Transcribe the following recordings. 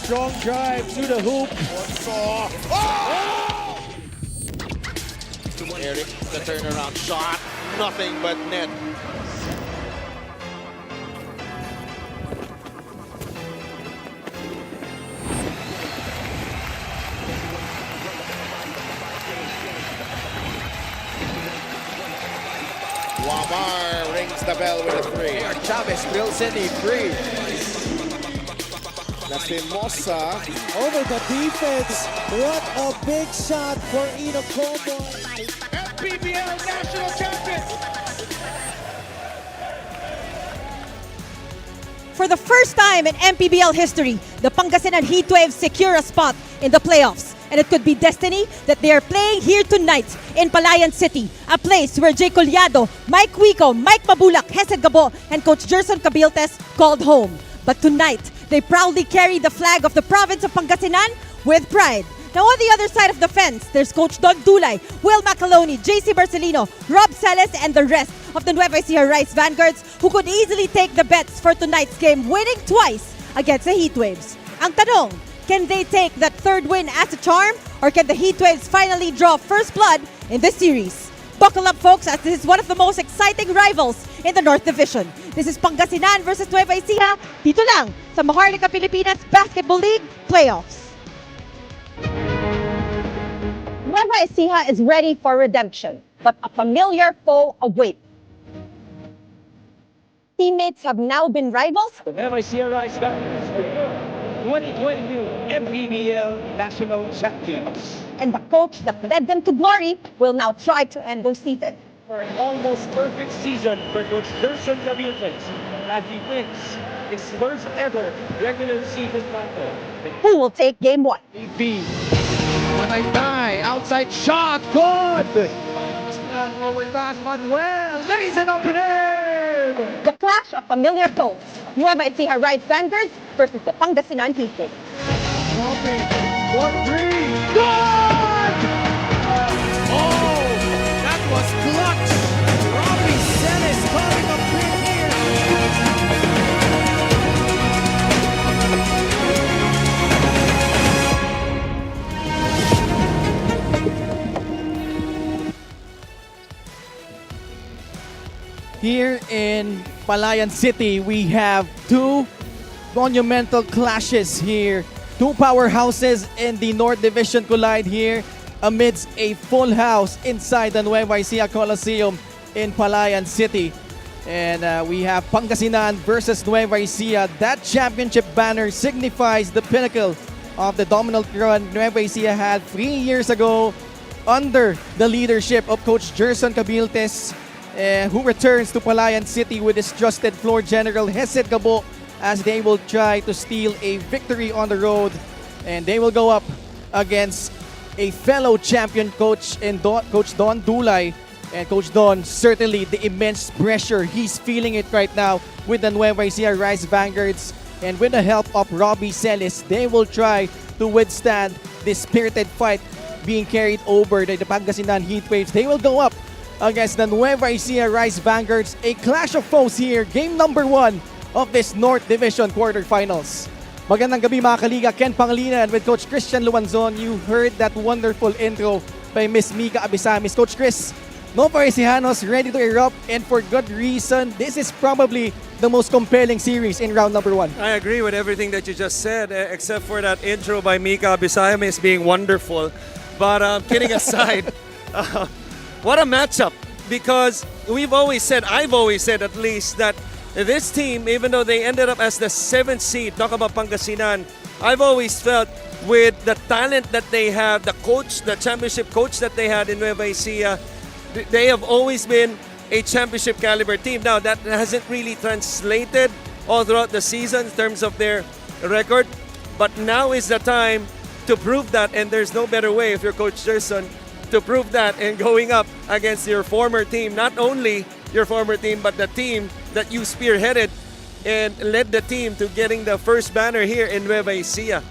Strong drive to the hoop. Eric, the turnaround shot, nothing but net. Wamar rings the bell with a three. Chavez drills in a three. Lastimosa. Over the defense. What a big shot for Inocomo. MPBL National Champion. For the first time in MPBL history, the Pangasinan Heatwaves secure a spot in the playoffs. And it could be destiny that they are playing here tonight in Palayan City, a place where Jay Collado, Mike Wico, Mike Mabulak, Hesed Gabo, and Coach Gerson Cabiltes called home. But tonight, they proudly carry the flag of the province of Pangasinan with pride. Now on the other side of the fence, there's Coach Don Dulay, Will Macaloni, JC Barcelino, Rob Celes, and the rest of the Nueva Ecija Rice Vanguards who could easily take the bets for tonight's game, winning twice against the Heatwaves. Ang tanong, can they take that third win as a charm, or can the Heatwaves finally draw first blood in this series? Buckle up, folks, as this is one of the most exciting rivals in the North Division. This is Pangasinan versus Nueva Ecija, dito lang sa Maharlika Pilipinas Basketball League Playoffs. Nueva Ecija is ready for redemption, but a familiar foe awaits. Teammates have now been rivals. The Nueva Ecija Rice Vanguards, 2022 MPBL National Champions. And the coach that led them to glory will now try to end those season. For an almost perfect season for Coach Gerson Cabiltes as he wins his first ever regular season title. Who will take game one? B. When I die, outside shot, good! Manuel, there is an opener! The clash of familiar foes. Nueva Ecija Rice Vanguards versus the Pangasinan Heatwaves. 1-3, good! Oh, that was clutch! Robbie Celes calling a free here. here in Palayan City, we have two monumental clashes here. Two powerhouses in the North Division collide here amidst a full house inside the Nueva Ecija Coliseum in Palayan City. And we have Pangasinan versus Nueva Ecija. That championship banner signifies the pinnacle of the dominant run Nueva Ecija had 3 years ago under the leadership of Coach Gerson Cabiltes, who returns to Palayan City with his trusted floor general Hesed Gabo, as they will try to steal a victory on the road. And they will go up against a fellow champion coach in Coach Don Dulay. And Coach Don, certainly the immense pressure, he's feeling it right now with the Nueva Ecija Rise Vanguards. And with the help of Robbie Celis, they will try to withstand this spirited fight being carried over the Pangasinan Heatwaves. They will go up against the Nueva Ecija Rise Vanguards. A clash of foes here, game number 1 of this North Division quarterfinals. Magandang gabi mga kaliga, Ken Pangilinan with Coach Christian Luanzon. You heard that wonderful intro by Miss Mika Abisamis. Coach Chris, Nueva Ecijanos ready to erupt, and for good reason. This is probably the most compelling series in round number 1. I agree with everything that you just said, except for that intro by Mika Abisamis being wonderful. But kidding aside, what a matchup, because I've always said at least, that this team, even though they ended up as the 7th seed, talk about Pangasinan, I've always felt with the talent that they have, the coach, the championship coach that they had in Nueva Ecija, they have always been a championship caliber team. Now, that hasn't really translated all throughout the season in terms of their record, but now is the time to prove that, and there's no better way if you're Coach Gerson to prove that, and going up against your former team, not only your former team, but the team that you spearheaded and led the team to getting the first banner here in Nueva Ecija.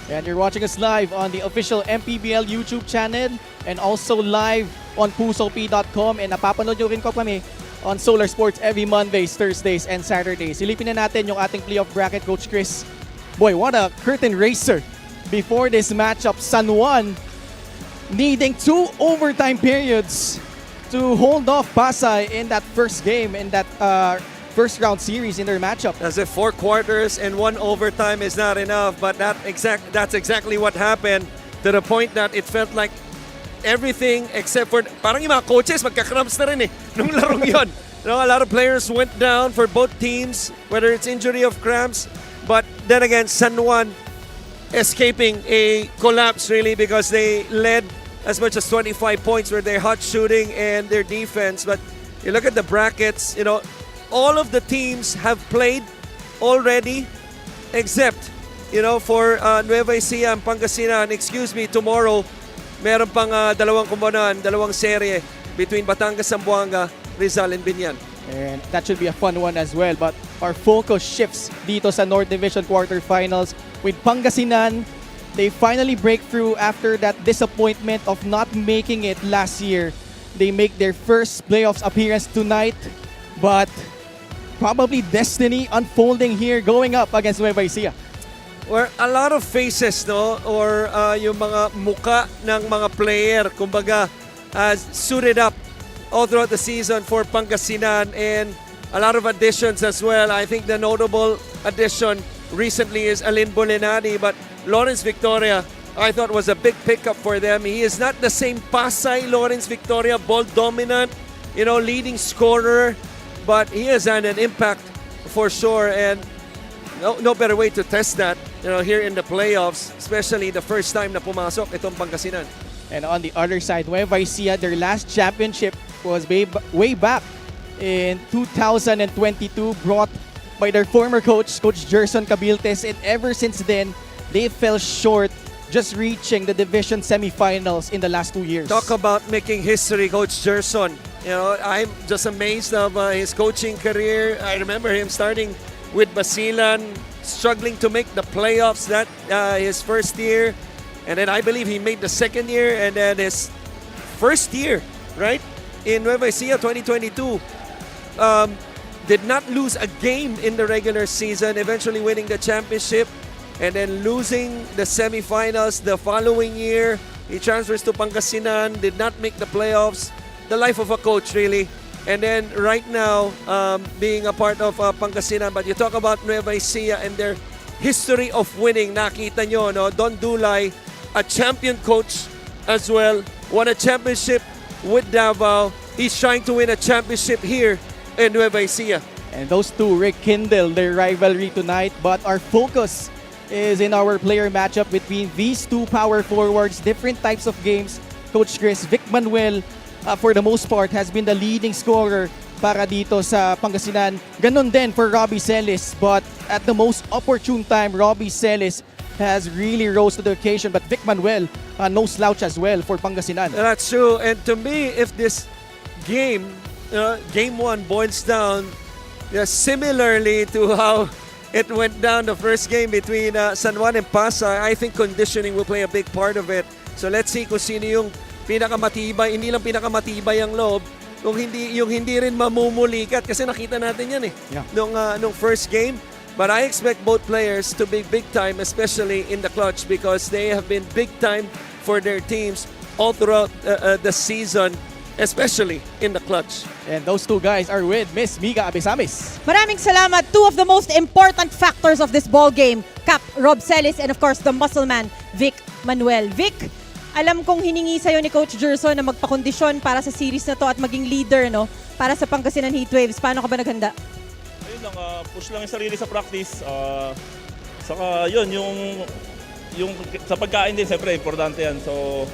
And you're watching us live on the official MPBL YouTube channel and also live on pusop.com, and napapanood nyo rin ko kami on Solar Sports every Mondays, Thursdays, and Saturdays. Silipin na natin yung ating playoff bracket, Coach Chris. Boy, what a curtain raiser before this matchup. San Juan needing 2 overtime periods to hold off Pasay in that first game, in that first round series in their matchup. As if 4 quarters and 1 overtime is not enough, but that's exactly what happened, to the point that it felt like everything except for, parang yung mga coaches magka-cramps na rin nung larong yun. You know, a lot of players went down for both teams, whether it's injury of cramps, but then again, San Juan escaping a collapse really, because they led as much as 25 points with their hot shooting and their defense. But you look at the brackets, you know, all of the teams have played already except, you know, for Nueva Ecija and Pangasinan. Excuse me, tomorrow meron pang dalawang kumbanan, dalawang serye between Batangas, Zamboanga, Rizal, and Binyan. And that should be a fun one as well. But our focus shifts dito sa North Division quarterfinals with Pangasinan. They finally break through after that disappointment of not making it last year. They make their first playoffs appearance tonight, but probably destiny unfolding here going up against Nueva Ecija. Where a lot of faces, no, or yung mga muka ng mga player, kumbaga, suited up all throughout the season for Pangasinan, and a lot of additions as well. I think the notable addition recently is Alin Bolinani, but Lawrence Victoria, I thought, was a big pickup for them. He is not the same Pasay Lawrence Victoria, ball dominant, you know, leading scorer, but he has had an impact for sure, and no better way to test that, you know, here in the playoffs, especially the first time na pumasok itong Pangasinan. And on the other side, Nueva Ecija, their last championship was way back in 2022, brought by their former coach, Coach Gerson Cabiltes, and ever since then, they fell short, just reaching the division semifinals in the last 2 years. Talk about making history, Coach Gerson. You know, I'm just amazed of his coaching career. I remember him starting with Basilan, struggling to make the playoffs that his first year, and then I believe he made the second year, and then his first year, right, in Nueva Ecija 2022, did not lose a game in the regular season, eventually winning the championship, and then losing the semifinals the following year. He transfers to Pangasinan, did not make the playoffs. The life of a coach, really. And then right now, being a part of Pangasinan, but you talk about Nueva Ecija and their history of winning. Nakita nyo, no? Don Dulay, a champion coach as well, won a championship with Davao. He's trying to win a championship here in Nueva Ecija. And those two rekindle their rivalry tonight, but our focus is in our player matchup between these two power forwards, different types of games. Coach Chris, Vic Manuel, for the most part, has been the leading scorer para dito sa Pangasinan. Ganon din for Robbie Celis, but at the most opportune time, Robbie Celis has really rose to the occasion. But Vic Manuel, no slouch as well for Pangasinan. That's true. And to me, if this game, game 1 boils down similarly to how it went down the first game between San Juan and Pasay, I think conditioning will play a big part of it. So let's see kung sino yung pinakamatibay, hindi lang pinakamatibay ang loob, yung hindi rin mamumulikat kasi nakita natin yan nung first game. But I expect both players to be big time, especially in the clutch, because they have been big time for their teams all throughout the season, especially in the clutch. And those two guys are with Miss Miga Abesamis. Maraming salamat. Two of the most important factors of this ball game, Cap Rob Celis and of course the muscle man, Vic Manuel. Vic, alam kong hiningi sa'yo ni Coach Gerson na magpakondisyon para sa series na to at maging leader, no? Para sa Pangasinan Heatwaves. Paano ka ba naghanda? Ayun lang, push lang yung sarili sa practice. Saka yun, yung sa pagkain din, siyempre, importante yan. So,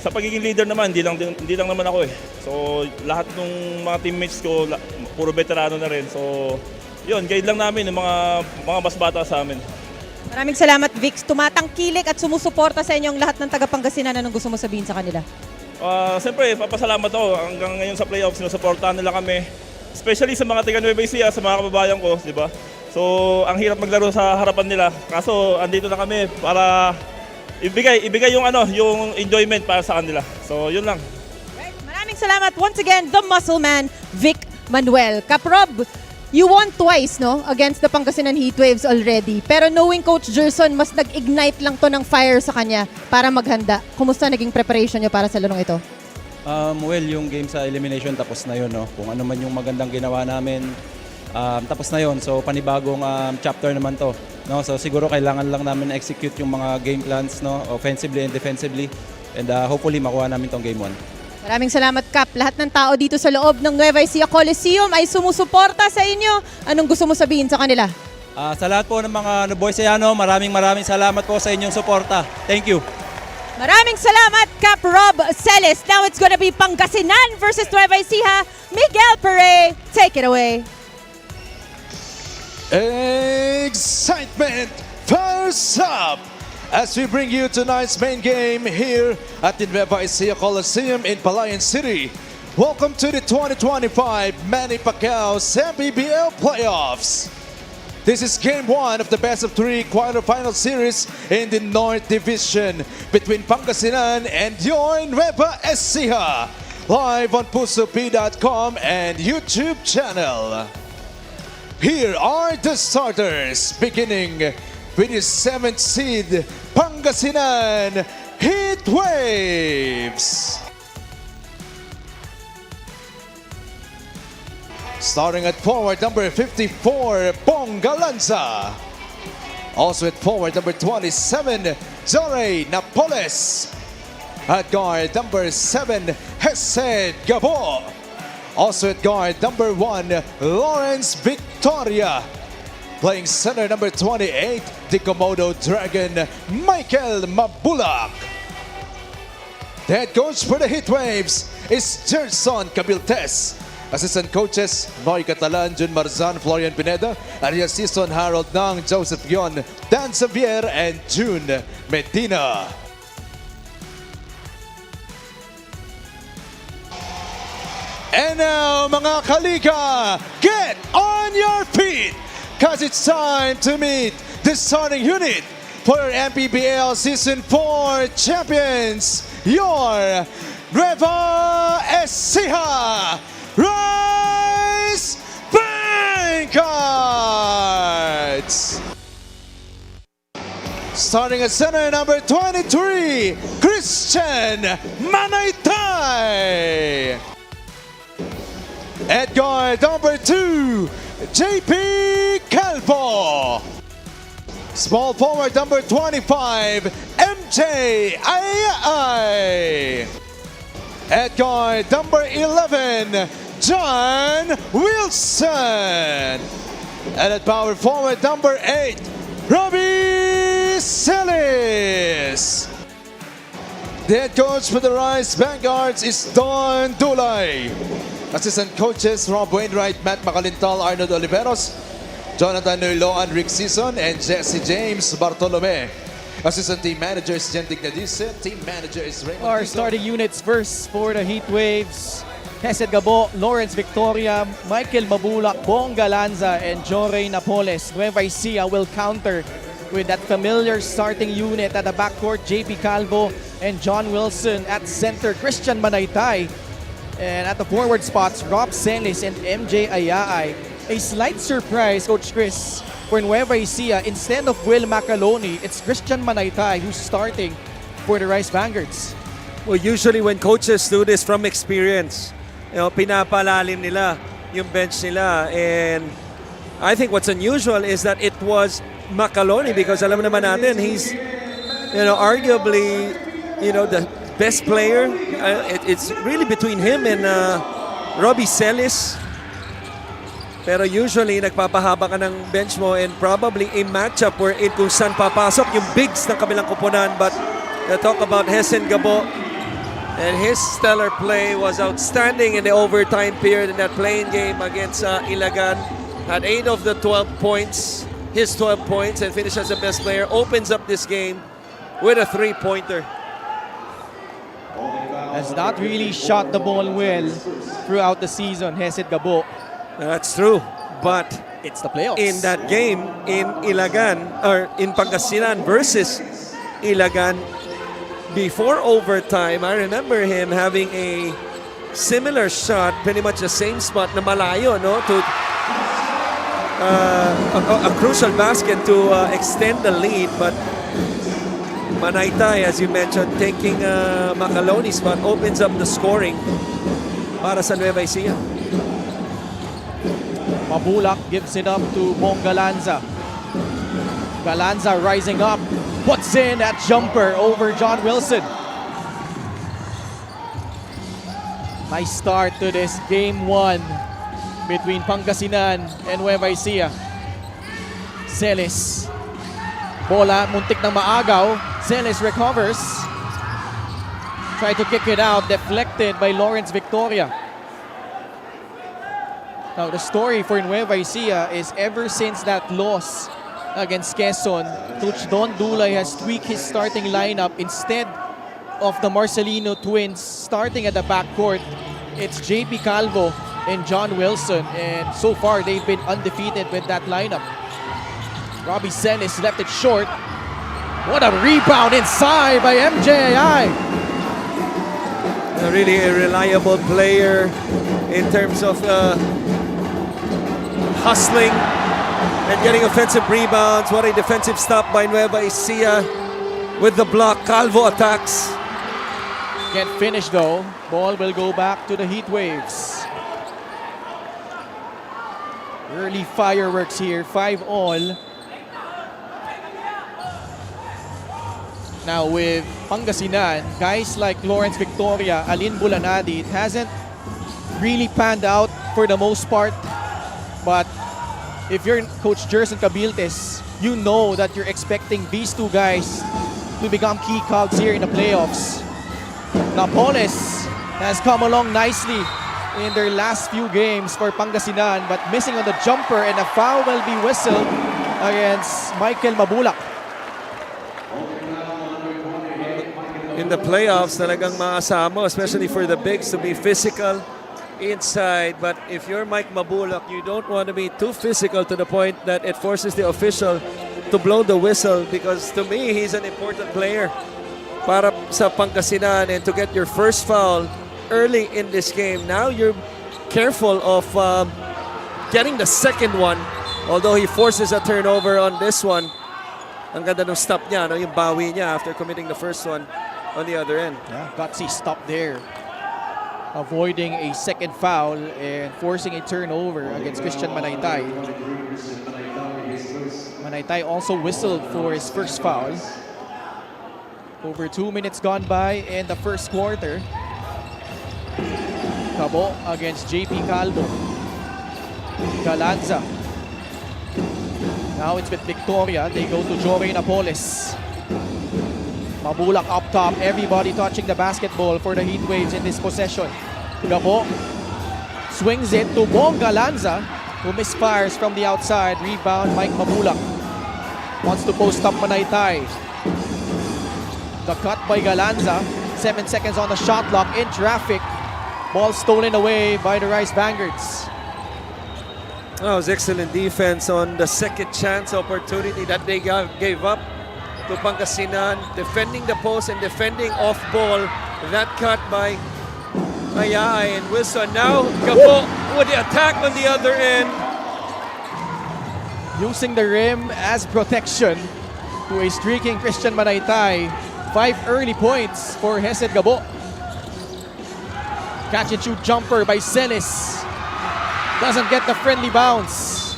sa pagiging leader naman, hindi lang naman ako eh. So, lahat ng mga teammates ko, puro veterano na rin. So, yun, guide lang namin ng mga mas bata sa amin. Maraming salamat, Vic. Tumatangkilik at sumusuporta sa inyong lahat ng taga-Pangasinan. Anong gusto mo sabihin sa kanila? Siyempre, papasalamat ako. Hanggang ngayon sa playoffs, sinusuportahan nila kami. Especially sa mga taga Nueva Ecija, sa mga kababayan ko, di ba? So, ang hirap maglaro sa harapan nila. Kaso, andito na kami para ibigay yung enjoyment para sa kanila. So, yun lang. Right. Maraming salamat. Once again, the muscle man, Vic Manuel. Kaprob, you won twice, no? Against the Pangasinan Heatwaves already. Pero knowing Coach Gerson, mas nag-ignite lang to ng fire sa kanya para maghanda. Kumusta naging preparation nyo para sa larong ito? Well, yung game sa elimination tapos na yun, no? Kung ano man yung magandang ginawa namin, tapos na yun. So, panibagong chapter naman to. No? So, siguro kailangan lang namin execute yung mga game plans, no? Offensively and defensively. And hopefully, makuha namin tong game 1. Maraming salamat, Cap. Lahat ng tao dito sa loob ng Nueva Ecija Coliseum ay sumusuporta sa inyo. Anong gusto mo sabihin sa kanila? Sa lahat po ng mga Nuboysiano, maraming salamat po sa inyong suporta. Thank you. Maraming salamat, Cap Rob Celis. Now it's gonna be Pangasinan versus Nueva Ecija. Miguel Pere, take it away. Excitement fires up as we bring you tonight's main game here at the Nueva Ecija Coliseum in Palayan City. Welcome to the 2025 Manny Pacquiao's MPBL Playoffs. This is game 1 of the best-of-3 quarterfinal series in the North Division between Pangasinan and your Nueva Ecija. Live on PusoP.com and YouTube channel. Here are the starters, beginning with the 7th seed, Pangasinan Heatwaves. Starting at forward number 54, Bong Galanza. Also at forward number 27, Zore Napoles. At guard number 7, Hesed Gabo. Also at guard number 1, Lawrence Victoria. Playing center number 28, the Komodo Dragon, Michael Mabulak. The head coach for the Heatwaves is Gerson Cabiltes. Assistant coaches, Noy Catalan, Jun Marzan, Florian Pineda, and the assistant Harold Nang, Joseph Gion, Dan Xavier, and June Medina. And now, mga kalika, get on your feet, cause it's time to meet the starting unit for MPBL Season 4 champions, your Nueva Ecija Rise Bankards! Starting at center number 23, Christian Manaytay. At guard number 2, JP Calvo. Small forward number 25, MJ Ayay. At guard number 11, John Wilson. And at power forward number 8, Robbie Celis. The head coach for the Rice Vanguards is Don Dulay. Assistant coaches Rob Wainwright, Matt Macalintal, Arnold Oliveros, Jonathan Nuiloan, Rick Season, and Jesse James Bartolome. Assistant team managers Jentic Nadise, team manager is Raymond Our Tito. starting units first for the Heat Waves. Hesed Gabo, Lawrence Victoria, Michael Mabulak, Bong Galanza, and Joray Napoles. Nueva Ecija will counter with that familiar starting unit at the backcourt, JP Calvo and John Wilson. At center, Christian Manaytay. And at the forward spots, Rob Celis and MJ Ayay. A slight surprise, Coach Chris, for Nueva Ecija. Instead of Will Macaloni, it's Christian Manaytay who's starting for the Rice Vanguards. Well, usually when coaches do this from experience, pinapalalim nila yung bench nila. And I think what's unusual is that it was Macaloni, because alam naman natin, he's, arguably, the best player. It's really between him and Robbie Celis. Pero usually, nagpapahaba ka ng bench mo, and probably a matchup wherein kung saan papasok yung bigs ng kabilang kupunan. But talk about Hesed Gabo, and his stellar play was outstanding in the overtime period in that playing game against Ilagan. Had 8 of the 12 points, his 12 points, and finished as the best player. Opens up this game with a 3-pointer. Has not really shot the ball well throughout the season, Hesed Gabo. That's true, but It's the playoffs. in that game in Ilagan, or in Pangasinan versus Ilagan, before overtime, I remember him having a similar shot, pretty much the same spot na malayo, no? To a crucial basket to extend the lead, but Manaytay, as you mentioned, taking Macaloni's spot, opens up the scoring para sa Nueva Ecija. Mabulak gives it up to Bong Galanza. Galanza rising up, puts in that jumper over John Wilson. Nice start to this game 1 between Pangasinan and Nueva Ecija. Celis. Bola, muntik ng maagaw. Celis recovers. Try to kick it out, deflected by Lawrence Victoria. Now, the story for Nueva Ecija is ever since that loss against Quezon, Coach Don Dulay has tweaked his starting lineup. Instead of the Marcelino twins starting at the backcourt, it's JP Calvo and John Wilson. And so far, they've been undefeated with that lineup. Robbie Celis left it short. What a rebound inside by MJI. Really a reliable player in terms of hustling and getting offensive rebounds. What a defensive stop by Nueva Ecija with the block. Calvo attacks. Can't finish though. Ball will go back to the Heat Waves. Early fireworks here, 5-all. Now with Pangasinan, guys like Lawrence Victoria, Alin Bulanadi, it hasn't really panned out for the most part. But if you're Coach Jerson Cabiltes, you know that you're expecting these two guys to become key cogs here in the playoffs. Napoles has come along nicely in their last few games for Pangasinan, but missing on the jumper, and a foul will be whistled against Michael Mabulak. In the playoffs, talagang maasahan mo, especially for the bigs, to be physical inside. But if you're Mike Mabulak, you don't want to be too physical to the point that it forces the official to blow the whistle, because to me, he's an important player para sa Pangasinan, and to get your first foul early in this game. Now you're careful of getting the second one, although he forces a turnover on this one. Ang ganda ng stop niya, no? Yung bawi niya after committing the first one on the other end. Yeah, gutsy stop there. avoiding a second foul and forcing a turnover against Christian Manaytay. Manaytay also whistled for his first foul. Over 2 minutes gone by in the first quarter. Cabo against JP Calvo. Galanza. Now it's with Victoria. They go to Jory Napoles. Mabulak up top. Everybody touching the basketball for the Heatwaves in this possession. Gabo swings it to Bong Galanza, who misfires from the outside. Rebound, Mike Mabulak. Wants to post up Manaytay. The cut by Galanza. 7 seconds on the shot clock in traffic. Ball stolen away by the Rice Vanguards. That was excellent defense on the second chance opportunity that they gave up to Pangasinan. Defending the post and defending off ball. That cut by Ayay and Wilson. Now Gabo with the attack on the other end. Using the rim as protection to a streaking Christian Manaytay. 5 early points for Hesed Gabo. Catch and shoot jumper by Celis. Doesn't get the friendly bounce.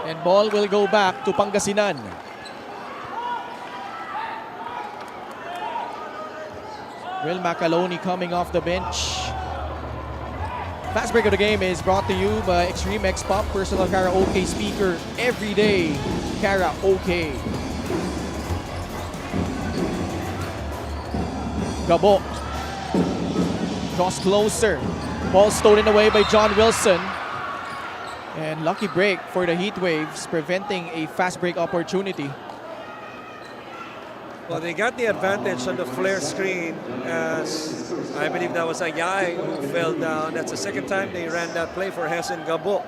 And ball will go back to Pangasinan. Will Macaloni coming off the bench. Fast break of the game is brought to you by Extreme X Pop, personal karaoke speaker every day. Karaoke. Gabo draws closer. Ball stolen away by John Wilson. And lucky break for the Heatwaves, preventing a fast break opportunity. Well, they got the advantage on the flare screen as I believe that was Ayay who fell down. That's the second time they ran that play for Hesed Gabo.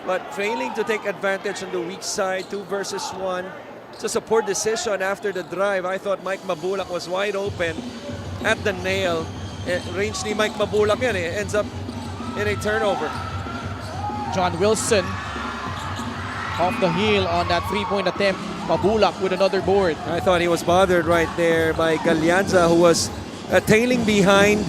But failing to take advantage on the weak side, 2 versus 1. Just a poor decision after the drive. I thought Mike Mabulak was wide open at the nail. Range ni Mike Mabulak yan eh. Ends up in a turnover. John Wilson off the heel on that 3-point attempt. Mabulak with another board. I thought he was bothered right there by Galanza, who was tailing behind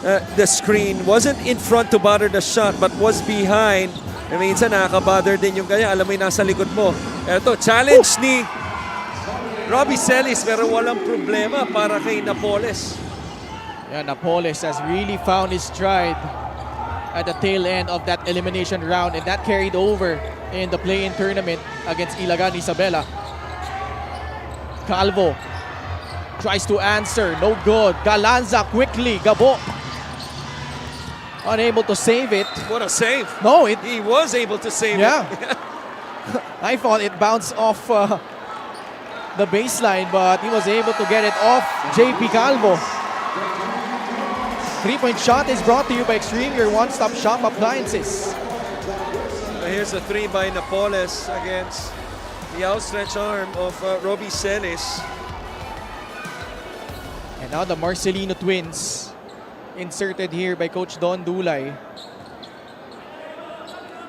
the screen. Wasn't in front to bother the shot, but was behind. Minsan nakaka-bother din yung kanya. Alam mo yung nasa likod mo. Ito, challenge ni Robbie Celis, pero walang problema para kay Napoles. Yeah, Napoles has really found his stride at the tail end of that elimination round, and that carried over in the play-in tournament against Ilagan Isabela. Calvo tries to answer, no good. Galanza quickly, Gabo unable to save it. What a save. No, he was able to save it. I thought it bounced off the baseline, but he was able to get it off JP Calvo. 3-point shot is brought to you by Extreme, your one-stop shop appliances. Here's a 3 by Napoles against the outstretched arm of Robbie Celis. And now the Marcelino twins inserted here by Coach Don Dulay.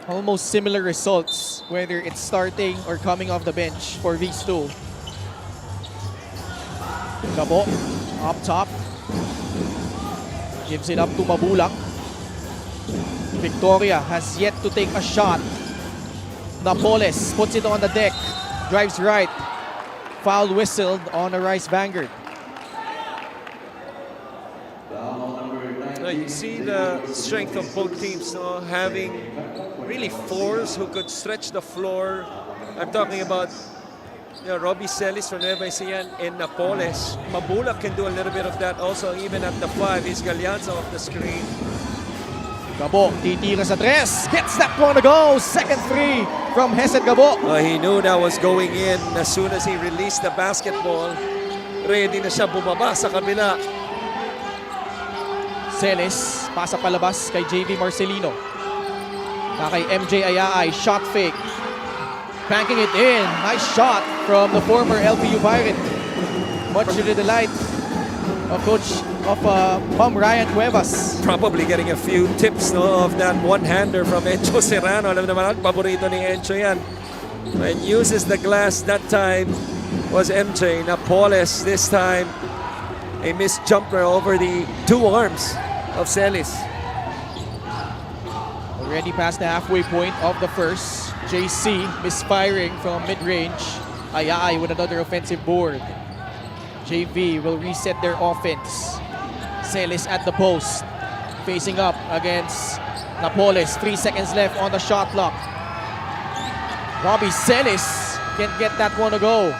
Almost similar results, whether it's starting or coming off the bench for these two. Gabo up top. Gives it up to Mabulak. Victoria has yet to take a shot. Napoles puts it on the deck. Drives right. Foul whistled on a Rice Vanguard. You see the strength of both teams, having really fours who could stretch the floor. I'm talking about Robbie Celis from Nueva Ecija and Napoles. Mabulak can do a little bit of that also, even at the 5. He's Galanza off the screen. Gabo, titira sa tres. Gets that one to go. Second 3 from Hesed Gabo. He knew that was going in as soon as he released the basketball. Ready na siya bumaba sa kabila. Celis, pasa palabas kay JV Marcelino. Na kay MJ Ayay, shot fake. Banking it in. Nice shot from the former LPU Pirate. Much to the delight of Coach of Ma'am Ryan Cuevas. Probably getting a few tips of that one-hander from Encho Serrano. Alam naman natin, paborito ni Encho yan. And uses the glass that time was MJ. Napoles this time. A missed jumper over the 2 arms of Celis. Already past the halfway point of the first. JC misfiring from mid-range. Ayay with another offensive board. JV will reset their offense. Celis at the post. Facing up against Napoles. 3 seconds left on the shot clock. Robbie Celis can't get that one to go.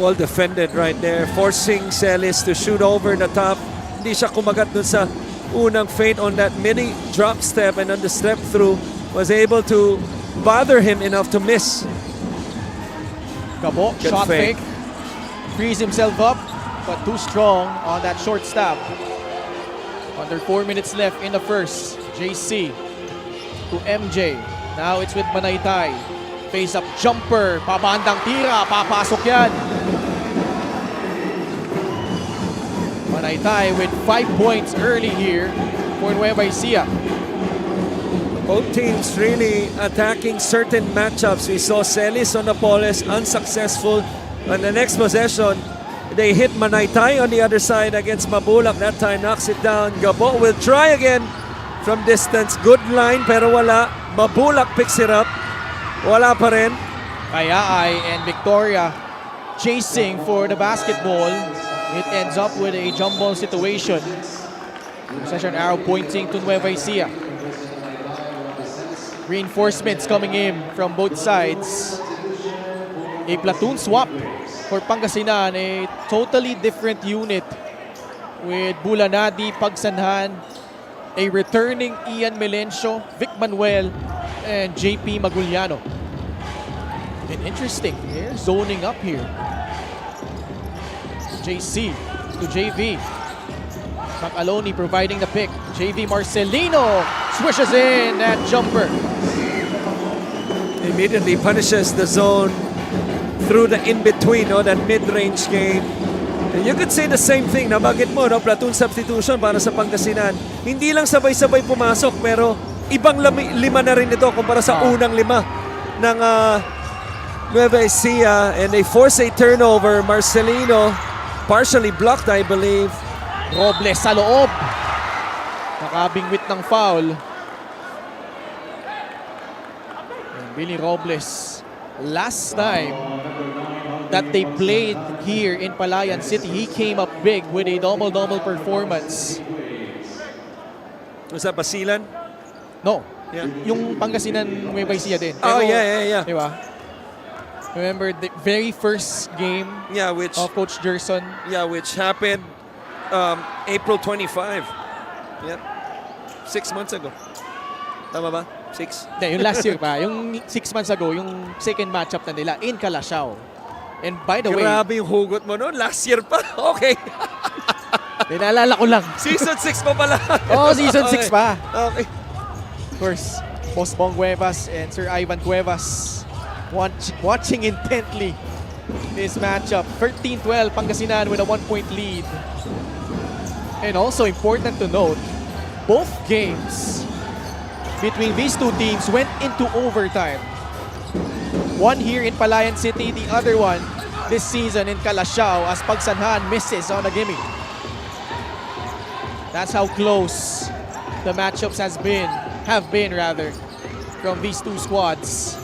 Well defended right there, forcing Celis to shoot over the top. Hindi siya kumagat dun sa unang feint on that mini drop step, and on the step through was able to bother him enough to miss. Gabo, Good shot fake. fake. Frees himself up, but too strong on that short stab. Under 4 minutes left in the first. JC to MJ. Now it's with Manaytay. Face up jumper. Pabandang tira. Papasok yan. Manaytay with 5 points early here for Nueva Ecija. Both teams really attacking certain matchups. We saw Celis on Napoles, unsuccessful. On the next possession, they hit Manaytay on the other side against Mabulak. That time knocks it down. Gabo will try again from distance. Good line pero wala. Mabulak picks it up. Wala pa rin. Ayay and Victoria chasing for the basketball. It ends up with a jump ball situation. Possession arrow pointing to Nueva Ecija. Reinforcements coming in from both sides. A platoon swap for Pangasinan, a totally different unit with Bulanadi, Pagsanhan, a returning Ian Melencio, Vic Manuel, and JP Maguliano. And interesting, they're zoning up here. JC to JV. Macaloni providing the pick. JV Marcelino swishes in that jumper. Immediately punishes the zone through the in-between, no, that mid-range game. And you could say the same thing, nabagit mo, no, platoon substitution para sa Pangasinan. Hindi lang sabay-sabay pumasok, pero ibang lima na rin ito kumpara sa unang lima ng Nueva Ecija. And they force a turnover. Marcelino, partially blocked, I believe. Robles sa loob. Nakabingwit ng foul. And Billy Robles, last time that they played here in Palayan City, he came up big with a double-double performance. Was that Basilan? No, Yeah. yung Pangasinan Nueva Ecija din. Oh, yeah. Di ba? Remember the very first game Yeah, which of Coach Gerson? which happened April 25. Yep. 6 months ago. Tama ba? 6? Hindi, yung last year pa. Yung 6 months ago, yung second matchup na nila in Calasiao. And by the way, Grabe yung hugot mo noon. Last year pa. Okay. naalala ko lang. Season 6 pa pala. Oh, season 6 Okay. pa. Okay. Of course, Boss Bong Cuevas and Sir Ivan Cuevas watching intently this matchup. 13-12, Pangasinan with a 1-point lead. And also important to note, both games between these two teams went into overtime. One here in Palayan City, the other one this season in Calasiao as Pagsanhan misses on a gimme. That's how close the matchups have been from these two squads.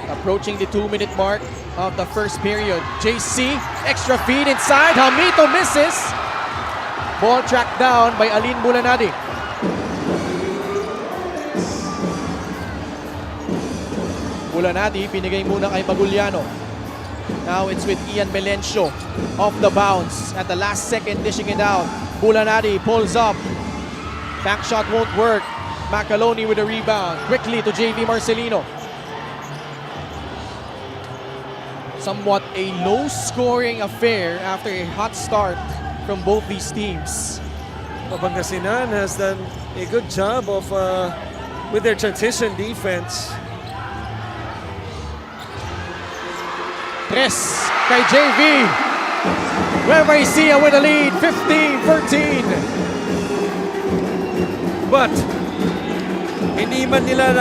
Approaching the 2-minute mark of the first period. JC, extra feed inside. Hamito misses. Ball tracked down by Alin Bulanadi. Bulanadi, pinigay muna kay Maguliano. Now it's with Ian Melencio off the bounce at the last second, dishing it out. Bulanadi pulls up. Back shot won't work. Macaloni with a rebound. Quickly to JV Marcelino. Somewhat a low-scoring affair after a hot start from both these teams. Pangasinan has done a good job of with their transition defense. Tres kay JV. Nueva Ecija with a lead, 15-14. But hindi man nila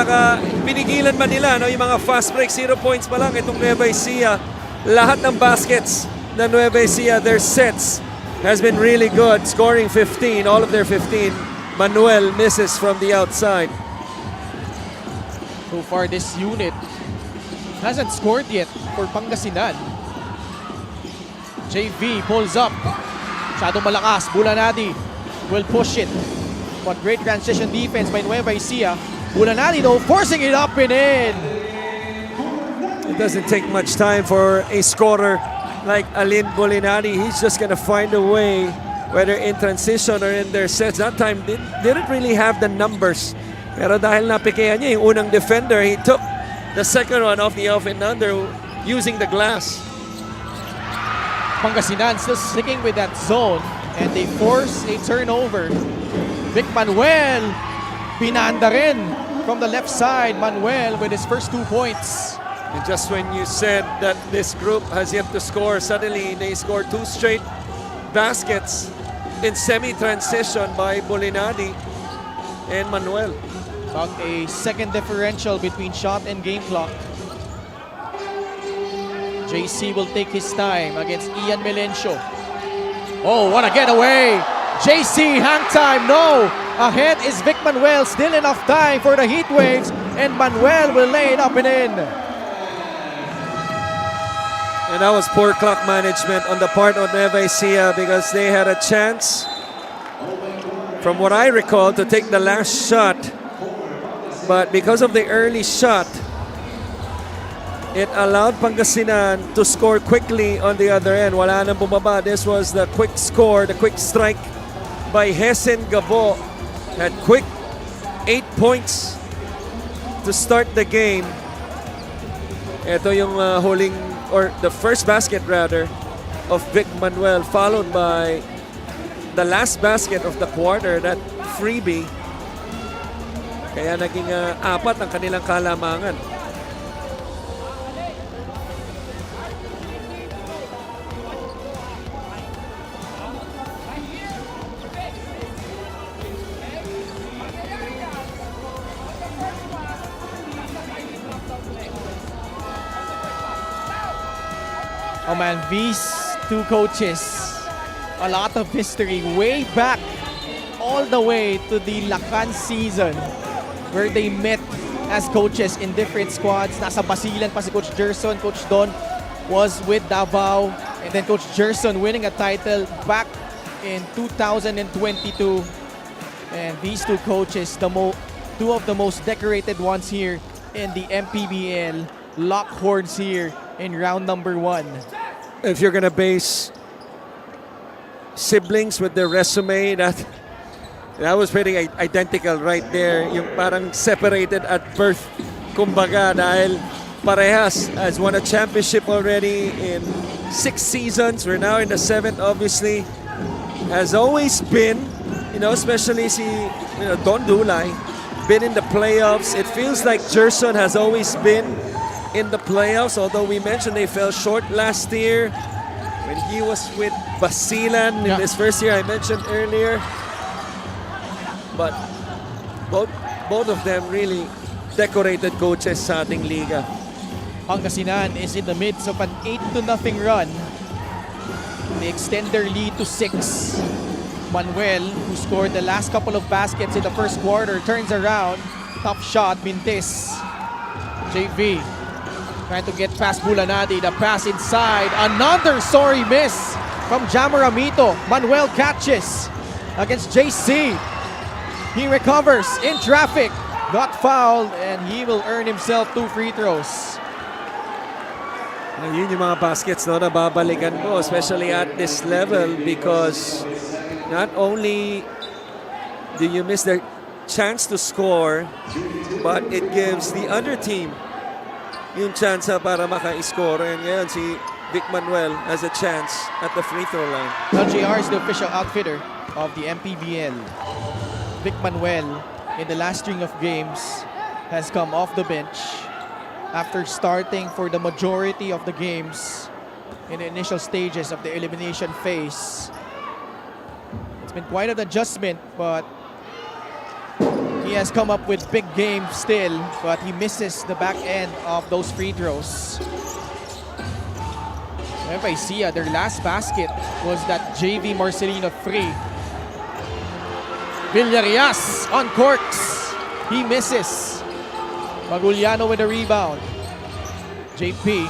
pinigilan man nila yung mga fast break, 0 points pa lang itong Nueva Ecija. Lahat ng baskets na Nueva Ecija, their sets has been really good, scoring 15, all of their 15 Manuel misses from the outside. So far, this unit hasn't scored yet for Pangasinan. JV pulls up. Masyadong malakas. Bulanadi will push it. But great transition defense by Nueva Ecija. Bulanadi though forcing it up and in. It doesn't take much time for a scorer like Alin Bulinadi. He's just gonna find a way, whether in transition or in their sets. That time didn't really have the numbers. Pero dahil napikehan niya yung unang defender, he took the second one off the off and under using the glass. Pangasinan still sticking with that zone and they force a turnover. Vic Manuel, pinanda rin from the left side. Manuel with his first 2 points. And just when you said that this group has yet to score, suddenly they scored 2 straight baskets in semi-transition by Bulinadi and Manuel. About a second differential between shot and game clock. JC will take his time against Ian Melencio. Oh, what a getaway! JC, hang time, no! Ahead is Vic Manuel, still enough time for the Heat Waves, and Manuel will lay it up and in. And that was poor clock management on the part of Nueva Ecija because they had a chance, from what I recall, to take the last shot. But because of the early shot, it allowed Pangasinan to score quickly on the other end. Wala nang bumaba. This was the quick score, the quick strike by Hesen Gabo. Had quick 8 points to start the game. Ito yung huling, or the first basket rather, of Vic Manuel, followed by the last basket of the quarter, that freebie. Kaya naging 4 ang kanilang kalamangan. Oh man, these two coaches, a lot of history way back, all the way to the Lacan season where they met as coaches in different squads. Nasa Basilan pa si Coach Gerson. Coach Don was with Davao. And then Coach Gerson winning a title back in 2022. And these two coaches, two of the most decorated ones here in the MPBL, lock horns here in round number 1. If you're gonna base siblings with their resume, that was pretty identical right there. Yung parang separated at birth, kumbaga, dahil parehas has won a championship already in 6 seasons. We're now in the 7th, obviously. Has always been, especially Don Dulay, been in the playoffs. It feels like Gerson has always been in the playoffs, although we mentioned they fell short last year when he was with Basilan in his first year, I mentioned earlier. But both of them really decorated coaches sa ating liga. Pangasinan is in the midst of an 8-0 run. They extend their lead to 6. Manuel, who scored the last couple of baskets in the first quarter, turns around. Tough shot, Mintis. JV trying to get past Bulanadi. The pass inside. Another sorry miss from Jamaramito. Manuel catches against JC. He recovers in traffic. Got fouled and he will earn himself 2 free throws. Yun yung mga baskets na babalikan mo, especially at this level, because not only do you miss the chance to score, but it gives the other team yung chance para maka-score. And ngayon si Vic Manuel has a chance at the free throw line. LJR is the official outfitter of the MPBL. Vic Manuel, in the last string of games, has come off the bench after starting for the majority of the games in the initial stages of the elimination phase. It's been quite an adjustment, but he has come up with big games still, but he misses the back end of those free throws. Nueva Ecija, their last basket was that JV Marcelino free. Villarias on corks. He misses. Maguliano with a rebound. JP.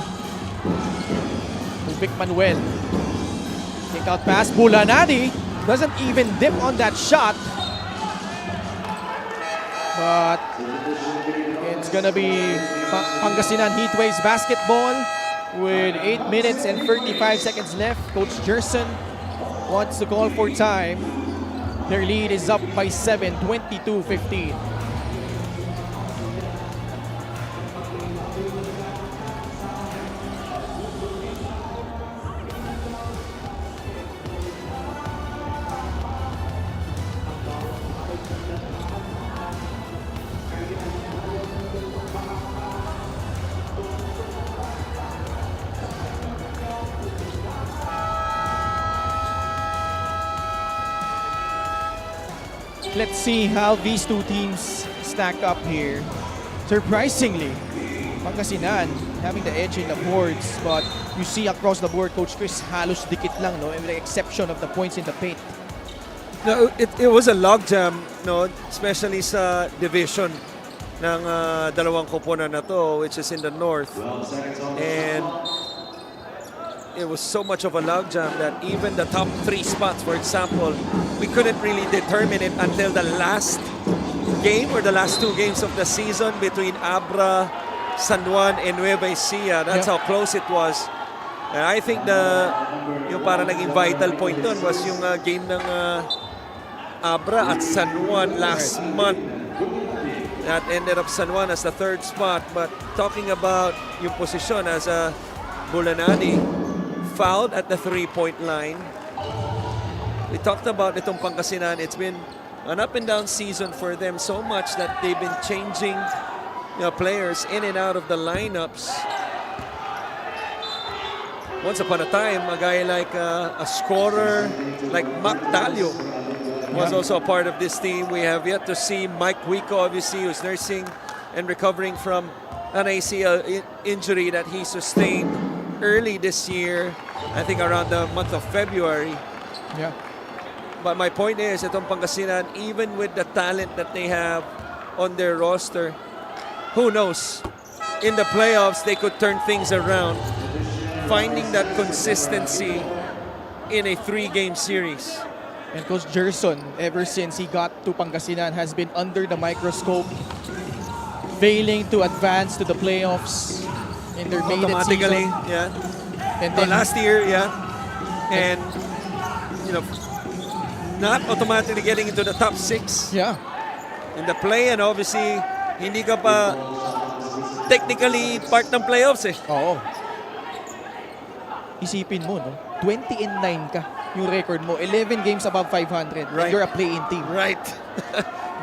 Vic Manuel. Kick out pass. Bulanadi doesn't even dip on that shot. But it's gonna be Pangasinan Heatwaves basketball with 8 minutes and 35 seconds left. Coach Gerson wants to call for time. Their lead is up by 7, 22-15. Let's see how these two teams stack up here. Surprisingly, Pangasinan having the edge in the boards, but you see across the board, Coach Chris, halos dikit lang, no? With the exception of the points in the paint. No, it was a logjam, no, especially sa division ng dalawang koponan na to, which is in the north. And it was so much of a logjam that even the top 3 spots, for example, we couldn't really determine it until the last game or the last 2 games of the season between Abra, San Juan, and Nueva Ecija. That's how close it was. And I think yung para naging vital point dun was yung game ng Abra at San Juan last month. That ended up San Juan as the 3rd spot. But talking about yung position as Bulanadi fouled at the 3-point line. We talked about itong Pangasinan. It's been an up and down season for them so much that they've been changing players in and out of the lineups. Once upon a time, a guy like a scorer like Mac Dalio was also a part of this team. We have yet to see Mike Wico, obviously, who's nursing and recovering from an ACL injury that he sustained early this year, I think around the month of February. Yeah. But my point is, itong Pangasinan, even with the talent that they have on their roster, who knows? In the playoffs, they could turn things around. Finding that consistency in a 3-game series. And Coach Gerson, ever since he got to Pangasinan, has been under the microscope, failing to advance to the playoffs in their maiden Automatically, season. yeah. And then Last year, yeah. And, not automatically getting into the top 6. Yeah. In the play, and obviously, hindi ka pa technically part ng playoffs eh. Oo. Isipin mo, no? 20-9 ka yung record mo. 11 games above 500. Right. And you're a play-in team. Right.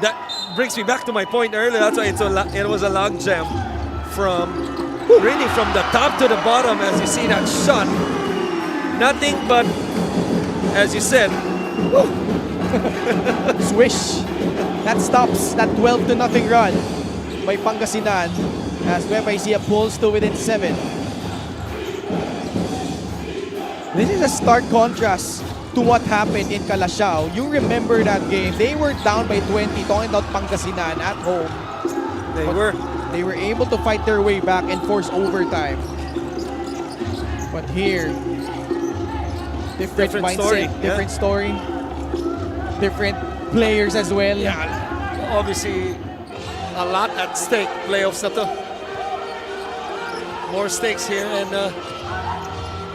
That brings me back to my point earlier. That's why it was a logjam from the top to the bottom. As you see that shot, nothing but, as you said, Swish. That stops that 12-0 run by Pangasinan as Nueva Ecija pulls to within 7. This is a stark contrast to what happened in Calasiao. You remember that game. They were down by 20, talking about Pangasinan at home. They were able to fight their way back and force overtime. But here, different mindset, story, different story, different players as well. Yeah, obviously a lot at stake. Playoffs na to. More stakes here, and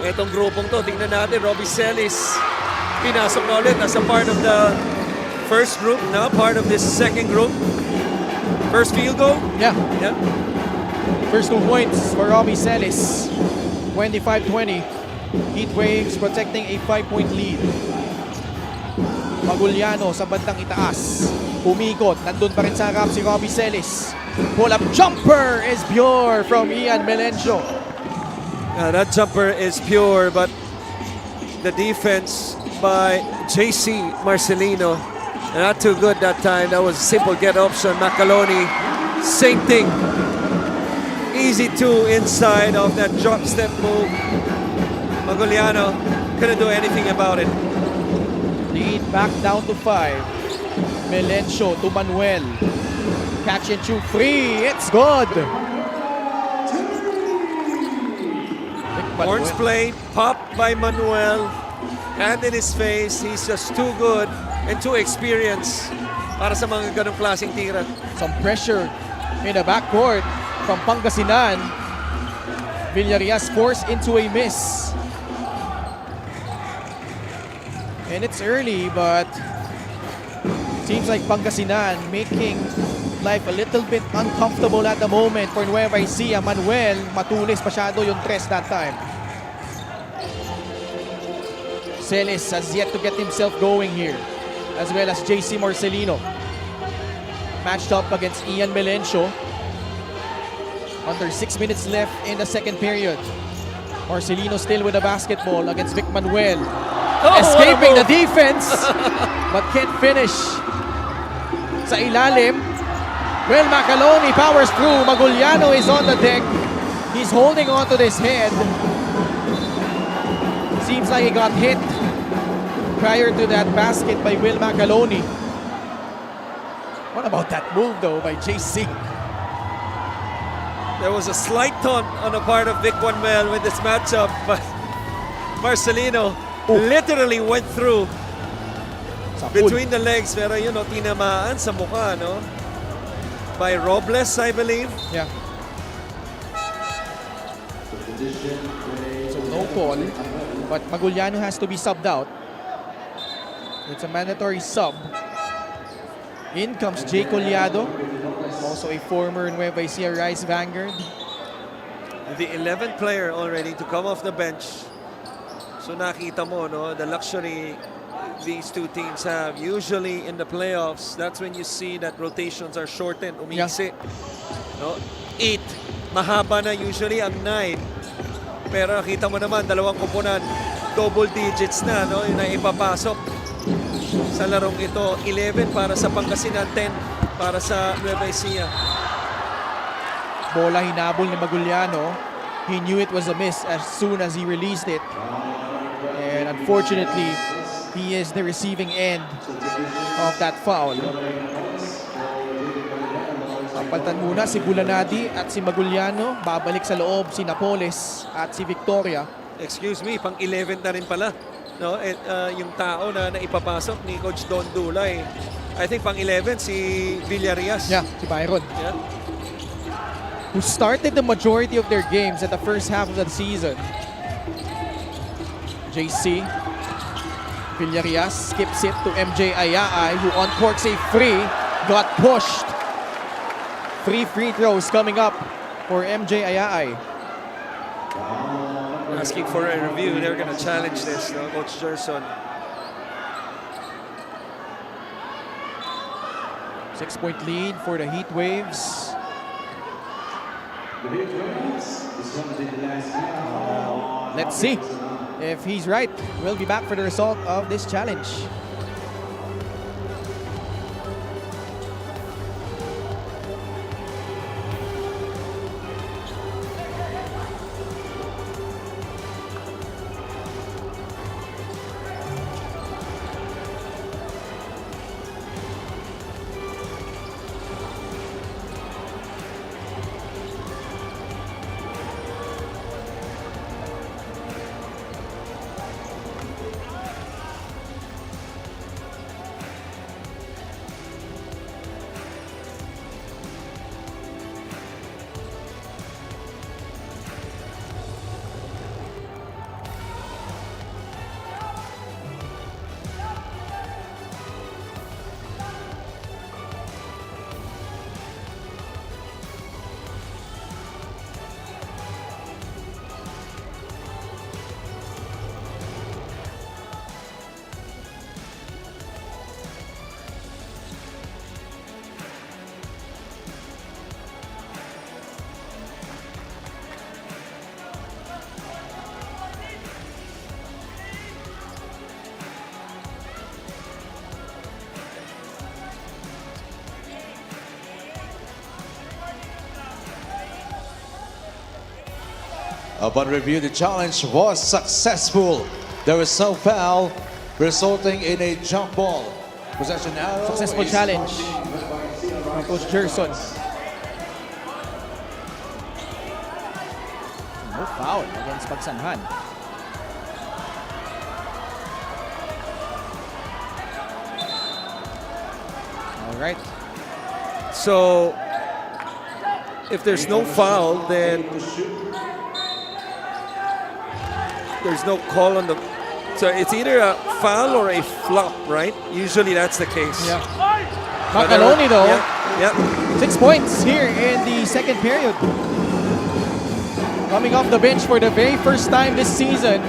itong grupong to, tingnan natin, Robbie Celis pinasok na ulit as a part of the first group, now part of this second group. First field goal? Yeah. Yeah. First 2 points for Robbie Celis. 25-20. Heatwaves protecting a 5-point lead. Maguliano sa bandang itaas. Umikot. Nandun pa rin sa harap si Robbie Celis. Pull-up jumper is pure from Ian Melencio. That jumper is pure, but the defense by JC Marcelino, not too good that time. That was a simple get option. Macaloni, same thing. Easy 2 inside of that drop step move. Maguliano couldn't do anything about it. Lead back down to 5. Melencio to Manuel. Catch and shoot free. It's good. Horns play, popped by Manuel. Hand in his face. He's just too good and too experienced para sa mga ganong klaseng tira. Some pressure in the backcourt from Pangasinan. Villarias forced into a miss. And it's early, but seems like Pangasinan making life a little bit uncomfortable at the moment for Nueva Ecija. Manuel, matulis masyado yung tres that time. Celis has yet to get himself going here, as well as JC Marcelino. Matched up against Ian Melencio. Under 6 minutes left in the second period. Marcelino still with the basketball against Vic Manuel. Escaping the defense, but can't finish. Sa ilalim, Will Macaloni powers through. Maguliano is on the deck. He's holding on to this head. Seems like he got hit prior to that basket by Will Macaloni. What about that move though by JC? There was a slight taunt on the part of Vic Manuel with this matchup, but Marcelino literally went through between the legs, pero you know, tinamaan sa mukha, no? By Robles, I believe. Yeah. So no call, but Maguliano has to be subbed out. It's a mandatory sub. In comes Jay Collado, also a former Nueva Ecija Rice Vanguard. The 11th player already to come off the bench. So nakita mo, no, the luxury these two teams have. Usually in the playoffs, that's when you see that rotations are shortened, umiksi. No? 8, mahaba na usually ang 9. Pero nakita mo naman, dalawang kupunan, double digits na, no, yung naipapasok sa larong ito. 11 para sa Pangasinan, 10 para sa Nueva Ecija. Bola hinabol ni Maguliano. He knew it was a miss as soon as he released it. And unfortunately, he is the receiving end of that foul. Papalitan muna si Bulanadi at si Maguliano. Babalik sa loob si Napoles at si Victoria. Excuse me, pang 11 na rin pala. No, yung tao na naipapasok ni Coach Don Dulay. I think pang 11 si Villarias. Yeah, si Byron. Yeah. Who started the majority of their games at the first half of the season. JC Villarias skips it to MJ Ayaay, who uncorks a free, got pushed. 3 free throws coming up for MJ Ayaay. Asking for a review. They're going to challenge this, no? Coach Gerson. 6-point lead for the Heat Waves. Let's see if he's right. We'll be back for the result of this challenge. Upon review, the challenge was successful. There was no foul, resulting in a jump ball Possession arrow. Successful is challenge from Coach Gerson. No foul against Pagsanhan. All right. So, if there's no foul, then there's no call on the... So it's either a foul or a flop, right? Usually that's the case. Yeah. But Macaloni though, Yeah. 6 points here in the second period. Coming off the bench for the very first time this season.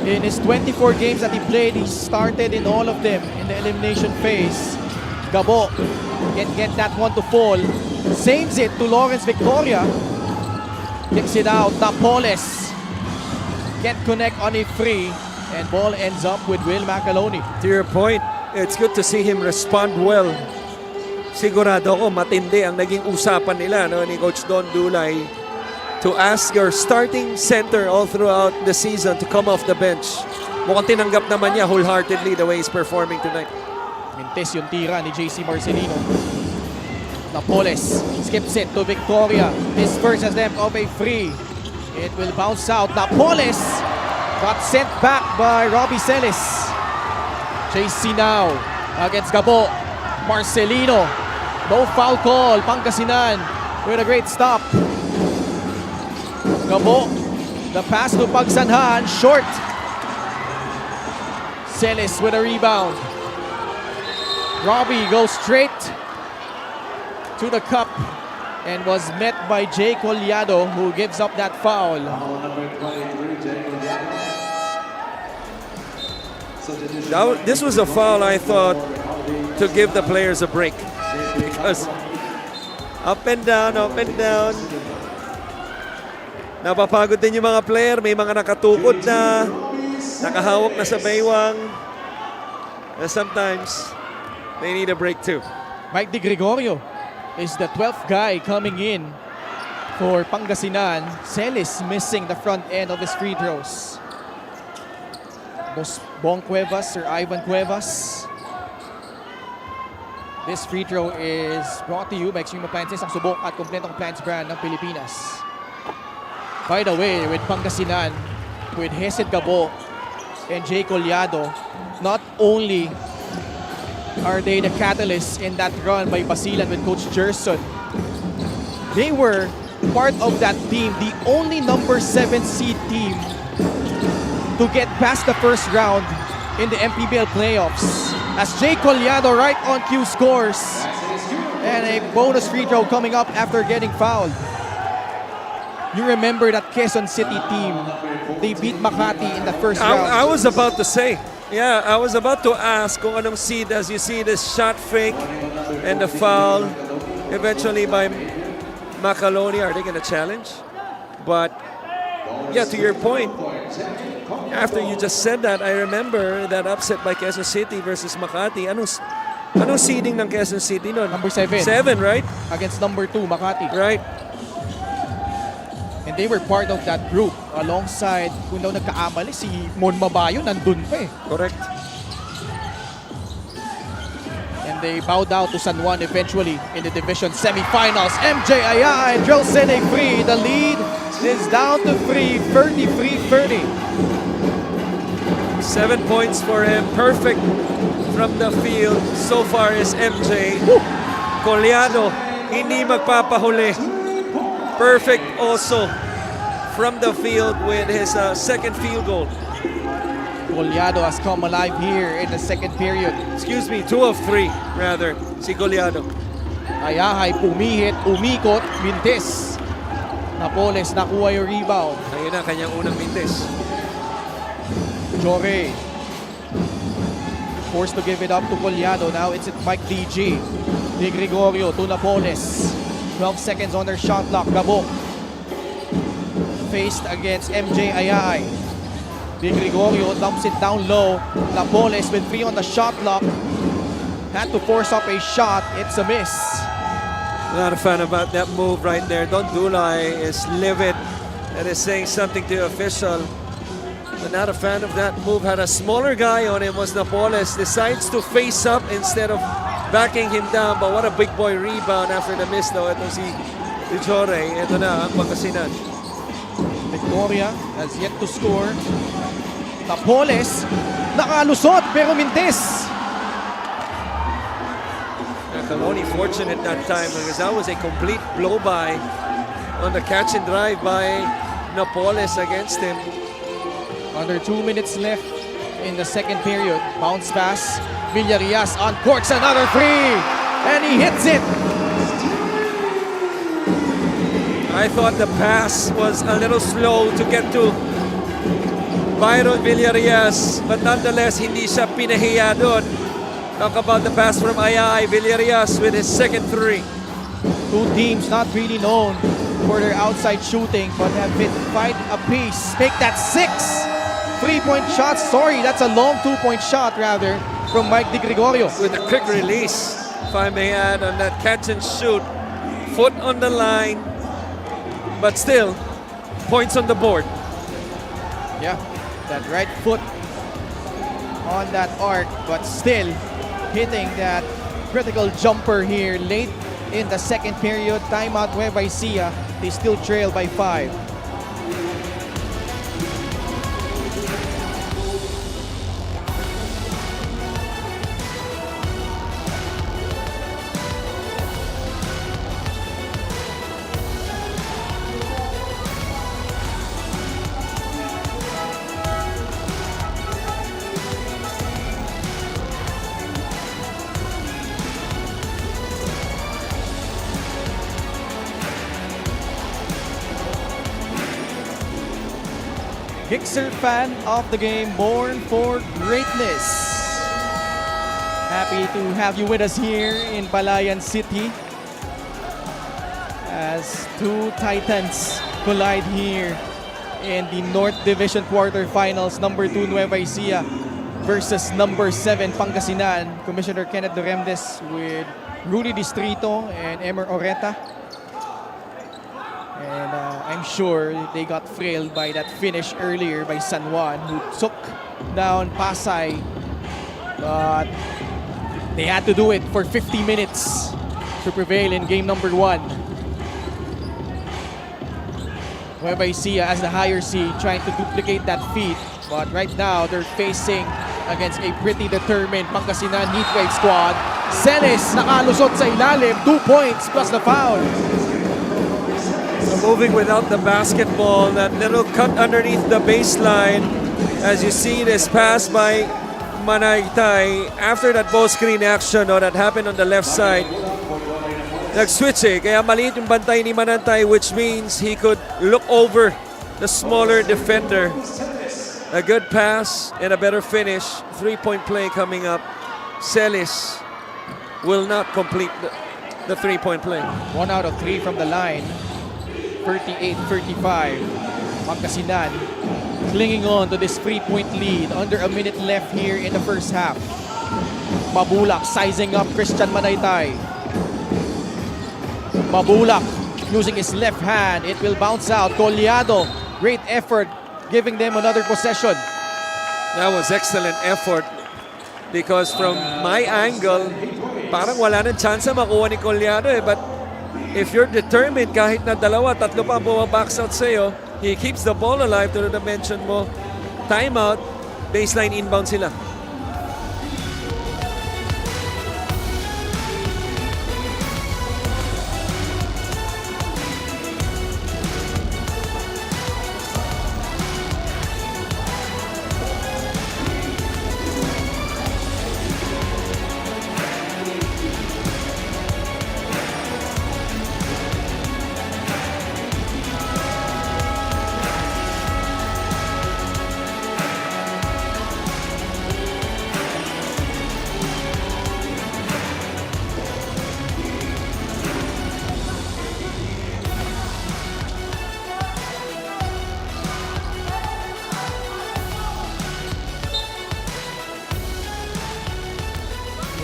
In his 24 games that he played, he started in all of them in the elimination phase. Gabo can get that one to fall. Saves it to Lawrence Victoria. Kicks it out. Napoles can't connect on a free. And ball ends up with Will Macaloni. To your point, it's good to see him respond well. Sigurado ako matindi ang naging usapan nila ni Coach Don Dulay to ask your starting center all throughout the season to come off the bench. Mukhang tinanggap naman niya wholeheartedly the way he's performing tonight. Mintes yung tira ni JC Marcelino. Napoles skips it to Victoria. His first attempt of a free. It will bounce out. Napoles got sent back by Robbie Celis. JC now against Gabo. Marcelino. No foul call. Pangasinan with a great stop. Gabo. The pass to Pagsanhan. Short. Celis with a rebound. Robbie goes straight to the cup and was met by Jay Collado, who gives up that foul. This was a foul, I thought, to give the players a break. Because up and down, napapagod din yung mga player. May mga nakatukod na, nakahawak na sa baywang. And sometimes, they need a break too. Mike Di Gregorio is the 12th guy coming in for Pangasinan. Celis missing the front end of his free throws. Bong Cuevas or Ivan Cuevas. This free throw is brought to you by Extreme Appliances, ang subok at kompletong appliance brand ng Pilipinas. By the way, with Pangasinan, with Hesed Gabo and Jay Collado, not only are they the catalysts in that run by Basilan with Coach Gerson, they were part of that team, the only number 7 seed team to get past the first round in the MPBL playoffs. As Jay Collado right on cue scores. And a bonus free throw coming up after getting fouled. You remember that Quezon City team, they beat Makati in the first round. I was about to say, yeah, I was about to ask kung anong seed as you see this shot fake and the foul eventually by Macaloni. Are they going to challenge? But yeah, to your point, after you just said that, I remember that upset by Quezon City versus Makati. Anong seeding ng Quezon City noon? Number 7. 7, right? Against number 2, Makati. Right. And they were part of that group alongside, kung daw nagkaamali, si Mon Mabayo nandun pa eh. Correct. And they bowed out to San Juan eventually in the division semifinals. MJ Ayay drills in a free. The lead is down to 3, 33-30. 7 points for him. Perfect from the field so far is MJ. Collado, hindi magpapahuli. Perfect also from the field with his second field goal. Collado has come alive here in the second period. Excuse me, 2 of 3 rather, si Collado. Ayahay pumihit, umikot, mintis. Napoles nakuha yung rebound. Ayun na, kanyang unang mintis. Jore forced to give it up to Collado. Now it's at Mike DG. Di Gregorio to Napoles. 12 seconds on their shot clock. Gabo faced against MJ Ayay. Di Gregorio dumps it down low. Napoles with 3 on the shot clock. Had to force up a shot. It's a miss. Not a fan about that move right there. Don Dulay is livid. That is saying something to the official. But not a fan of that move. Had a smaller guy on him was Napoles. Decides to face up instead of backing him down. But what a big boy rebound after the miss though. Ito si Dijore. Ito na ang Pangasinan. Victoria has yet to score. Napoles, nakalusot pero mintis. Caloni fortunate that time because that was a complete blow-by on the catch and drive by Napoles against him. Under 2 minutes left in the second period. Bounce pass. Villarias uncorks another three. And he hits it. I thought the pass was a little slow to get to Byron Villarias, but nonetheless, hindi siya pinahiya doon. Talk about the pass from Ayay Villarias with his second three. Two teams not really known for their outside shooting, but have been fight apiece. Make that 6 3-point shots. Sorry, that's a long 2-point shot rather from Mike Di Gregorio. With a quick release, if I may add, on that catch and shoot. Foot on the line, but still, points on the board. Yeah, that right foot on that arc, but still hitting that critical jumper here late in the second period. Timeout Nueva Ecija. They still trail by 5. Gixxer fan of the game, born for greatness. Happy to have you with us here in Palayan City as two Titans collide here in the North Division quarterfinals. Number 2 Nueva Ecija versus number 7 Pangasinan. Commissioner Kenneth Doremdes with Rudy Distrito and Emer Oreta. And I'm sure they got frailed by that finish earlier by San Juan, who took down Pasay. But they had to do it for 50 minutes to prevail in game number 1. Nueva Ecija as the higher seed trying to duplicate that feat. But right now, they're facing against a pretty determined Pangasinan Heatwave squad. Celes nakalusot sa ilalim, 2 points plus the foul. So moving without the basketball, that little cut underneath the baseline. As you see this pass by Manaytay after that ball screen action that happened on the left side. Nag-switch kaya maliit yung bantay ni Manaytay, which means he could look over the smaller defender. A good pass and a better finish. 3-point play coming up. Celis will not complete the 3-point play. 1 out of 3 from the line. 38-35. Pangasinan clinging on to this 3-point lead. Under a minute left here in the first half. Mabulak sizing up Christian Manaytay. Mabulak using his left hand. It will bounce out. Collado, great effort, giving them another possession. That was excellent effort because from my angle, parang wala nang chance makuha ni Collado but if you're determined, kahit na dalawa, tatlo pa ang bumabacks out sa'yo, he keeps the ball alive to the dimension mo. Timeout, baseline inbound sila.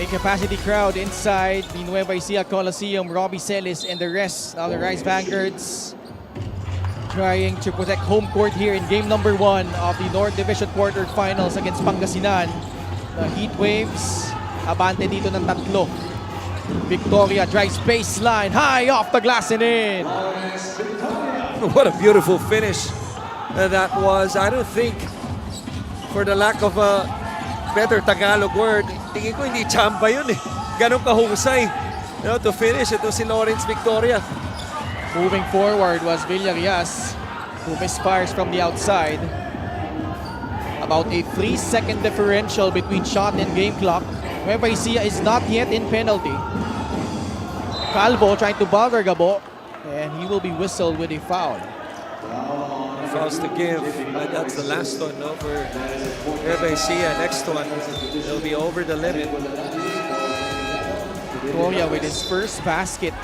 Capacity crowd inside the Nueva Ecija Coliseum. Robbie Celis and the rest of the Rice Vanguards trying to protect home court here in game number 1 of the North Division quarterfinals against Pangasinan. The Heat Waves, abante dito ng 3. Victoria drives baseline, high off the glass and in. What a beautiful finish that was. I don't think, for the lack of a better Tagalog word, tingin ko hindi chamba yun eh. Ganun kahusay, to finish. Ito si Lawrence Victoria. Moving forward was Villarias, who misfires from the outside. About a 3-second differential between shot and game clock. Nueva Ecija is not yet in penalty. Calvo trying to bother Gabo, and he will be whistled with a foul. Fouls to give, but that's the last one, no, for Nueva Ecija. Next one, they'll be over the limit. Victoria with his first basket.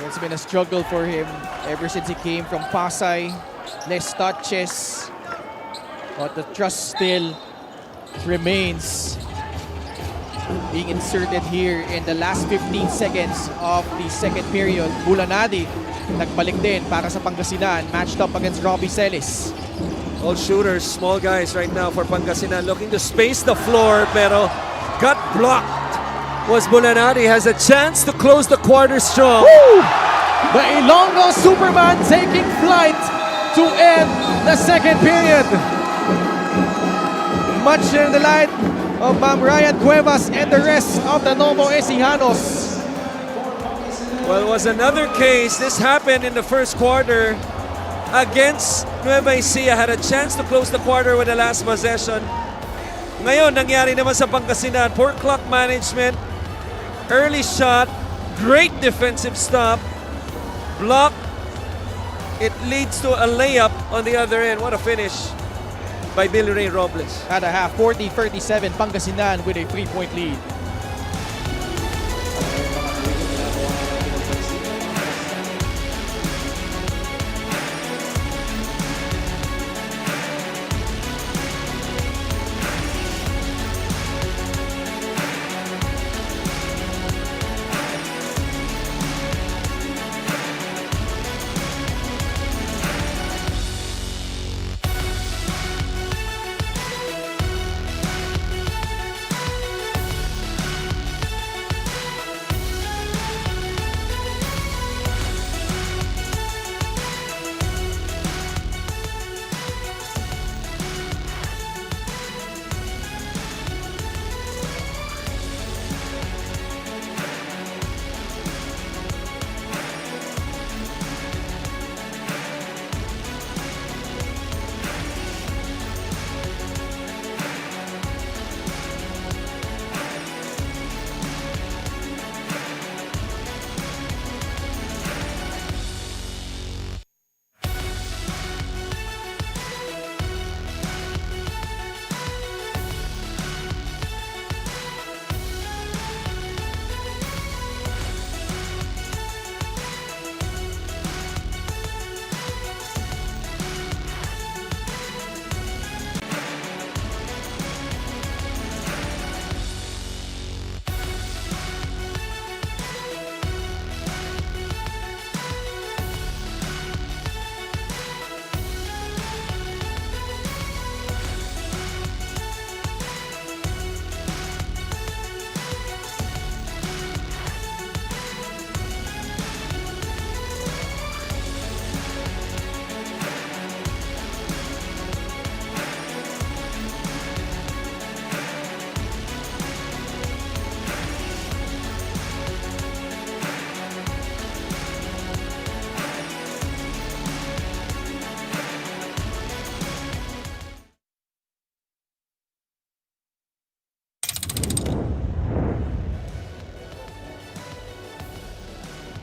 It's been a struggle for him ever since he came from Pasay. Less touches, but the trust still remains. Being inserted here in the last 15 seconds of the second period. Bulanadi nagbalik din para sa Pangasinan, matched up against Robbie Celis. All shooters, small guys right now for Pangasinan, looking to space the floor, pero got blocked. Was Bulanadi, has a chance to close the quarter strong. Woo! The Ilonggo Superman taking flight to end the second period. Much in the light of Ma'am Ryan Cuevas and the rest of the Nueva Ecijanos. Well, it was another case. This happened in the first quarter against Nueva Ecija. Had a chance to close the quarter with the last possession. Ngayon, nangyari naman sa Pangasinan. Poor clock management. Early shot. Great defensive stop. Block. It leads to a layup on the other end. What a finish by Billy Ray Robles. At a half, 40-37, Pangasinan with a 3-point lead.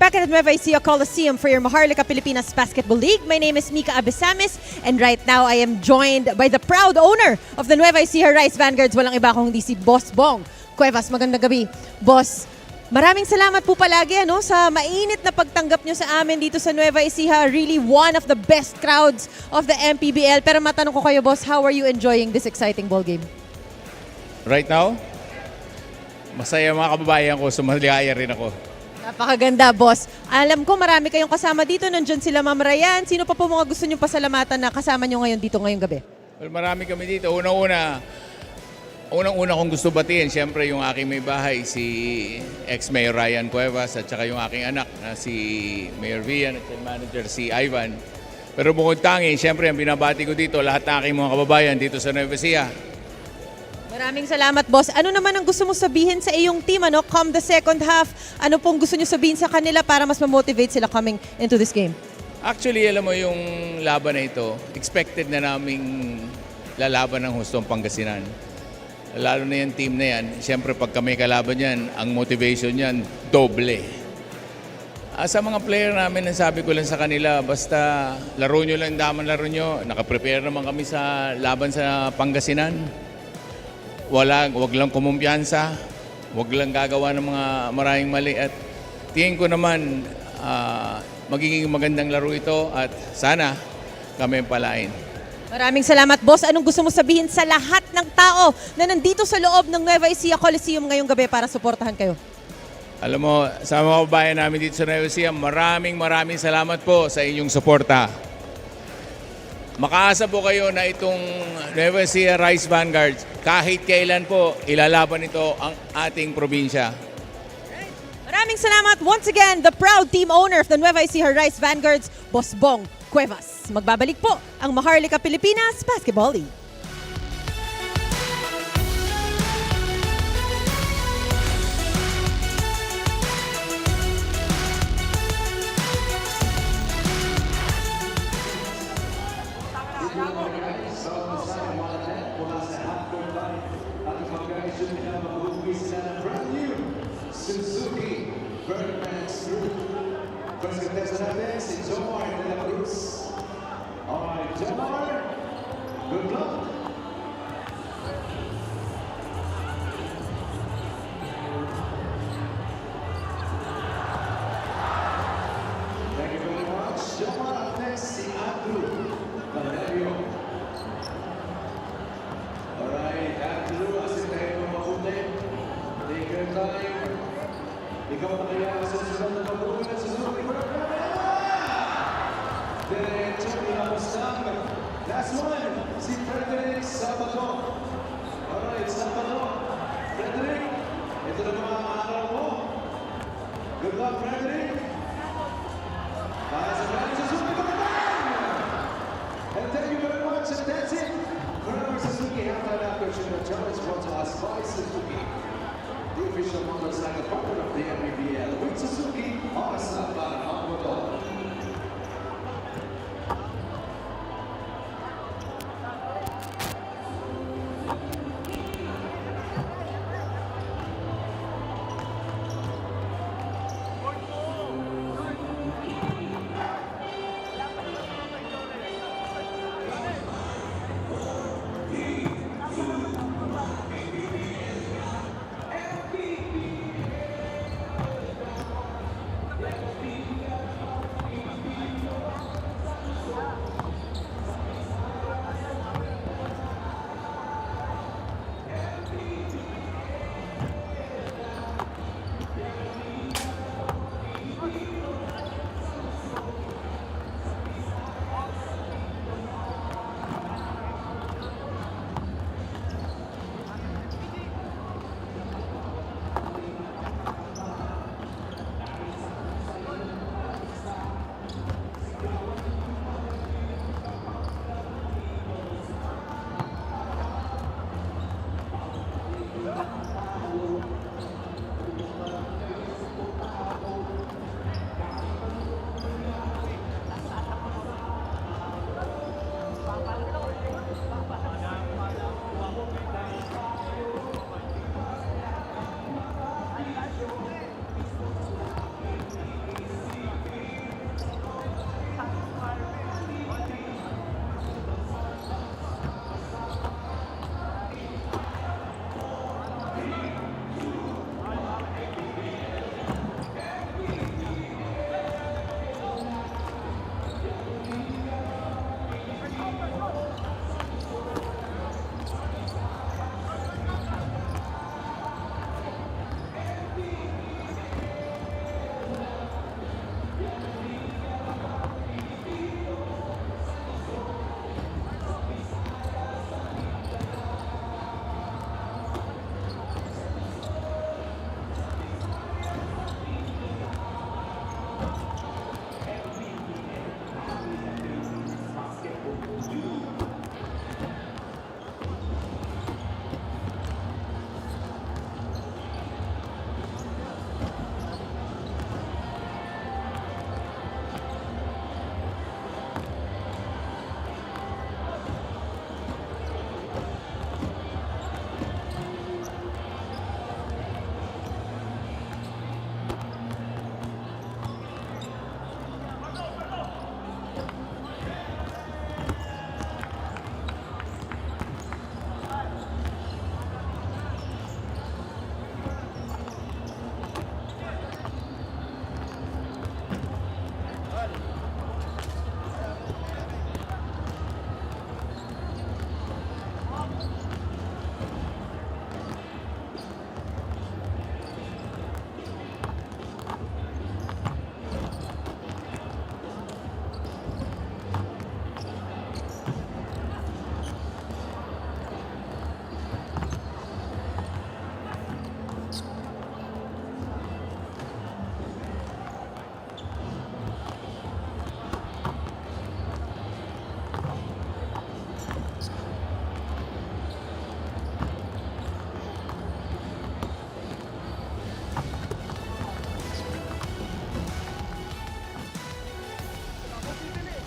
Back at the Nueva Ecija Coliseum for your Maharlika Pilipinas Basketball League. My name is Mika Abesamis, and right now I am joined by the proud owner of the Nueva Ecija Rice Vanguards. Walang iba kung hindi si Boss Bong Cuevas. Magandang gabi. Boss, maraming salamat po palagi sa mainit na pagtanggap nyo sa amin dito sa Nueva Ecija. Really one of the best crowds of the MPBL. Pero matanong ko kayo, Boss, how are you enjoying this exciting ball game? Right now, masaya mga kababayan ko, sumaligaya rin ako. Napakaganda, boss. Alam ko marami kayong kasama dito. Nandiyan sila Ma'am Ryan. Sino pa po mga gusto nyo pasalamatan na kasama nyo ngayon dito ngayong gabi? Well, marami kami dito. Unang-una kong gusto batiin, siyempre yung aking may bahay, si ex-Mayor Ryan Cuevas at saka yung aking anak na si Mayor Vian at yung manager si Ivan. Pero bukod tangi, siyempre ang binabati ko dito, lahat ng aking mga kababayan dito sa Nueva Ecija. Maraming salamat, boss. Ano naman ang gusto mo sabihin sa iyong team? Come the second half, ano pong gusto nyo sabihin sa kanila para mas ma-motivate sila coming into this game? Actually, alam mo yung laban na ito, expected na naming lalaban ng hustong Pangasinan. Lalo na yung team na yan, siyempre pag kami kalaban yan, ang motivation yan, doble. Sa mga player namin, sabi ko lang sa kanila, basta laro nyo lang, daman laro nyo. Nakaprepare naman kami sa laban sa Pangasinan. Wag lang kumumpiyansa, wag lang gagawa ng mga maraming mali. At tingin ko naman, magiging magandang laro ito at sana kami palain. Maraming salamat, boss. Anong gusto mo sabihin sa lahat ng tao na nandito sa loob ng Nueva Ecija Coliseum ngayong gabi para suportahan kayo? Alam mo, sa mga kababayan namin dito sa Nueva Ecija, maraming salamat po sa inyong suporta. Makaasa po kayo na itong Nueva Ecija Rice Vanguard, kahit kailan po ilalaban ito ang ating probinsya. Maraming salamat once again, the proud team owner of the Nueva Ecija Rice Vanguards, Boss Bong Cuevas. Magbabalik po ang Maharlika Pilipinas Basketball League. Suzuki Birdman's Group. First contestant up there is Jomar de la Cruz. All right, Jomar, good luck. Thank you very much. Jomar, up next, si Andrew Valerio. All right, Andrew, asin tayo ng mabuti. Take your time. Ikaw na kaya sa susunod na pagbuhay ng Suzuki Pregame. Diretso, inapostang. Last one, si Frederick Sabado. Alright, Sabado. Frederick, ito na mga araw mo. Good luck, Frederick. Para sa mga Suzuki Pregame. And thank you very much, and that's it. Forever Suzuki, halftime after Chino Challenge brought to us by Suzuki. The official motorcycle partner of the MPBL with Suzuki, oras para ang motor.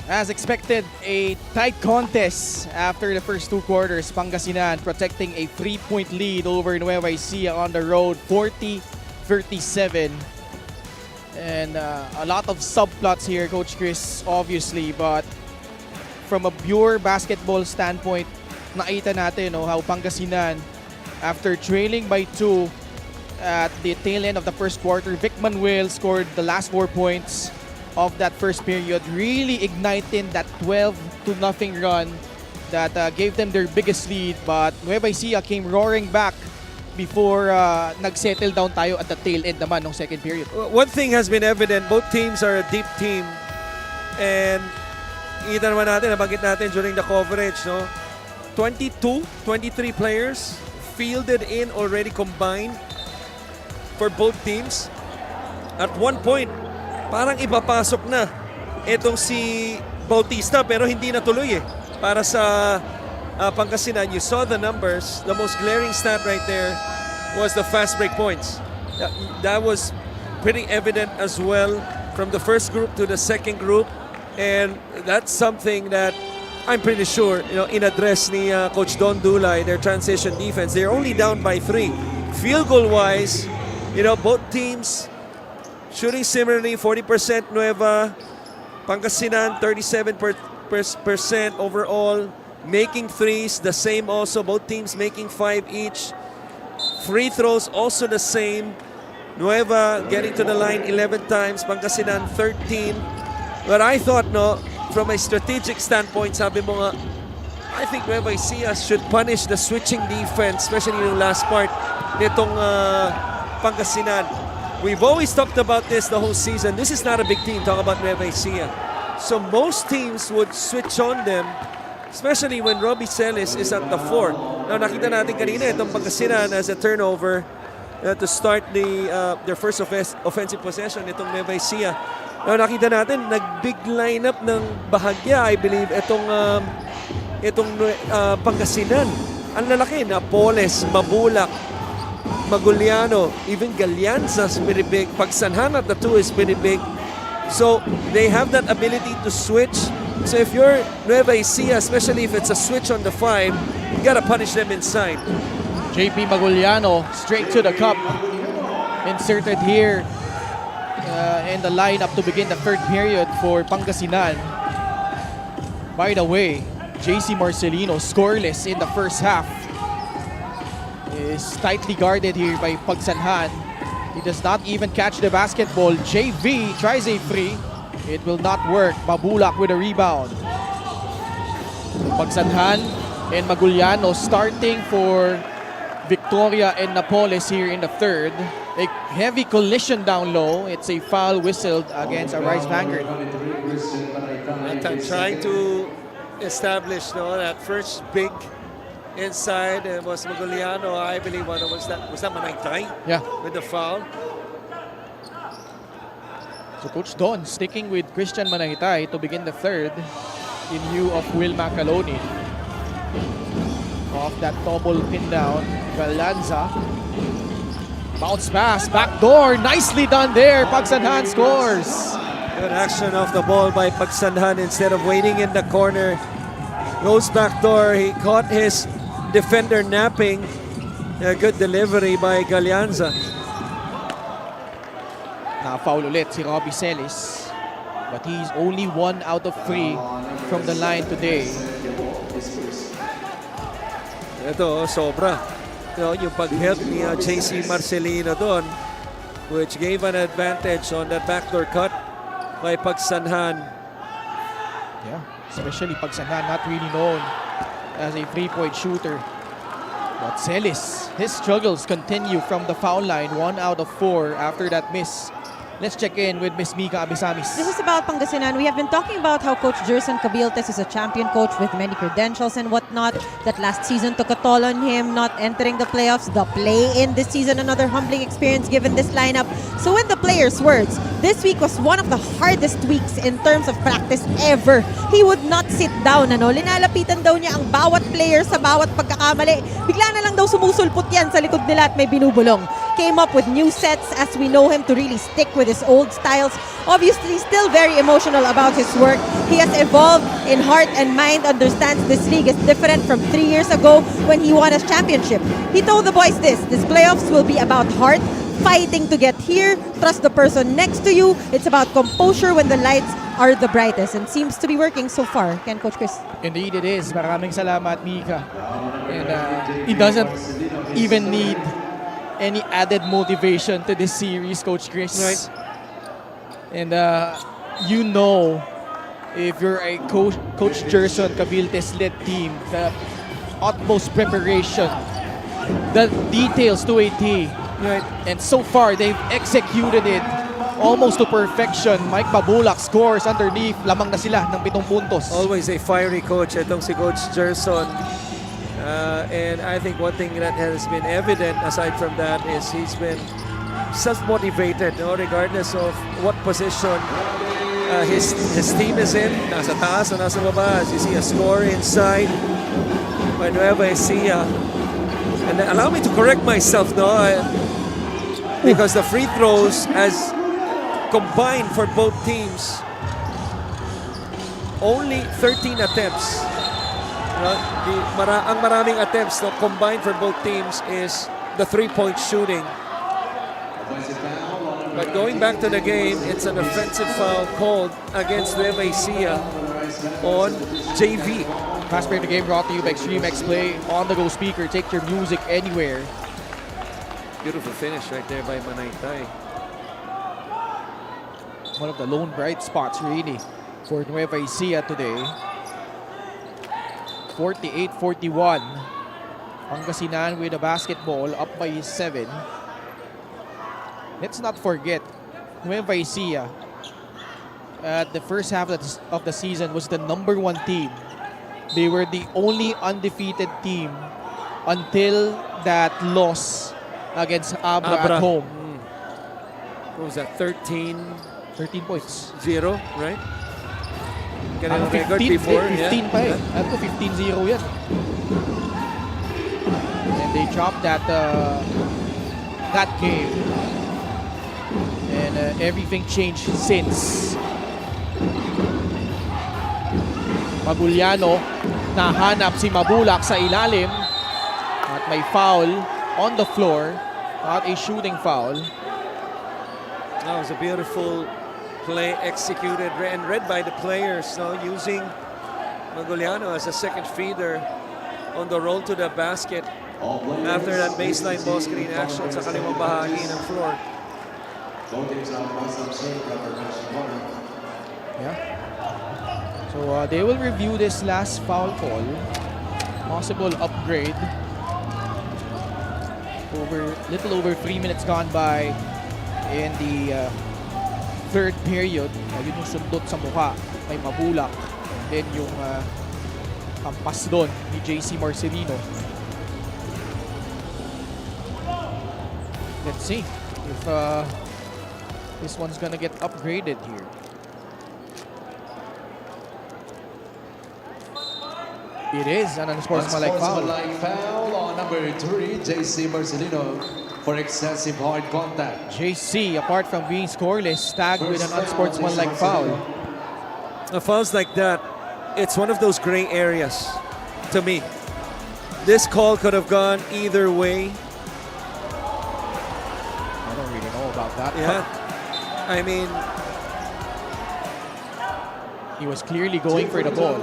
As expected, a tight contest after the first 2 quarters. Pangasinan protecting a 3-point lead over Nueva Ecija on the road, 40-37. And a lot of subplots here, Coach Chris, obviously. But from a pure basketball standpoint, nakita natin how Pangasinan, after trailing by 2 at the tail end of the first quarter, Vic Manuel scored the last 4 points of that first period, really igniting that 12-0 run that gave them their biggest lead. But Nueva Ecija came roaring back before nag-settle down tayo at the tail end naman ng second period. One thing has been evident, both teams are a deep team. And kita naman natin, nabanggit natin during the coverage, 22, 23 players fielded in already combined for both teams. At one point, parang ipapasok na itong si Bautista pero hindi natuloy para sa Pangasinan. You saw the numbers. The most glaring stat right there was the fast break points. That was pretty evident as well from the first group to the second group, and that's something that I'm pretty sure in-address ni Coach Don Dulay, their transition defense. They're only down by 3. Field goal wise, both teams shooting similarly, 40% Nueva, Pangasinan 37% overall, making threes the same also, both teams making 5 each. Free throws also the same. Nueva getting to the line 11 times, Pangasinan 13. But I thought from a strategic standpoint, sabi mo nga, I think Nueva Ecija should punish the switching defense, especially in the last part nitong Pangasinan. We've always talked about this the whole season. This is not a big team, talk about Nueva Ecija. So most teams would switch on them, especially when Robbie Celis is at the 4. Now nakita natin kanina itong Pangasinan as a turnover to start their first offensive possession itong Nueva Ecija. Now nakita natin nag-big lineup ng bahagya, I believe, itong Pangasinan. Ang lalaki, Napoles, Mabulak, Maguliano, even Galianza's pretty big. Pagsanhan at the 2 is pretty big. So they have that ability to switch. So if you're Nueva Ecija, especially if it's a switch on the 5, you gotta punish them inside. JP Maguliano straight to the cup, inserted here in the lineup to begin the third period for Pangasinan. By the way, JC Marcelino scoreless in the first half. Is tightly guarded here by Pagsanhan. He does not even catch the basketball. JV tries a free. It will not work. Mabulak with a rebound. Pagsanhan and Maguliano starting for Victoria and Napoles here in the third. A heavy collision down low. It's a foul whistled against a Rice Vanguard. That time trying to establish that first big inside was Maguliano, I believe. Was that Manaytay? Yeah. With the foul. So Coach Don sticking with Christian Manaytay to begin the third in lieu of Will Macaloni. Off that double pin down, Galanza. Bounce pass, backdoor, nicely done there. Pagsanhan scores. Good action off the ball by Pagsanhan instead of waiting in the corner. Goes backdoor, he caught his defender napping. A good delivery by Galianza. Na-foul ulit si Robbie Celis. But he's only 1 out of 3 from the line today. Ito, sobra. Yung pag-help ni JC Marcelino doon, which gave an advantage on that backdoor cut by Pagsanhan. Yeah, especially Pagsanhan, not really known as a 3-point shooter. But Celis, his struggles continue from the foul line, 1 out of 4 after that miss. Let's check in with Miss Mika Abisamis. This is about Pangasinan. We have been talking about how Coach Jerson Cabiltes is a champion coach with many credentials and whatnot. That last season took a toll on him, not entering the playoffs. The play-in this season, another humbling experience given this lineup. So in the players' words, this week was one of the hardest weeks in terms of practice ever. He would not sit down. Linalapitan daw niya ang bawat player sa bawat pagkakamali. Bigla na lang daw sumusulpot yan sa likod nila at may binubulong. came up with new sets as we know him to really stick with his old styles. Obviously, still very emotional about his work. He has evolved in heart and mind, understands this league is different from 3 years ago when he won his championship. He told the boys this playoffs will be about heart, fighting to get here, trust the person next to you. It's about composure when the lights are the brightest and seems to be working so far. Can Coach Chris? Indeed it is. Maraming salamat, Mika. And he doesn't even need any added motivation to this series, Coach Chris. Right. And you know, if you're a Coach Gerson Cabiltes-led team, the utmost preparation, the details to a T. Right. And so far, they've executed it almost to perfection. Mike Mabulak scores underneath. Lamang na sila ng 7 puntos. Always a fiery coach. Itong si Coach Gerson. And I think one thing that has been evident aside from that is he's been self-motivated, no? Regardless of what position his team is in. Nasa taas o nasa baba. As you see a score inside by Nueva Ecija. And allow me to correct myself, no? Because the free throws as combined for both teams, only 13 attempts. Ang maraming attempts no, combined for both teams is the three-point shooting. But going back to the game, it's an offensive foul called against Nueva Ecija on JV. Fast break the game brought to you by Extreme X Play. On the go speaker, take your music anywhere. Beautiful finish right there by Manaytay. One of the lone bright spots really for Nueva Ecija today. 48-41. Pangasinan with a basketball up by 7. Let's not forget, Nueva Ecija at the first half of the season was the #1 team. They were the only undefeated team until that loss against Abra at home. What was that? 13 points. 0, right? Ano, 15 pa eh. Ano to, 15-0 yan. And they dropped that game. And everything changed since. Maguliano, nahanap si Mabulak sa ilalim. At may foul on the floor. Not a shooting foul. That was a beautiful play executed and read by the players, no? Using Maguliano as a second feeder on the roll to the basket after that baseline ball screen action sa kaliwang bahagi ng floor. Yeah. So they will review this last foul call. Possible upgrade. Little over 3 minutes gone by in the third period. Yun yung sundot sa mukha may Mabulak. And then yung kampas doon ni JC Marcelino. Let's see if this one's gonna get upgraded here. It is an unsportsmanlike foul. Foul on number 3, JC Marcelino, for excessive hard contact. JC, apart from being scoreless, tagged with an unsportsmanlike foul. Fouls like that, it's one of those gray areas to me. This call could have gone either way. I don't really know about that. Yeah. I mean, he was clearly going for the ball.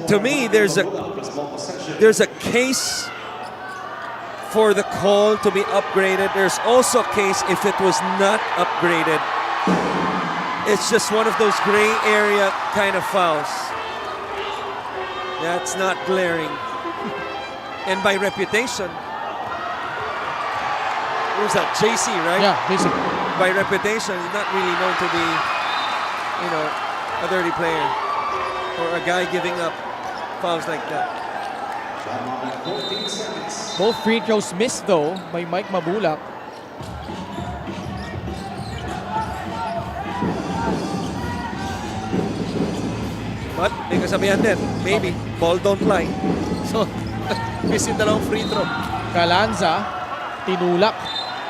to me, there's a case for the call to be upgraded. There's also a case if it was not upgraded. It's just one of those gray area kind of fouls. That's not glaring. And by reputation, who's that? JC, right? Yeah, JC. By reputation, he's not really known to be, you know, a dirty player or a guy giving up fouls like that. Both free throws missed though by Mike Mabulak. But may kasabihan din, maybe, ball don't lie. So, missing dalawang free throw. Calanza, tinulak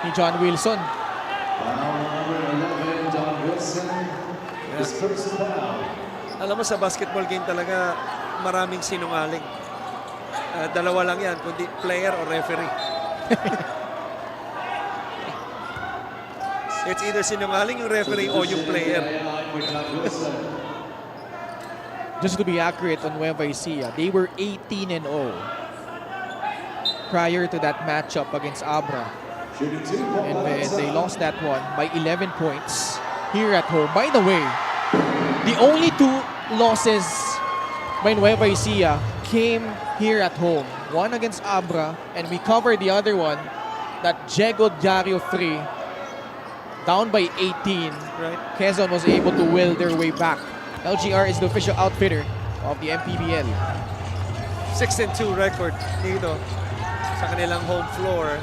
ni John Wilson. Alam mo, sa basketball game talaga maraming sinungaling. Dalawa lang yan, kundi player or referee. It's either sinungaling yung referee o yung player. Just to be accurate on Nueva Ecija, they were 18-0 prior to that matchup against Abra. And they lost that one by 11 points here at home. By the way, the only 2 losses by Nueva Ecija came here at home. One against Abra, and we covered the other one, that Diego Diario 3, down by 18. Right. Quezon was able to will their way back. LGR is the official outfitter of the MPBL. 6-2 record dito sa kanilang home floor.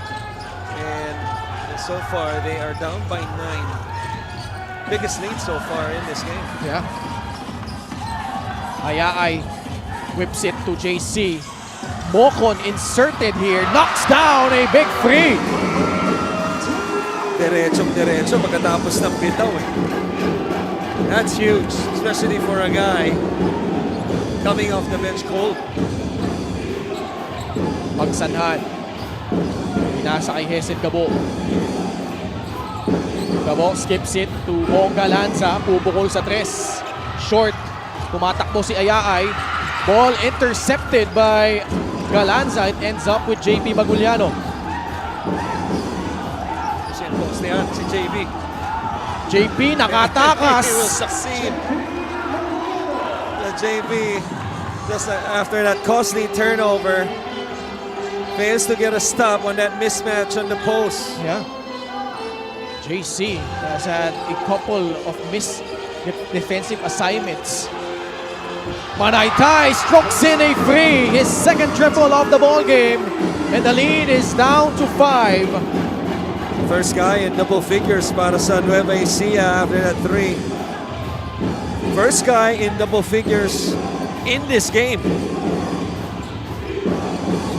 And so far, they are down by 9. Biggest lead so far in this game. Yeah. Ayaay whips it to JC. Mocon inserted here, knocks down a big free. Diretsong-diretso pagkatapos ng bitaw eh. That's huge, especially for a guy coming off the bench cold. Pagsanhan. Pinasa kay Hesed Gabo. Gabo skips it to Bongga Lanza. Pubukol sa 3. Short. Tumatakbo si Ayaay. Ball intercepted by Galanza. It ends up with JP Maguliano. Post na yan, si JB. JP nakatakas. He will succeed. The JB, just after that costly turnover, fails to get a stop on that mismatch on the post. Yeah. JC has had a couple of missed defensive assignments. Manaytay strokes in a free, his second triple of the ball game, and the lead is down to 5. First guy in double figures para sa Nueva Ecija after that 3. First guy in double figures in this game.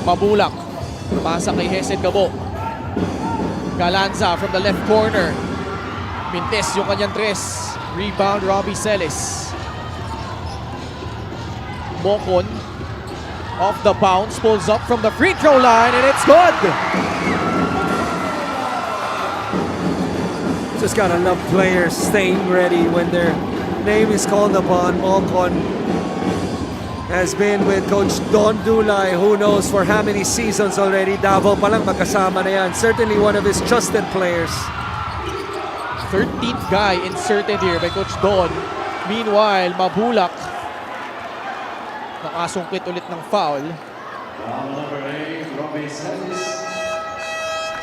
Mabulak. Pasa kay Hesed Gabo. Galanza from the left corner. Mintes yung kanyang 3. Rebound, Robbie Celis. Mocon off the bounce, pulls up from the free throw line, and it's good. Just gotta love players staying ready when their name is called upon. Mocon has been with Coach Don Dulay, who knows for how many seasons already. Davao pa lang magkasama na yan. Certainly one of his trusted players. 13th guy inserted here by Coach Don. Meanwhile, Mabulak nakasungkit ulit ng foul.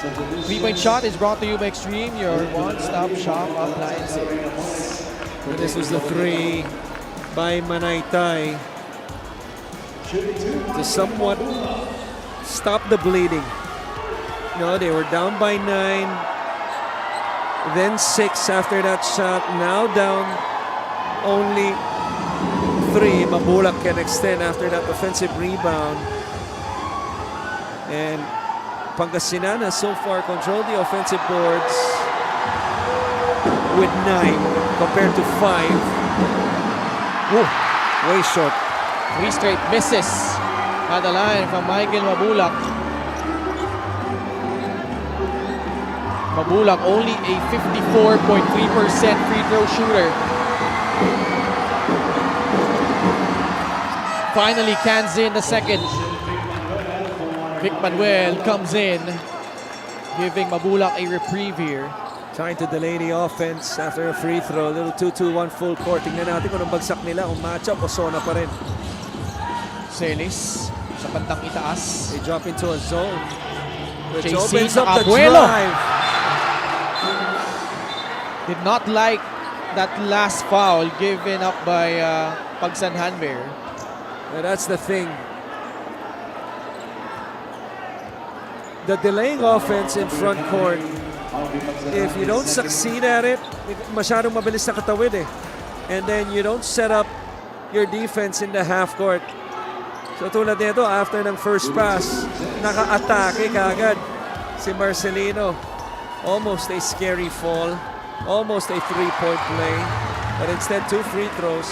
3-point shot is brought to you by Extreme, your one-stop shop appliances. This was the 3 by Manaytay to somewhat stop the bleeding. No, they were down by 9, then 6 after that shot. Now down only 3. Mabulak can extend after that offensive rebound. And Pangasinan has so far controlled the offensive boards with 9 compared to 5. Ooh, way short. 3 straight misses at the line from Michael Mabulak. Mabulak only a 54.3% free throw shooter. Finally cans in the second. Vic Manuel comes in, giving Mabulak a reprieve here. Trying to delay the offense after a free throw. Little 2-2-1 full court. Tingnan natin kung anong bagsak nila. Kung matchup o zona pa rin. Celis sa bandang itaas. They drop into a zone, which JC opens sa up the Abuelo. drive. Did not like that last foul given up by Pagsanhan there. That's the thing. The delaying offense in front court, if you don't succeed at it, masyadong mabilis na katawid eh. And then you don't set up your defense in the half court. So tulad nito, after ng first pass, naka-atake kaagad si Marcelino. Almost a scary fall. Almost a three-point play. But instead, 2 free throws.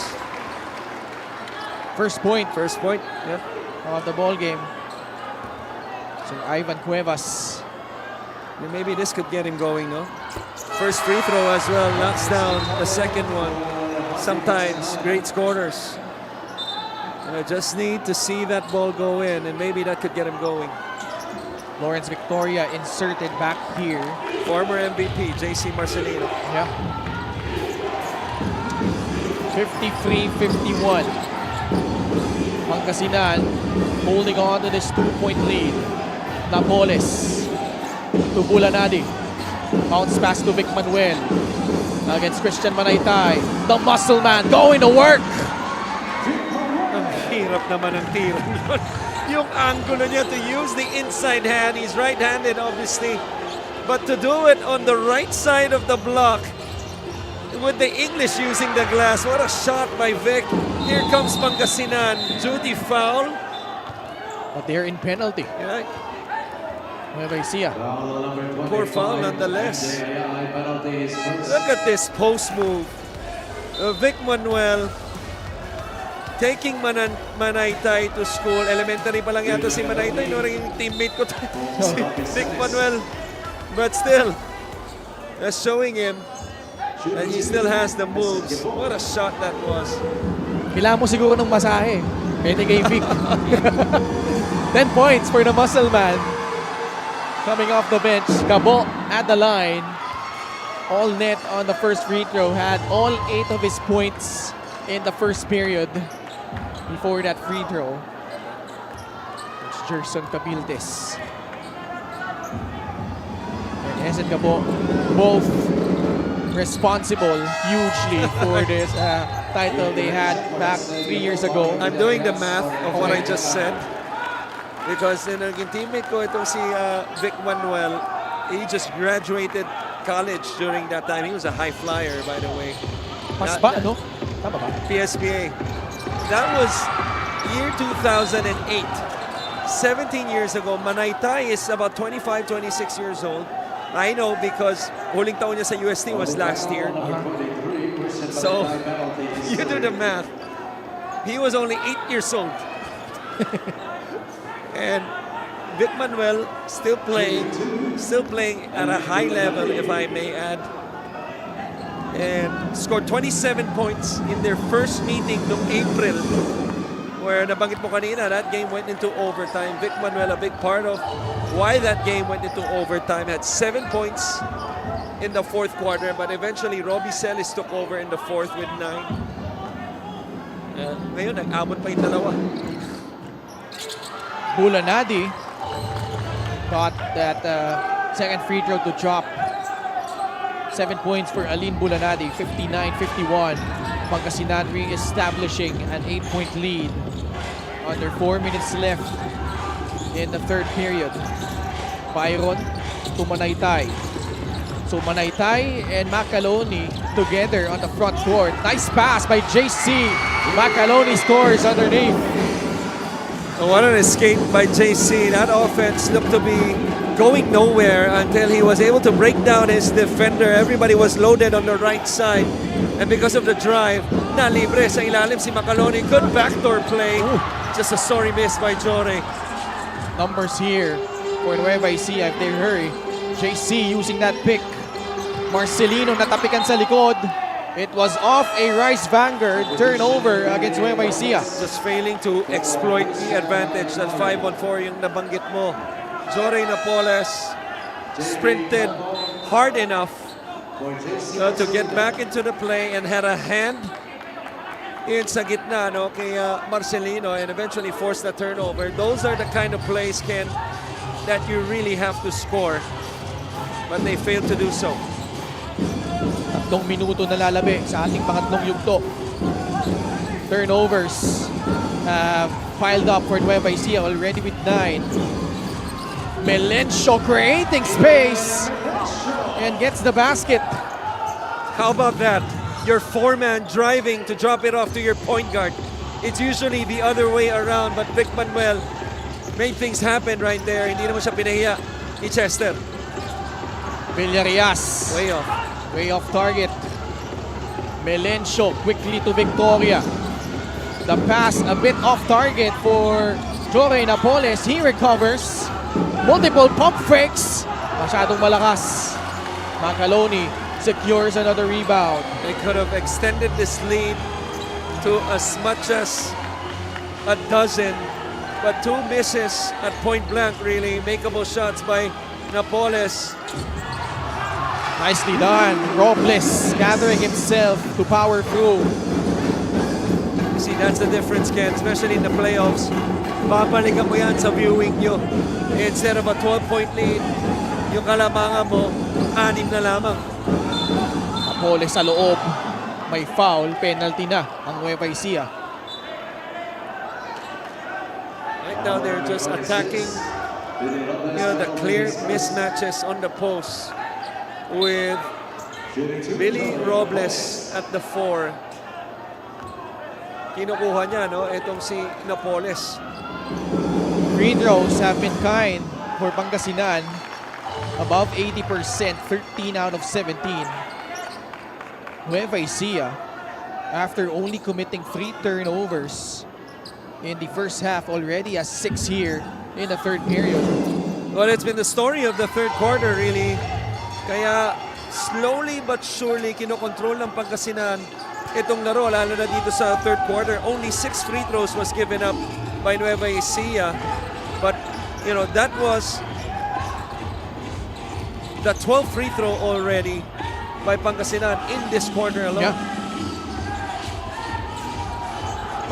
First point First point, yeah. of the ball game. So Ivan Cuevas. Maybe this could get him going, no? First free throw as well, knocks down the second one. Sometimes great scorers. I just need to see that ball go in, and maybe that could get him going. Lawrence Victoria inserted back here. Former MVP, JC Marcelino. Yeah. 53-51. Pangasinan holding on to this 2-point lead. Napoles to Bulanadi. Bounce pass to Vic Manuel against Christian Manaytay. The muscle man going to work. Ang hirap naman ang tiro. Yung angulo niya to use the inside hand. He's right-handed, obviously. But to do it on the right side of the block with the English using the glass. What a shot by Vic. Here comes Pangasinan. Duty foul. But they're in penalty. Yeah. Nueva Ecija. Poor foul nonetheless. Look at this post move. Vic Manuel taking Manaytay to school. Elementary pa lang yata si Manaytay. No, yung teammate ko si Vic Manuel. But still, that's showing him that he still has the moves. What a shot that was. Kailangan mo siguro ng masahe. Pwede kay Vic. 10 points for the muscle man. Coming off the bench, Gabo at the line. All net on the first free throw. Had all 8 of his points in the first period before that free throw. It's Gerson Cabildes. And Hez and Gabo both responsible hugely for this title they had back 3 years ago. I'm doing the math of what I just said. Because naging teammate ko itong si Vic Manuel, he just graduated college during that time. He was a high flyer, by the way. Paspa, ano? Tama ba? PSBA. That was year 2008. 17 years ago. Manaytay is about 25, 26 years old. I know because huling taon niya sa UST was last year. So, you do the math. He was only 8 years old. And Vic Manuel still playing at a high level, if I may add. And scored 27 points in their first meeting noong April, where nabanggit mo kanina, that game went into overtime. Vic Manuel, a big part of why that game went into overtime, had 7 points in the fourth quarter, but eventually Robbie Celis took over in the fourth with 9. Ngayon, nag-abot pa yung dalawa. Bulanadi got that second free throw to drop. 7 points for Aline Bulanadi, 59-51. Pangasinan re-establishing an 8-point lead. Under 4 minutes left in the third period. Byron to Manaytay. So Manaytay and Macaloni together on the front court. Nice pass by JC. Macaloni scores underneath. What an escape by JC. That offense looked to be going nowhere until he was able to break down his defender. Everybody was loaded on the right side. And because of the drive, nalibre sa ilalim si Macaloni. Good backdoor play. Just a sorry miss by Jore. Numbers here for Nueva Ecija if they hurry. JC using that pick. Marcelino natapikan sa likod. It was off a Rice Vanguard turnover against Nueva Ecija. Just failing to exploit the advantage. That 5-on-4 yung nabanggit mo. Jore Napoles sprinted hard enough to get back into the play and had a hand in sa gitna kay Marcelino and eventually forced the turnover. Those are the kind of plays, Ken, that you really have to score. But they failed to do so. 3 minuto na lalabi sa ating pangatlong yugto. Turnovers piled up for Nueva Ecija already with 9. Melencio creating space and gets the basket. How about that? Your four-man driving to drop it off to your point guard. It's usually the other way around, but Vic Manuel made things happen right there. Hindi naman siya pinahiya ni Chester. Villarias. Way off. Way off target. Melencio quickly to Victoria. The pass a bit off target for Jorge Napoles. He recovers. Multiple pump fakes. Masyadong malakas. Macaloni secures another rebound. They could have extended this lead to as much as a dozen, but 2 misses at point blank, really makeable shots by Napoles. Nicely done. Robles gathering himself to power through. You see, that's the difference, Ken, especially in the playoffs. Babalikan mo yan sa viewing nyo. Instead of a 12-point lead, yung kalamangan mo, 6 na lamang. Napoles sa loob. May foul, penalty na ang Nueva Ecija. Right now, they're just attacking the clear mismatches on the post with Billy Robles at the 4. Kinukuha niya, no? Itong si Napoles. Free throws have been kind for Pangasinan. Above 80%, 13 out of 17. Nueva Ecija, after only committing 3 turnovers in the first half, already has 6 here in the third period. Well, it's been the story of the third quarter, really. Kaya slowly but surely kinokontrol ng Pangasinan itong laro, lalo na dito sa third quarter. Only 6 free throws was given up by Nueva Ecija. But, you know, that was the 12th free throw already by Pangasinan in this quarter alone. Yeah.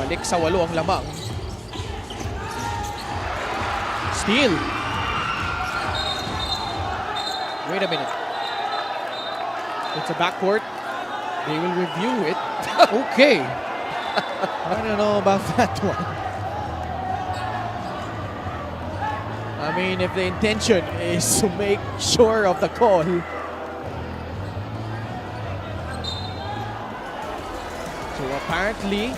Balik sa 8 ang lamang. Steal. Wait a minute. It's a backcourt. They will review it. Okay. I don't know about that one. I mean, if the intention is to make sure of the call. So apparently,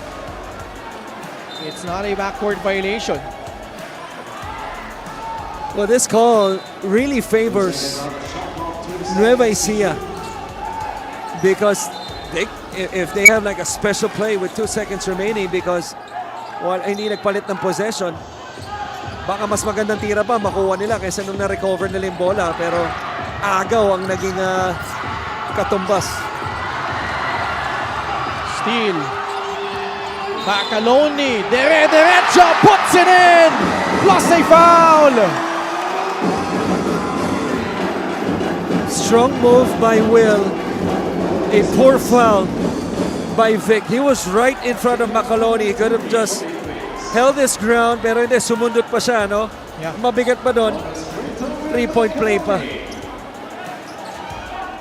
it's not a backcourt violation. Well, this call really favors Nueva Ecija because if they have like a special play with 2 seconds remaining because hindi nagpalit ng possession, baka mas magandang tira pa makuha nila kaysa nung na-recover nila yung bola, pero agaw ang naging katumbas. Steal. Macaloni, derecho, puts it in! Plus a foul! Strong move by Will. A poor foul by Vic. He was right in front of Macaloni. He could have just held his ground, pero hindi, sumundot pa siya, no? Yeah. Mabigat pa doon. 3-point play pa.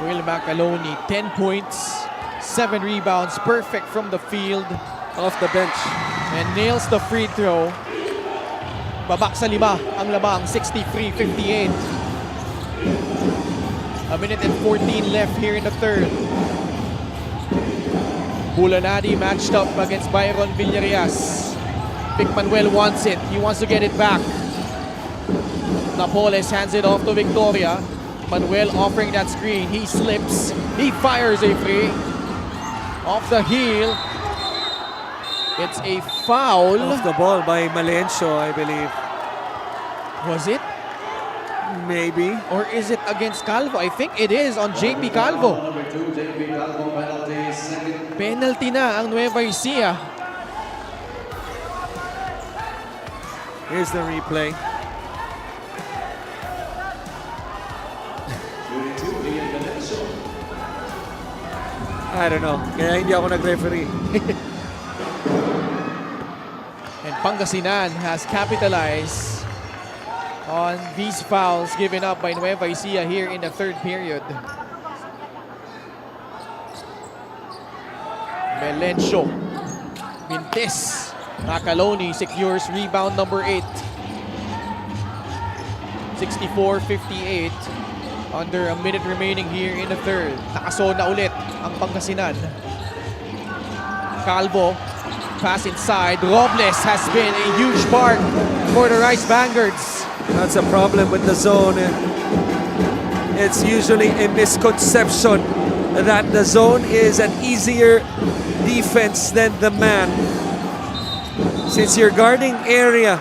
Will Macaloni, 10 points, 7 rebounds, perfect from the field. Off the bench. And nails the free throw. Babak sa 5 ang lamang, 63-58. A minute and 14 left here in the third. Bulanadi matched up against Byron Villarias. Vic Manuel wants it. He wants to get it back. Napoles hands it off to Victoria. Manuel offering that screen. He slips. He fires a free. Off the heel. It's a foul. Off the ball by Melencio, I believe. Was it? Maybe. Or is it against Calvo? I think it is on JP Calvo. Penalty na ang Nueva Ecija. Here's the replay. I don't know. Kaya hindi ako nag-referee. And Pangasinan has capitalized on these fouls given up by Nueva Ecija here in the third period. Melencio. Mintes. Macaloni secures rebound number 8. 64-58. Under a minute remaining here in the third. Nakasona ulit ang Pangasinan. Calvo. Pass inside. Robles has been a huge part for the Rice Vanguards. That's a problem with the zone. it's usually a misconception that the zone is an easier defense than the man. Since you're guarding area,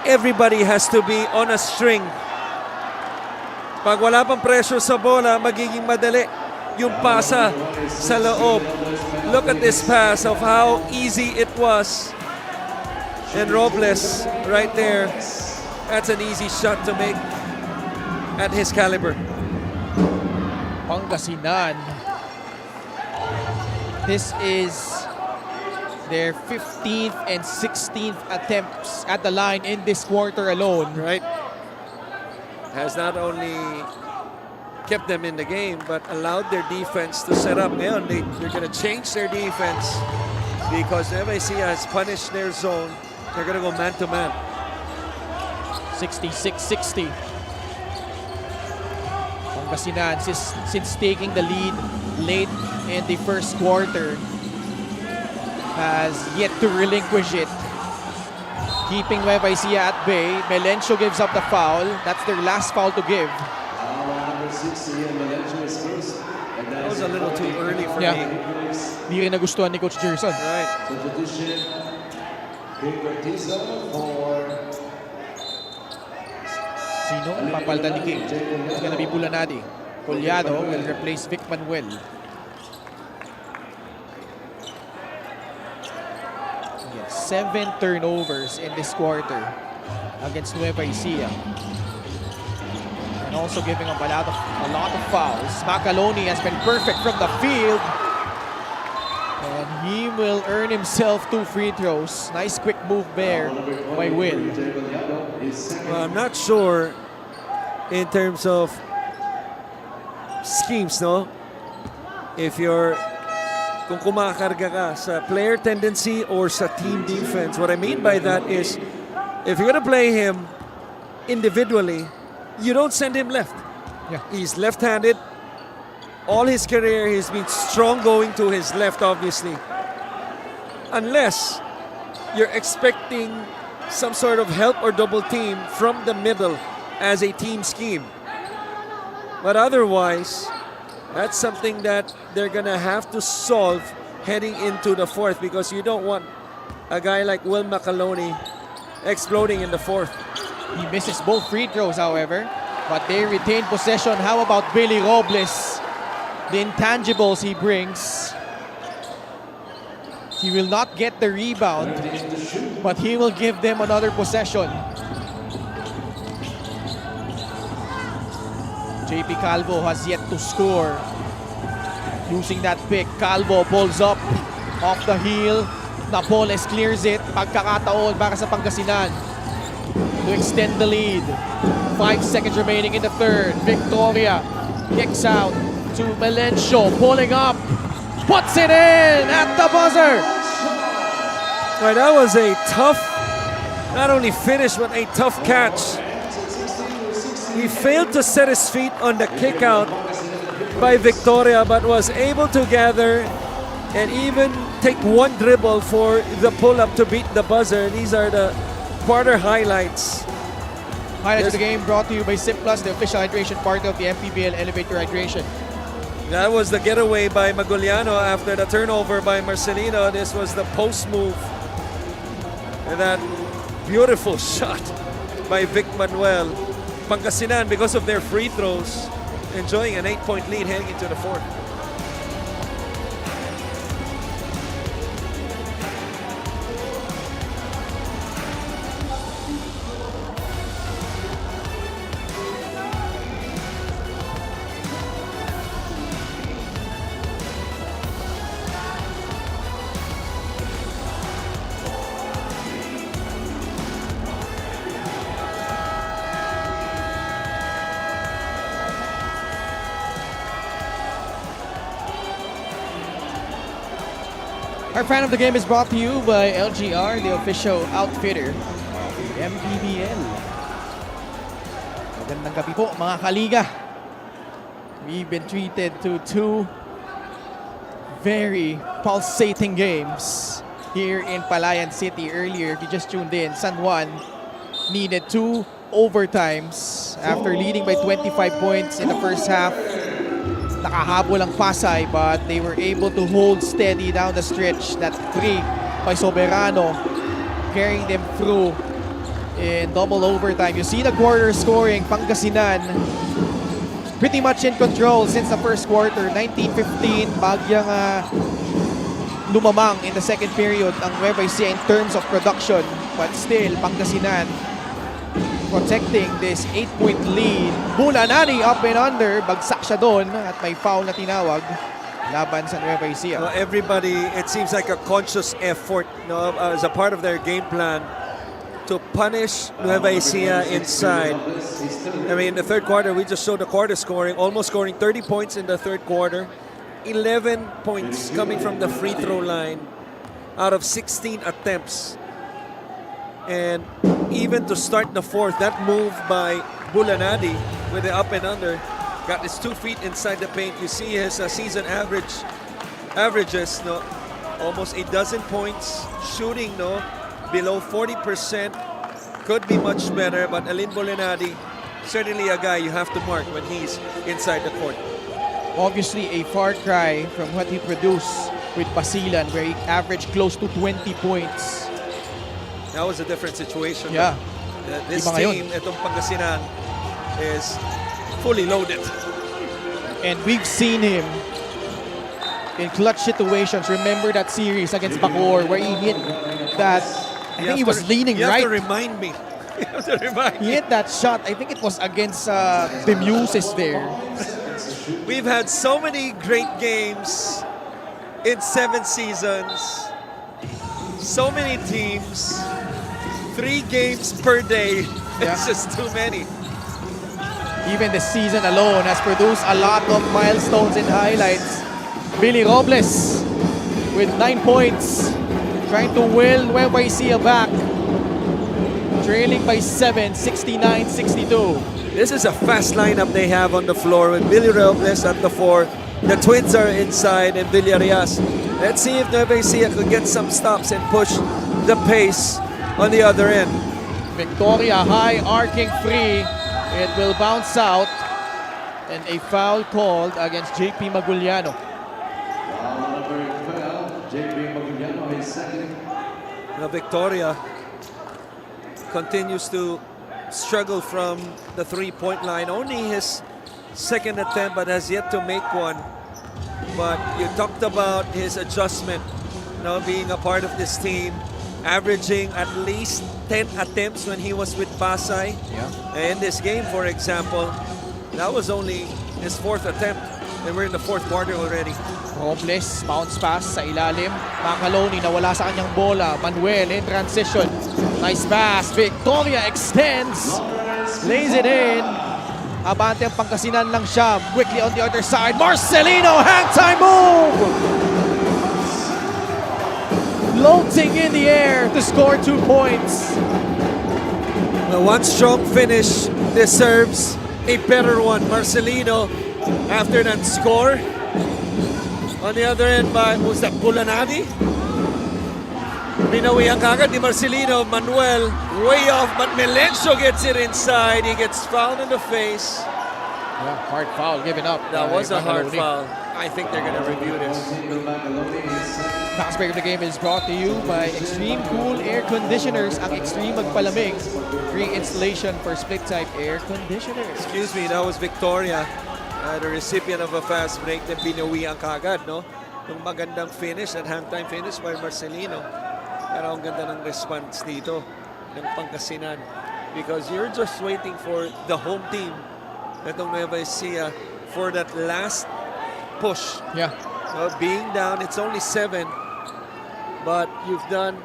everybody has to be on a string. Pag wala pang pressure sa bola, magiging madali yung pasa sa loob. Look at this pass of how easy it was. And Robles right there, that's an easy shot to make at his caliber. Pangasinan. This is their 15th and 16th attempts at the line in this quarter alone. Right. Has not only kept them in the game, but allowed their defense to set up. Ngayon, they're going to change their defense because Nueva Ecija has punished their zone. They're going to go man-to-man. 66-60. Pangasinan, since taking the lead late in the first quarter, has yet to relinquish it. Keeping Nueva Ecija at bay. Melencio gives up the foul. That's their last foul to give. That was a little too early for me. Hindi rin nagustuhan ni Coach Gerson. Right. Sino ang papalitan ni King? It's gonna be Bulanadi. Collado will replace Vic Manuel. Again, 7 turnovers in this quarter against Nueva Ecija. And also giving up a lot of fouls. Macaloni has been perfect from the field. And he will earn himself 2 free throws. Nice quick move there by Will. Well, I'm not sure in terms of schemes, no? If you're, kung kumakarga ka sa player tendency or sa team defense. What I mean by that is, if you're gonna play him individually, you don't send him left. Yeah. He's left-handed. All his career, he's been strong going to his left, obviously. Unless you're expecting some sort of help or double team from the middle as a team scheme. But otherwise, that's something that they're gonna have to solve heading into the fourth, because you don't want a guy like Will Macaloni exploding in the fourth. He misses both free throws, however, but they retain possession. How about Billy Robles? The intangibles he brings. He will not get the rebound, but he will give them another possession. JP Calvo has yet to score. Using that pick, Calvo pulls up off the heel. Napoles clears it. Pagkakataon para sa Pangasinan to extend the lead. 5 seconds remaining in the third. Victoria kicks out to Melencio, pulling up, puts it in at the buzzer. Right, that was a tough, not only finish, but a tough catch. He failed to set his feet on the kick out by Victoria, but was able to gather and even take one dribble for the pull-up to beat the buzzer. These are the quarter highlights. Highlights of the game brought to you by Sim Plus, the official hydration partner of the MPBL Elevator Hydration. That was the getaway by Maguliano after the turnover by Marcelino. This was the post move. And that beautiful shot by Vic Manuel. Pangasinan, because of their free throws, enjoying an 8-point lead heading into the fourth. Our fan of the game is brought to you by LGR, the official outfitter of the MPBL. Magandang gabi po mga kaliga. We've been treated to 2 very pulsating games here in Palayan City. Earlier, if you just tuned in, San Juan needed 2 overtimes points after leading by 25 points in the first half. Nakahabol ang Pasay, but they were able to hold steady down the stretch. That 3 by Soberano carrying them through in double overtime. You see the quarter scoring, Pangasinan pretty much in control since the first quarter. 19-15, bagyang lumamang in the second period ang Nueva Ecija in terms of production. But still, Pangasinan protecting this 8-point lead. Bulanani up and under. Bagsak siya doon at may foul na tinawag laban sa Nueva Ecija. Everybody, it seems like a conscious effort, as a part of their game plan to punish Nueva Ecija inside. I mean, in the third quarter, we just showed the quarter scoring, almost scoring 30 points in the third quarter. 11 points coming from the free throw line out of 16 attempts. And even to start the fourth, that move by Bulanadi with the up and under got his 2 feet inside the paint. You see his season averages, almost a dozen points, shooting below 40%. Could be much better, but Alin Bulanadi, certainly a guy you have to mark when he's inside the court. Obviously a far cry from what he produced with Basilan, where he averaged close to 20 points. That was a different situation. Yeah. This Iba team, ngayon. itong Pangasinan, is fully loaded. And we've seen him in clutch situations. Remember that series against Bacoor where he hit that, I think he was leaning you right. You have to remind me. You have to remind He me. hit that shot, I think it was against the Muses there. We've had so many great games in 7 seasons. So many teams. 3 games per day. Yeah. It's just too many. Even the season alone has produced a lot of milestones and highlights. Billy Robles with 9 points, trying to will Nueva Ecija back. Trailing by 7, 69-62. This is a fast lineup they have on the floor with Billy Robles at the 4. The Twins are inside and Villarias. Let's see if Nueva Ecija could get some stops and push the pace on the other end. Victoria high arcing free. It will bounce out and a foul called against JP Maguliano. Now Victoria continues to struggle from the 3-point line. Only his second attempt, but has yet to make one. But you talked about his adjustment, being a part of this team, averaging at least 10 attempts when he was with Pasay. Yeah. In this game, for example, that was only his 4th attempt, and we're in the 4th quarter already. Robles, bounce pass sa ilalim. Macaloni nawala sa kanyang bola. Manuel in transition. Nice pass. Victoria extends. Lays it in. Abante ang Pangasinan lang siya. Quickly on the other side. Marcelino, hang time move! Floating in the air to score 2 points. Well, one strong finish deserves a better one. Marcelino, after that score. On the other end by, who's that, Bulanadi? Binawihan kagad ni Marcelino. Manuel, way off, but Melencio gets it inside. He gets fouled in the face. Yeah, hard foul given up. That was a hard Macaloni. foul. I think they're going to review this. Fast break of the game is brought to you by Extreme Cool Air Conditioners. Ang Extreme magpalamig. Free installation for split-type air conditioners. Excuse me, that was Victoria. The recipient of a fast break na binawihan kagad, Yung magandang finish at hang-time finish by Marcelino. Pero ang ganda ng response dito ng Pangasinan. Because you're just waiting for the home team, itong Nueva Ecija, for that last push. Yeah. Being down, it's only 7. But you've done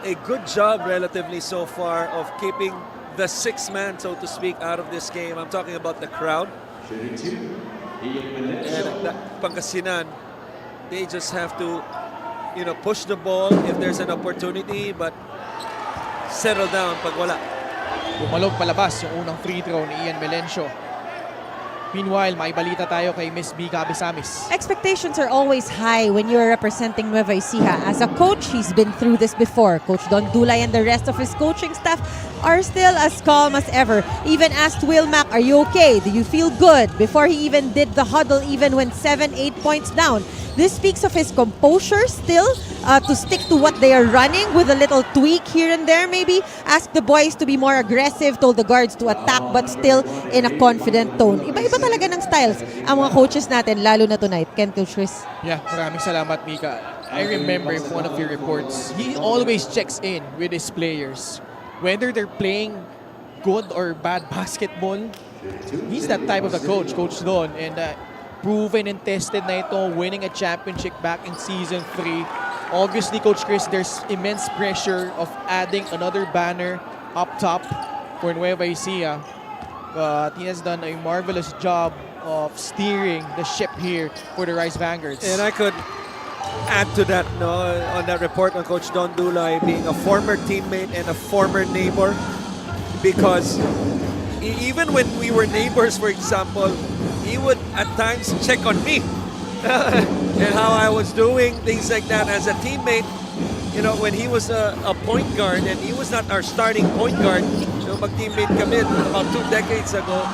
a good job relatively so far of keeping the 6th man, so to speak, out of this game. I'm talking about the crowd. And Pangasinan, they just have to, push the ball if there's an opportunity, but settle down pag wala. Bumalog palabas yung unang free throw ni Ian Melencio. Meanwhile, may balita tayo kay Miss Bika Abisamis. Expectations are always high when you're representing Nueva Ecija. As a coach, he's been through this before. Coach Don Dulay and the rest of his coaching staff are still as calm as ever. Even asked Wilmac, are you okay? Do you feel good? Before he even did the huddle, even when 7-8 points down. This speaks of his composure still to stick to what they are running with a little tweak here and there maybe. Ask the boys to be more aggressive, told the guards to attack but still in a confident tone. Iba-iba talaga ng styles ang mga coaches natin, lalo na tonight. Ken, Coach Chris? Yeah, maraming salamat, Mika. I remember one of your reports, he always checks in with his players. Whether they're playing good or bad basketball, he's that type of a coach, Coach Don. And proven and tested na ito, winning a championship back in Season 3. Obviously, Coach Chris, there's immense pressure of adding another banner up top for Nueva Ecija. But he has done a marvelous job of steering the ship here for the Rice Vanguards. And I could add to that, no, on that report on Coach Don Dulay being a former teammate and a former neighbor, because even when we were neighbors, for example, he would at times check on me and how I was doing, things like that as a teammate. You know, when he was a point guard and he was not our starting point guard, so mag-teammate kami about 2 decades ago,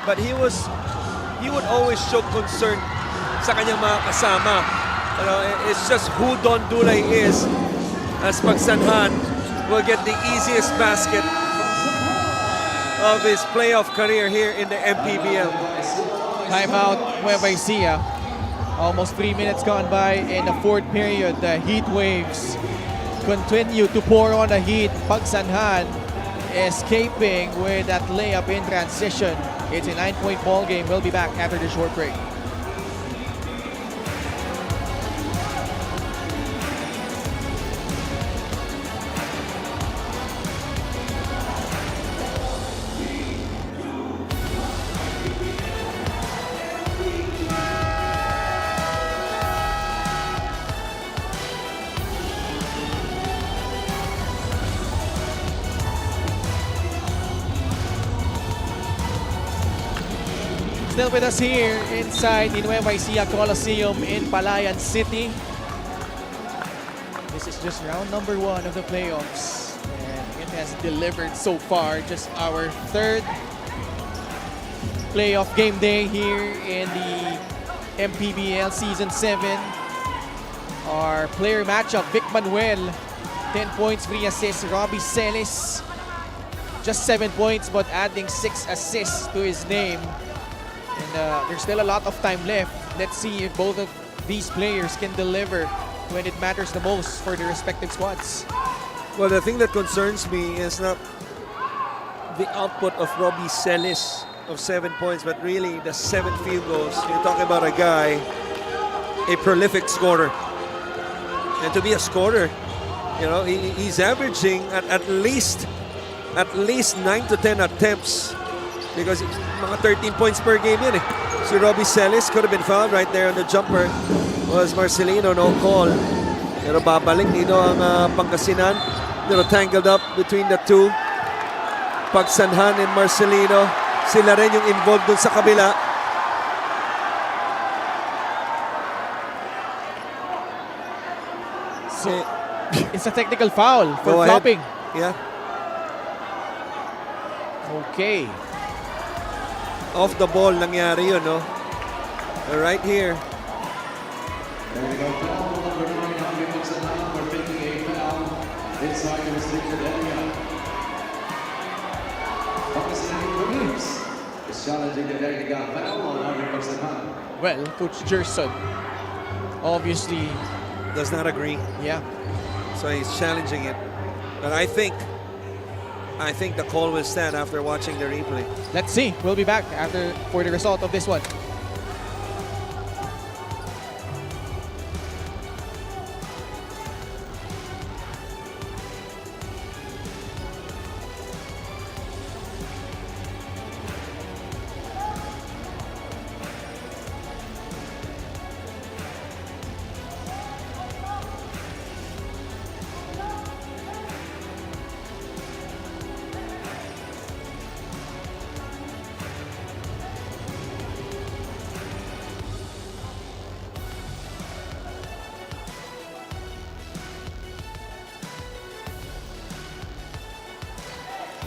but he would always show concern sa kanyang mga kasama. You know, it's just who Don Dulay is. As Pagsanhan will get the easiest basket of his playoff career here in the MPBL. Timeout, Nueva Ecija. Almost 3 minutes gone by in the fourth period. The Heat Waves continue to pour on the Heat. Pagsanhan escaping with that layup in transition. It's a 9-point ball game. We'll be back after the short break. Still with us here inside the Nueva Ecija Coliseum in Palayan City. This is just round number 1 of the playoffs. And it has delivered so far. Just our 3rd playoff game day here in the MPBL Season 7. Our player matchup, Vic Manuel, 10 points, 3 assists. Robbie Celis, just 7 points but adding 6 assists to his name. And there's still a lot of time left. Let's see if both of these players can deliver when it matters the most for their respective squads. Well, the thing that concerns me is not the output of Robbie Celis of 7 points, but really the 7 field goals. You're talking about a guy, a prolific scorer. And to be a scorer, you know, he's averaging at least 9 to 10 attempts. Because mga 13 points per game yun eh. Si Robbie Celis could have been fouled right there on the jumper. Was Marcelino, no call. Pero babalik dito ang Pangasinan. Tangled up between the two. Pagsanhan and Marcelino. Sila rin yung involved dun sa kabila. So, it's a technical foul for flopping. Yeah. Okay. Off the ball nangyari yun, no? Right here. Well, Coach Gerson obviously does not agree. Yeah. So he's challenging it. But I think the call will stand after watching the replay. Let's see. We'll be back for the result of this one.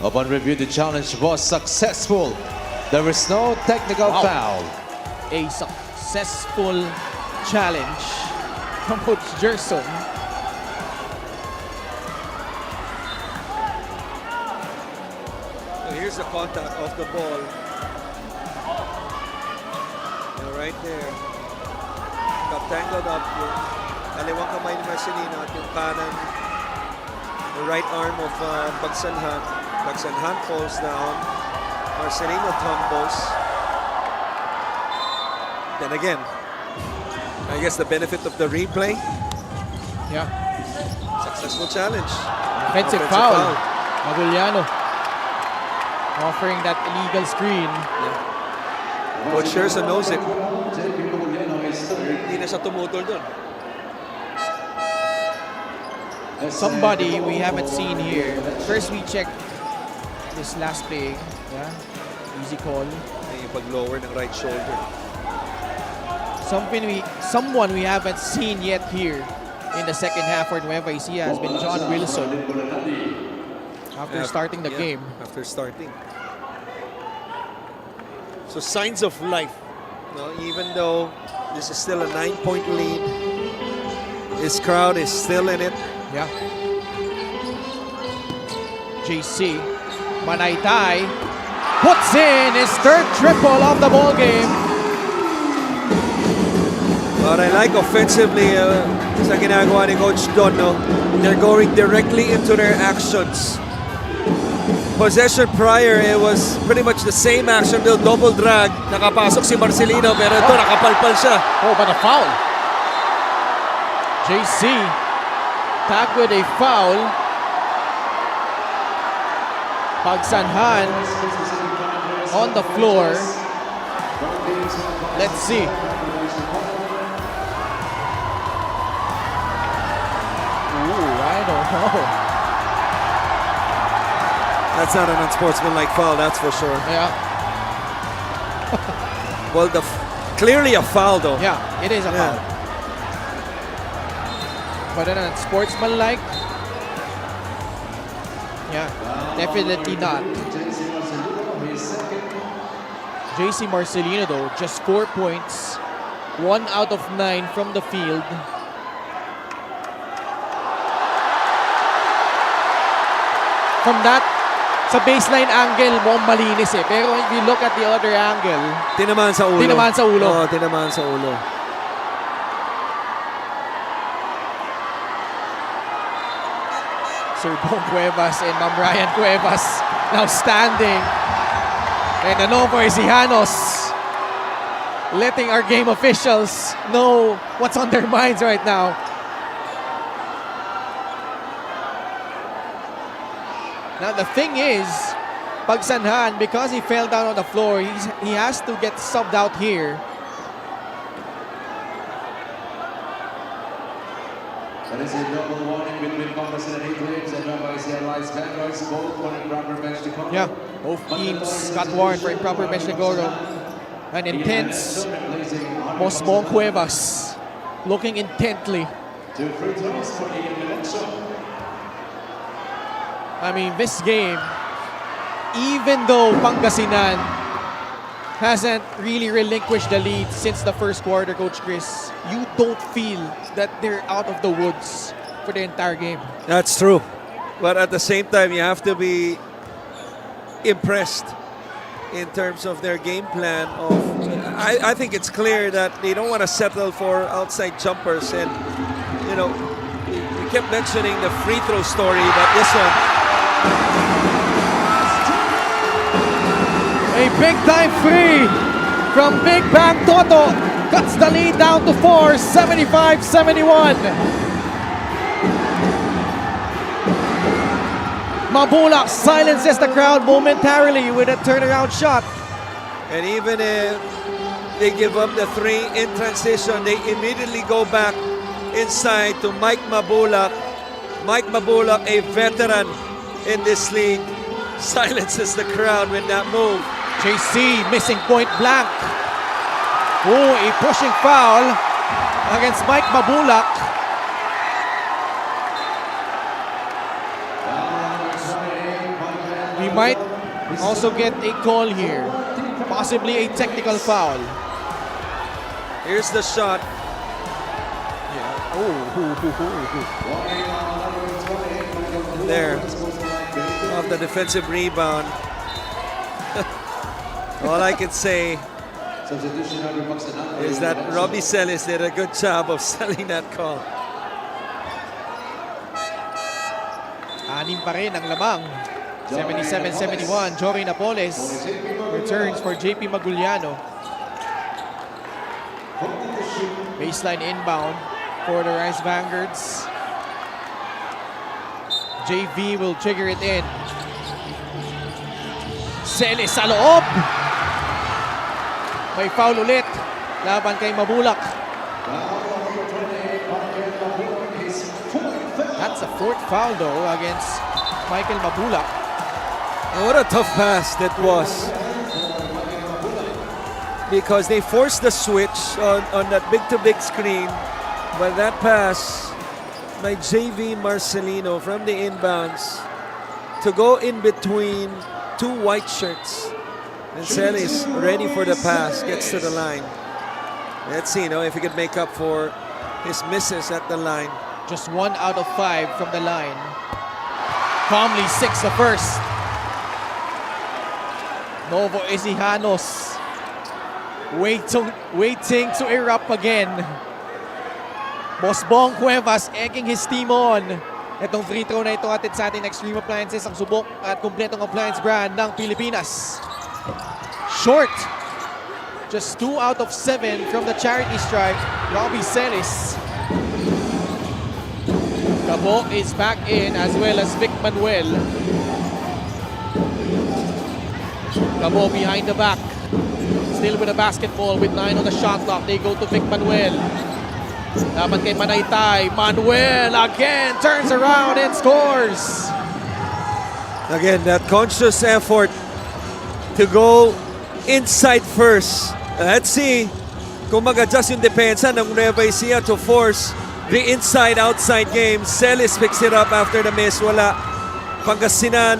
Upon review, the challenge was successful. There was no technical foul. A successful challenge from Coach Gerson. So here's the contact of the ball. Right there. Got tangled up yung kaliwang kamay ni Marcelino at yung kanan, the right arm of Pagsanhan. Pagsanhan falls down. Marcelino tumbles. Then again, I guess the benefit of the replay. Yeah. Successful challenge. Offensive foul. Maguliano offering that illegal screen. Yeah. Coach Gerson knows it. Hindi na siya tumutol doon. Somebody we haven't seen here. First we check this last play. Yeah. Easy call. Yung pag-lower ng right shoulder. Someone we haven't seen yet here in the second half for Nueva Ecija has been John Wilson. After starting the game. After starting. So signs of life. No, even though this is still a 9-point lead, this crowd is still in it. Yeah. JC Manaytay puts in his third triple of the ball game. But I like offensively sa ginagawa ni Coach Don, no? They're going directly into their actions. Possession prior, it was pretty much the same action. They'll double drag. Nakapasok si Marcelino, pero ito nakapalpal siya. Oh, but a foul. JC tagged with a foul. Pagsanhan on the floor. Let's see. Ooh, I don't know. That's not an unsportsmanlike foul, that's for sure. Yeah. Well, clearly a foul, though. Yeah, it is a foul. But an unsportsmanlike? Yeah, definitely not. JC Marcelino, though, just 4 points. 1 out of 9 from the field. From that, sa baseline angle, mukhang malinis eh. Pero if you look at the other angle, tinamaan sa ulo. Tinamaan sa ulo. Oo, tinamaan sa ulo. Sir Bong Cuevas and Ma'am Ryan Cuevas now standing. And the Nueva Ecijanos letting our game officials know what's on their minds right now. Now the thing is, Pagsanhan, because he fell down on the floor, he has to get subbed out here. That is a double warning between Pangasinan Heatwaves and Nueva Ecija Lights Vanguards, both for improper bench decoro. Yeah, both teams got warned for improper bench decoro. An intense Mosbong Cuevas looking intently. 2 free throws for Ian Melencio. I mean, this game, even though Pangasinan hasn't really relinquished the lead since the first quarter, Coach Chris, you don't feel that they're out of the woods for the entire game. That's true. But at the same time, you have to be impressed in terms of their game plan. I think it's clear that they don't want to settle for outside jumpers. And, you know, we kept mentioning the free throw story, but this one, a big time free from Big Bang Toto cuts the lead down to 4, 75-71. Mabulak silences the crowd momentarily with a turnaround shot. and even if they give up the 3 in transition, they immediately go back inside to Mike Mabulak. Mike Mabulak, a veteran in this league, silences the crowd with that move. JC missing point blank. Oh, a pushing foul against Mike Mabulak. We might also get a call here. Possibly a technical foul. Here's the shot. There. Off the defensive rebound. All I can say is that Robbie Celis did a good job of selling that call. Anim pa rin ang lamang. 77-71, Jory Napoles returns for JP Maguliano. Baseline inbound for the Rice Vanguards. JV will trigger it in. Celis sa loob. May foul ulit. Laban kay Mabulak. That's a fourth foul though against Michael Mabulak. And what a tough pass that was. Because they forced the switch on that big-to-big screen. But that pass by JV Marcelino from the inbounds to go in between two white shirts. And Celis ready for the pass, gets to the line. Let's see, if he could make up for his misses at the line. Just 1 out of 5 from the line. Calmly 6 the first. Novo Ecijanos waiting to erupt again. Boss Bong Cuevas egging his team on. Itong free throw na ito atid sa ating Extreme Appliances, ang subok at kumpletong appliance brand ng Pilipinas. Short. Just 2 out of 7 from the charity stripe. Robbie Celis. Cabo is back in as well as Vic Manuel. Cabo behind the back. Still with the basketball with 9 on the shot clock. They go to Vic Manuel. Laban kay Manaytay. Manuel again turns around and scores. Again, that conscious effort to go inside first. Let's see kung mag-adjust yung depensa ng Nueva Ecija to force the inside-outside game. Celis picks it up after the miss. Wala. Pangasinan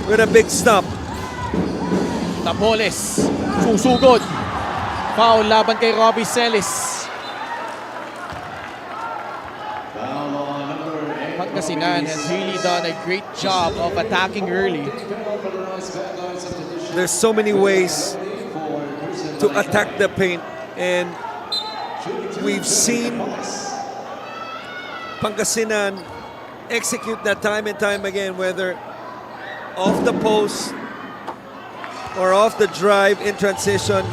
with a big stop. Napoles. Susugod. Foul laban kay Robbie Celis. Pangasinan has really done a great job of attacking early. There's so many ways to attack the paint, and we've seen Pangasinan execute that time and time again, whether off the post or off the drive in transition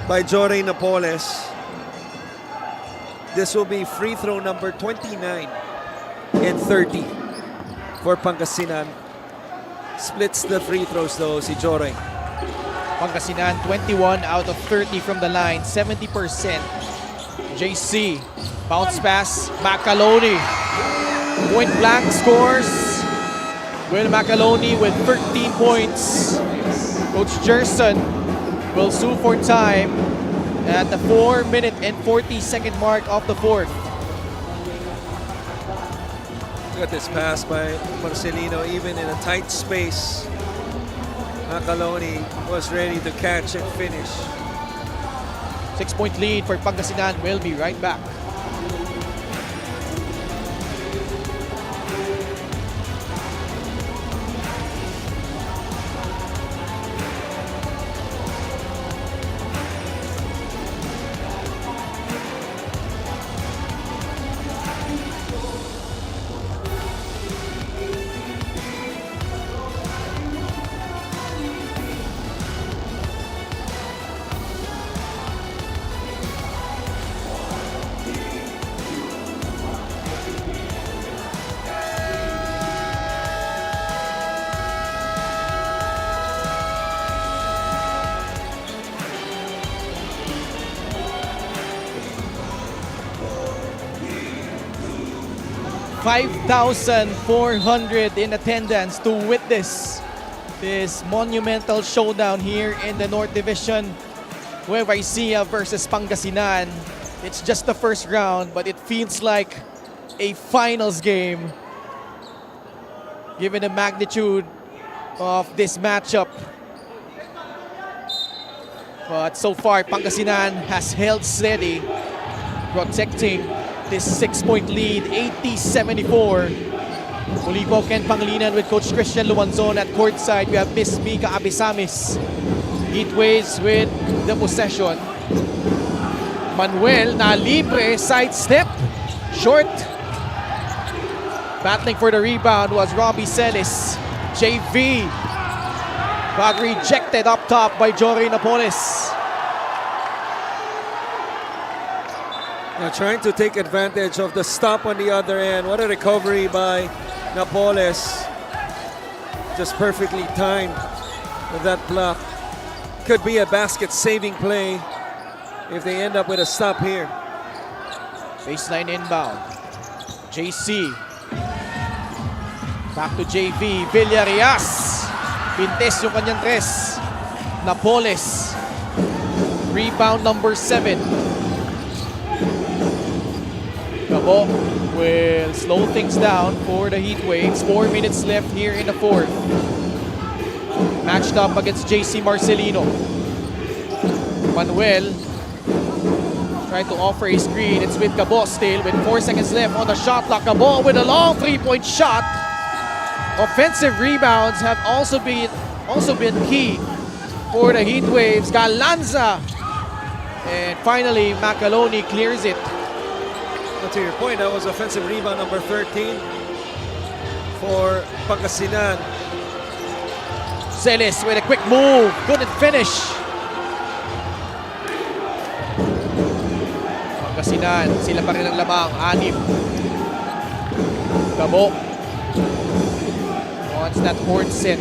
by Jory Napoles. This will be free throw number 29 and 30 for Pangasinan. Splits the free throws though, si Jory. Pangasinan 21 out of 30 from the line, 70%. JC, bounce pass, Macaloni. Point blank scores. Will Macaloni with 13 points. Coach Gerson will sue for time at the 4-minute and 40-second mark of the fourth. Look at this pass by Marcelino, even in a tight space. Macaloni was ready to catch and finish. 6-point lead for Pangasinan. We'll be right back. $5,400 in attendance to witness this monumental showdown here in the North Division. Nueva Ecija versus Pangasinan. It's just the first round, but it feels like a finals game given the magnitude of this matchup. But so far, Pangasinan has held steady, protecting this 6-point lead, 80-74. Muli po Ken Pangilinan with Coach Christian Luanzon at courtside. We have Miss Mika Abisamis. Heatwaves with the possession. Manuel na libre, sidestep, short. Battling for the rebound was Robbie Celis. JV. But rejected up top by Jory Napoles. Now trying to take advantage of the stop on the other end. What a recovery by Napoles. Just perfectly timed with that block. Could be a basket-saving play if they end up with a stop here. Baseline inbound. JC. Back to JV. Villarias. Pintes yung kanyang tres. Napoles. Rebound number 7. Gabo will slow things down for the Heatwaves. 4 minutes left here in the fourth. Matched up against JC Marcelino. Manuel tried to offer a screen. It's with Gabo still with 4 seconds left on the shot clock. Gabo with a long 3-point shot. Offensive rebounds have also been key for the Heatwaves. Galanza. And finally, Macaloni clears it. Well, to your point, that was offensive rebound number 13 for Pangasinan. Celis with a quick move. Couldn't finish. Pangasinan, sila pa rin ang lamang. 6. Gabo. Wants that horn set.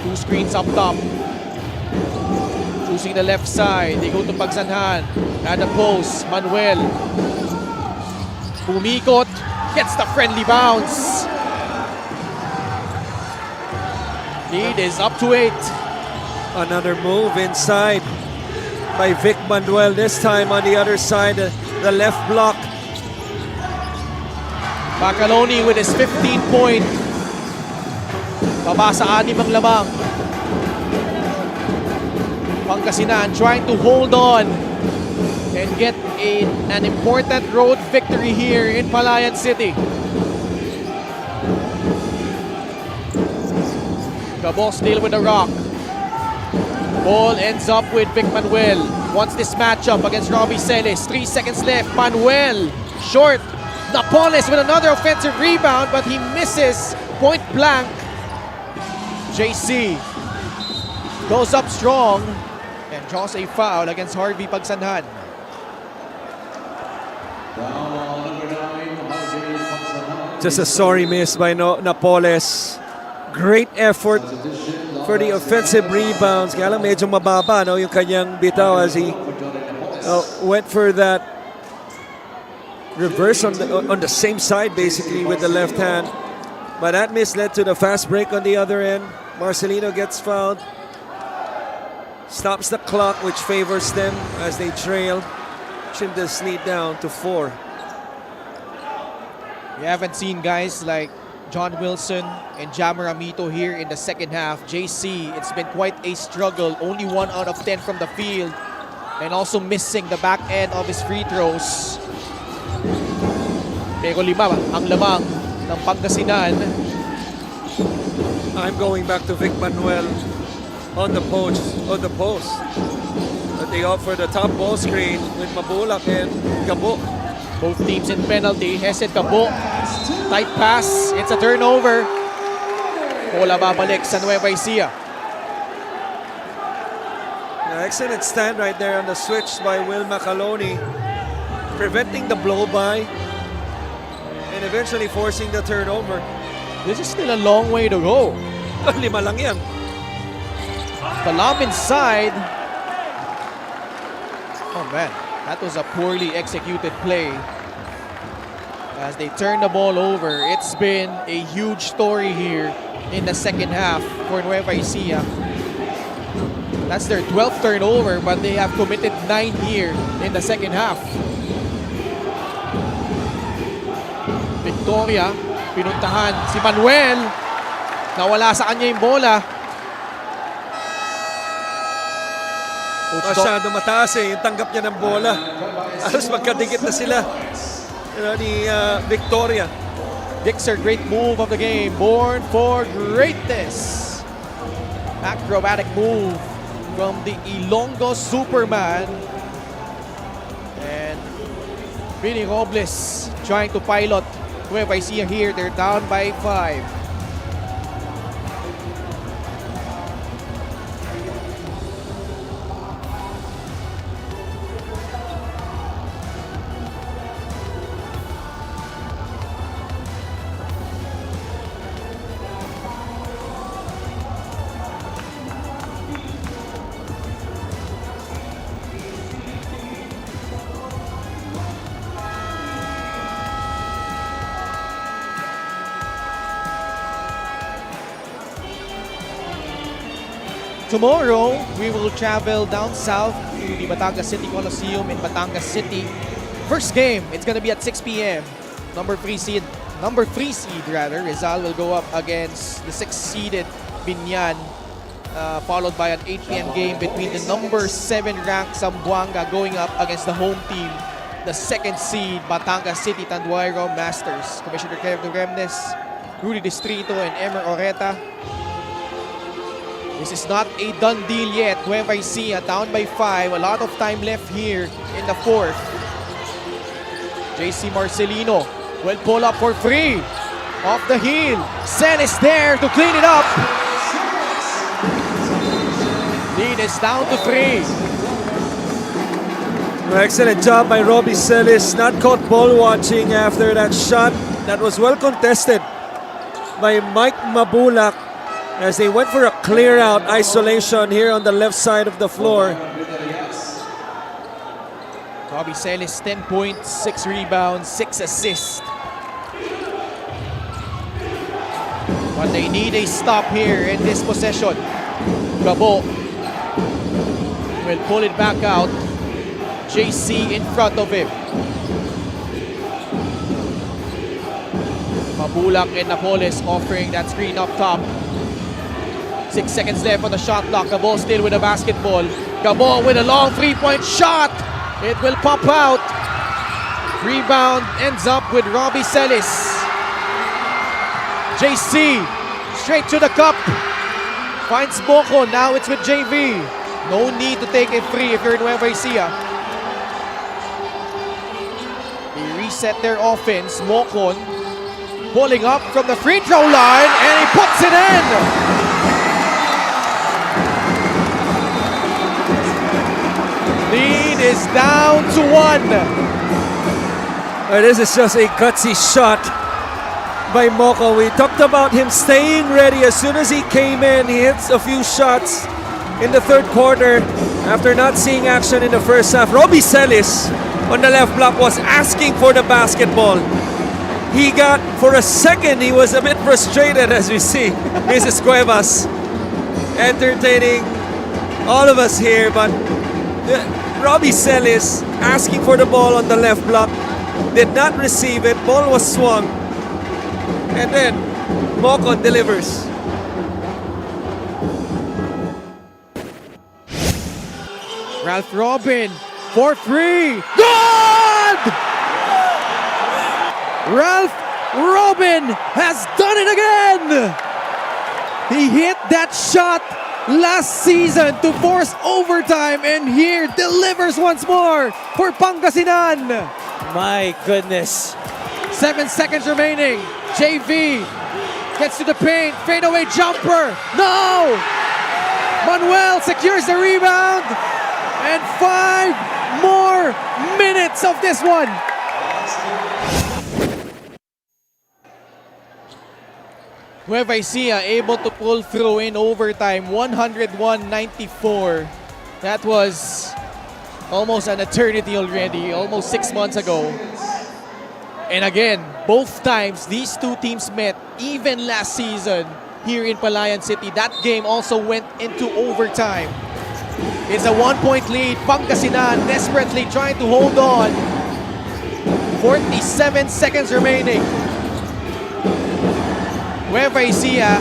2 screens up top. Choosing the left side. They go to Pagsanhan. At the post. Manuel. Pumikot. Gets the friendly bounce. Lead is up to 8. Another move inside by Vic Manuel. This time on the other side, the left block. Macaloni with his 15-point. Baba sa 6 ang lamang. Pangasinan trying to hold on and get an important road victory here in Palayan City. Gabo still with the rock. Ball ends up with Vic Manuel. Wants this matchup against Robbie Celis. 3 seconds left. Manuel short. Napoles with another offensive rebound, but he misses point blank. JC goes up strong and draws a foul against Harvey Pagsanhan. Just a sorry miss by Napoles. Great effort for the offensive rebounds. Kaya lang medyo mababa no, yung kanyang bitaw as he went for that reverse on the same side basically with the left hand. But that miss led to the fast break on the other end. Marcelino gets fouled. Stops the clock, which favors them as they trail. Trim this lead down to 4. We haven't seen guys like John Wilson and Jammer Amito here in the second half. JC, it's been quite a struggle. Only 1 out of 10 from the field. And also missing the back end of his free throws. Pero 5 ang lamang ng Pangasinan. I'm going back to Vic Manuel on the post. But they offer the top ball screen with Mabulak and Gabo. Both teams in penalty. Hesed Gabo. Tight pass. It's a turnover. Bola babalik sa Nueva Ecija. Excellent stand right there on the switch by Will Macaloni. Preventing the blow-by and eventually forcing the turnover. This is still a long way to go. 5 lang yan. The lob inside. Oh man, that was a poorly executed play. As they turn the ball over, it's been a huge story here in the second half for Nueva Ecija. That's their 12th turnover, but they have committed 9 here in the second half. Victoria, pinuntahan si Manuel. Nawala sa kanya yung bola. Masyado mataas eh. Yung tanggap niya ng bola. Alos magkadikit na sila. Ni Victoria. Dixer, great move of the game. Born for greatness. Acrobatic move from the Ilonggo Superman. And Billy Robles trying to pilot Nueva Ecija here. They're down by 5. Tomorrow, we will travel down south to the Batangas City Coliseum in Batangas City. First game, it's gonna be at 6 p.m. Number 3 seed Rizal will go up against the 6th-seeded Binyan, followed by an 8 p.m. game between the number 7 ranked Zamboanga going up against the home team, the 2nd seed Batangas City Tanduayro Masters. Commissioner Kevin Remnes, Rudy Distrito, and Emer Oreta. This is not a done deal yet. Nueva Ecija down by 5. A lot of time left here in the 4th. JC Marcelino will pull up for 3. Off the heel. Sen is there to clean it up. Lead is down to 3. Excellent job by Robbie Celis. Not caught ball watching after that shot that was well contested by Mike Mabulak as they went for a clear out isolation here on the left side of the floor. Robbie Celis, 10 points, 6 rebounds, 6 assists. But they need a stop here in this possession. Gabo will pull it back out. JC in front of him. Mabulak and Napoles offering that screen up top. 6 seconds left on the shot clock. Gabo still with the basketball. Gabo with a long 3-point shot. It will pop out. Rebound ends up with Robbie Celis. JC straight to the cup. Finds Moko. Now it's with JV. No need to take a free if you're in Nueva Ecija. They reset their offense. Mokon pulling up from the free throw line and he puts it in. Lead is down to 1. This is just a gutsy shot by Moko. We talked about him staying ready as soon as he came in. He hits a few shots in the 3rd quarter after not seeing action in the 1st half. Robbie Celis on the left block was asking for the basketball. He got, for a second, he was a bit frustrated as we see Mrs. Cuevas entertaining all of us here, but Robbie Celis asking for the ball on the left block, did not receive it, ball was swung, and then Moko delivers. Ralph Robin for 3. Good! Ralph Robin has done it again! He hit that shot last season to force overtime and here delivers once more for Pangasinan. My goodness. 7 seconds remaining. JV gets to the paint. Fadeaway jumper. No! Manuel secures the rebound. And 5 more minutes of this one. Nueva Ecija able to pull through in overtime, 101-94. That was almost an eternity already, almost 6 months ago. And again, both times these two teams met, even last season here in Palayan City. That game also went into overtime. It's a 1-point lead. Pangasinan desperately trying to hold on. 47 seconds remaining. Nueva Ecija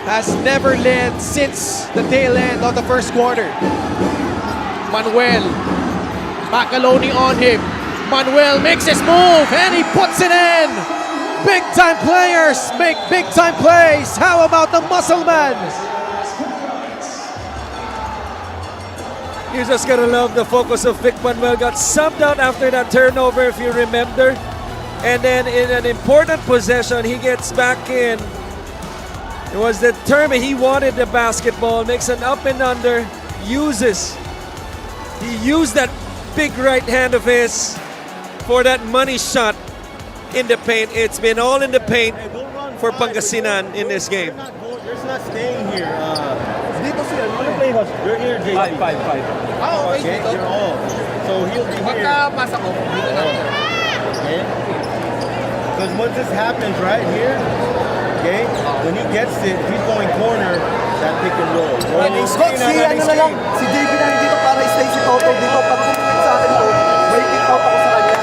has never led since the tail end of the 1st quarter. Manuel. Macaloni on him. Manuel makes his move and he puts it in. Big time players make big time plays. How about the muscle man? You're just gonna love the focus of Vic Manuel. Got subbed out after that turnover, if you remember. And then in an important possession, he gets back in. It was determined. He wanted the basketball. Makes an up and under. He used that big right hand of his for that money shot in the paint. It's been all in the paint for Pangasinan in this game. There's not staying here. Dito sila. Ano play host? You're here, JP. 5. Oh, okay. You're all. So he'll be here. Pagka-pasa ko, dito na ako. Okay? Because once this happens right here, okay, when he gets it, he's going corner, that pick and roll. Coach, ano na lang, si JP na dito para i-stay si Toto dito. Pag kumipit sa akin to, may kick out ako sa kanya.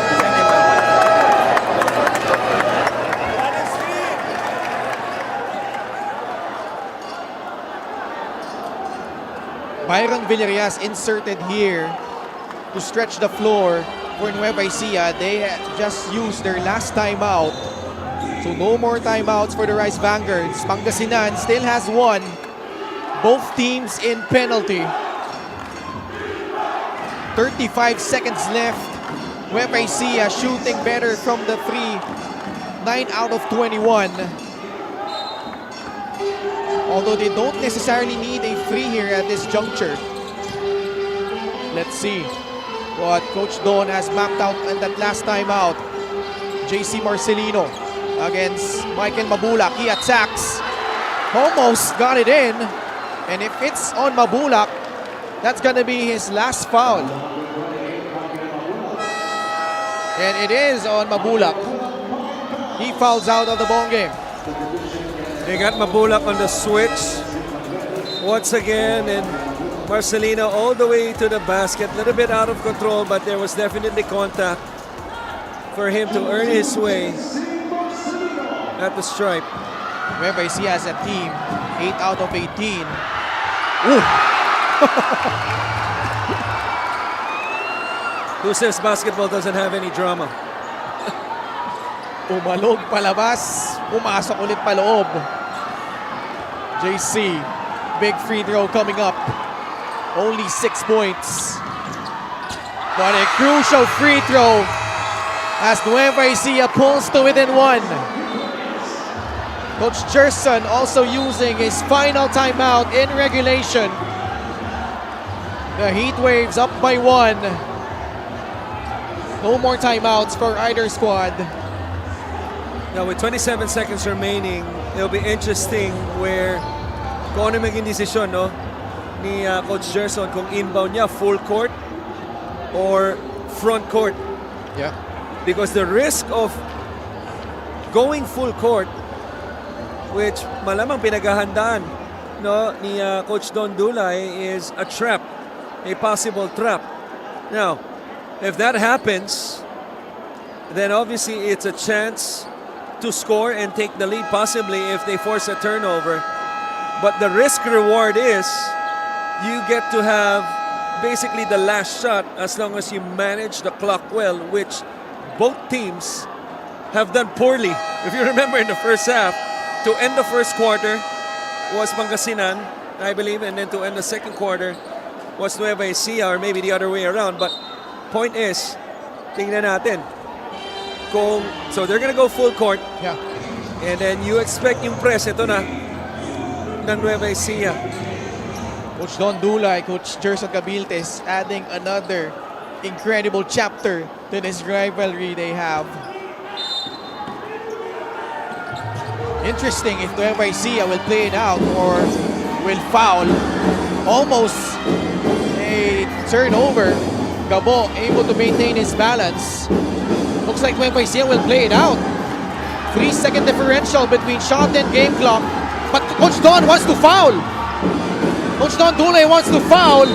Byron Villarias inserted here to stretch the floor for Nueva Ecija. They just used their last timeout. So no more timeouts for the Rice Vanguards. Pangasinan still has one. Both teams in penalty. 35 seconds left. Nueva Ecija shooting better from the three. 9 out of 21. Although they don't necessarily need a free here at this juncture. Let's see what Coach Don has mapped out in that last timeout. JC Marcelino against Michael Mabulak. He attacks. Almost got it in. And if it's on Mabulak, that's gonna be his last foul. And it is on Mabulak. He fouls out of the ball game. They got Mabulak on the switch once again, and Marcelino all the way to the basket. A little bit out of control, but there was definitely contact for him to earn his way at the stripe. Nueva Ecija as a team, 8 out of 18. Ooh. Who says basketball doesn't have any drama? Umalog palabas, pumasok ulit paloob. JC, big free throw coming up. Only 6 points. But a crucial free throw as Nueva Ecija pulls to within 1. Coach Gerson also using his final timeout in regulation. The Heat Waves up by 1. No more timeouts for either squad. Now with 27 seconds remaining, it'll be interesting where kung ano maging desisyon, no, ni Coach Gerson, kung inbound niya full court or front court. Yeah. Because the risk of going full court, which malamang pinaghahandaan, no, ni Coach Don Dulay, is a trap, a possible trap. Now, if that happens, then obviously it's a chance to score and take the lead, possibly if they force a turnover. But the risk reward is you get to have basically the last shot as long as you manage the clock well, which both teams have done poorly. If you remember in the first half, to end the first quarter was Pangasinan, I believe, and then to end the second quarter was Nueva Ecija, or maybe the other way around. But point is, tingnan natin. So they're gonna go full court. Yeah. And then you expect yung press, ito na, ng Nueva Ecija. Coach Don Dulay, Coach Gerson Cabiltes adding another incredible chapter to this rivalry they have. Interesting if Nueva Ecija will play it out or will foul. Almost a turnover. Gabo able to maintain his balance. Looks like Nueva Ecija will play it out. 3-second differential between shot and game clock. But Coach Don wants to foul. Coach Don Dulay wants to foul.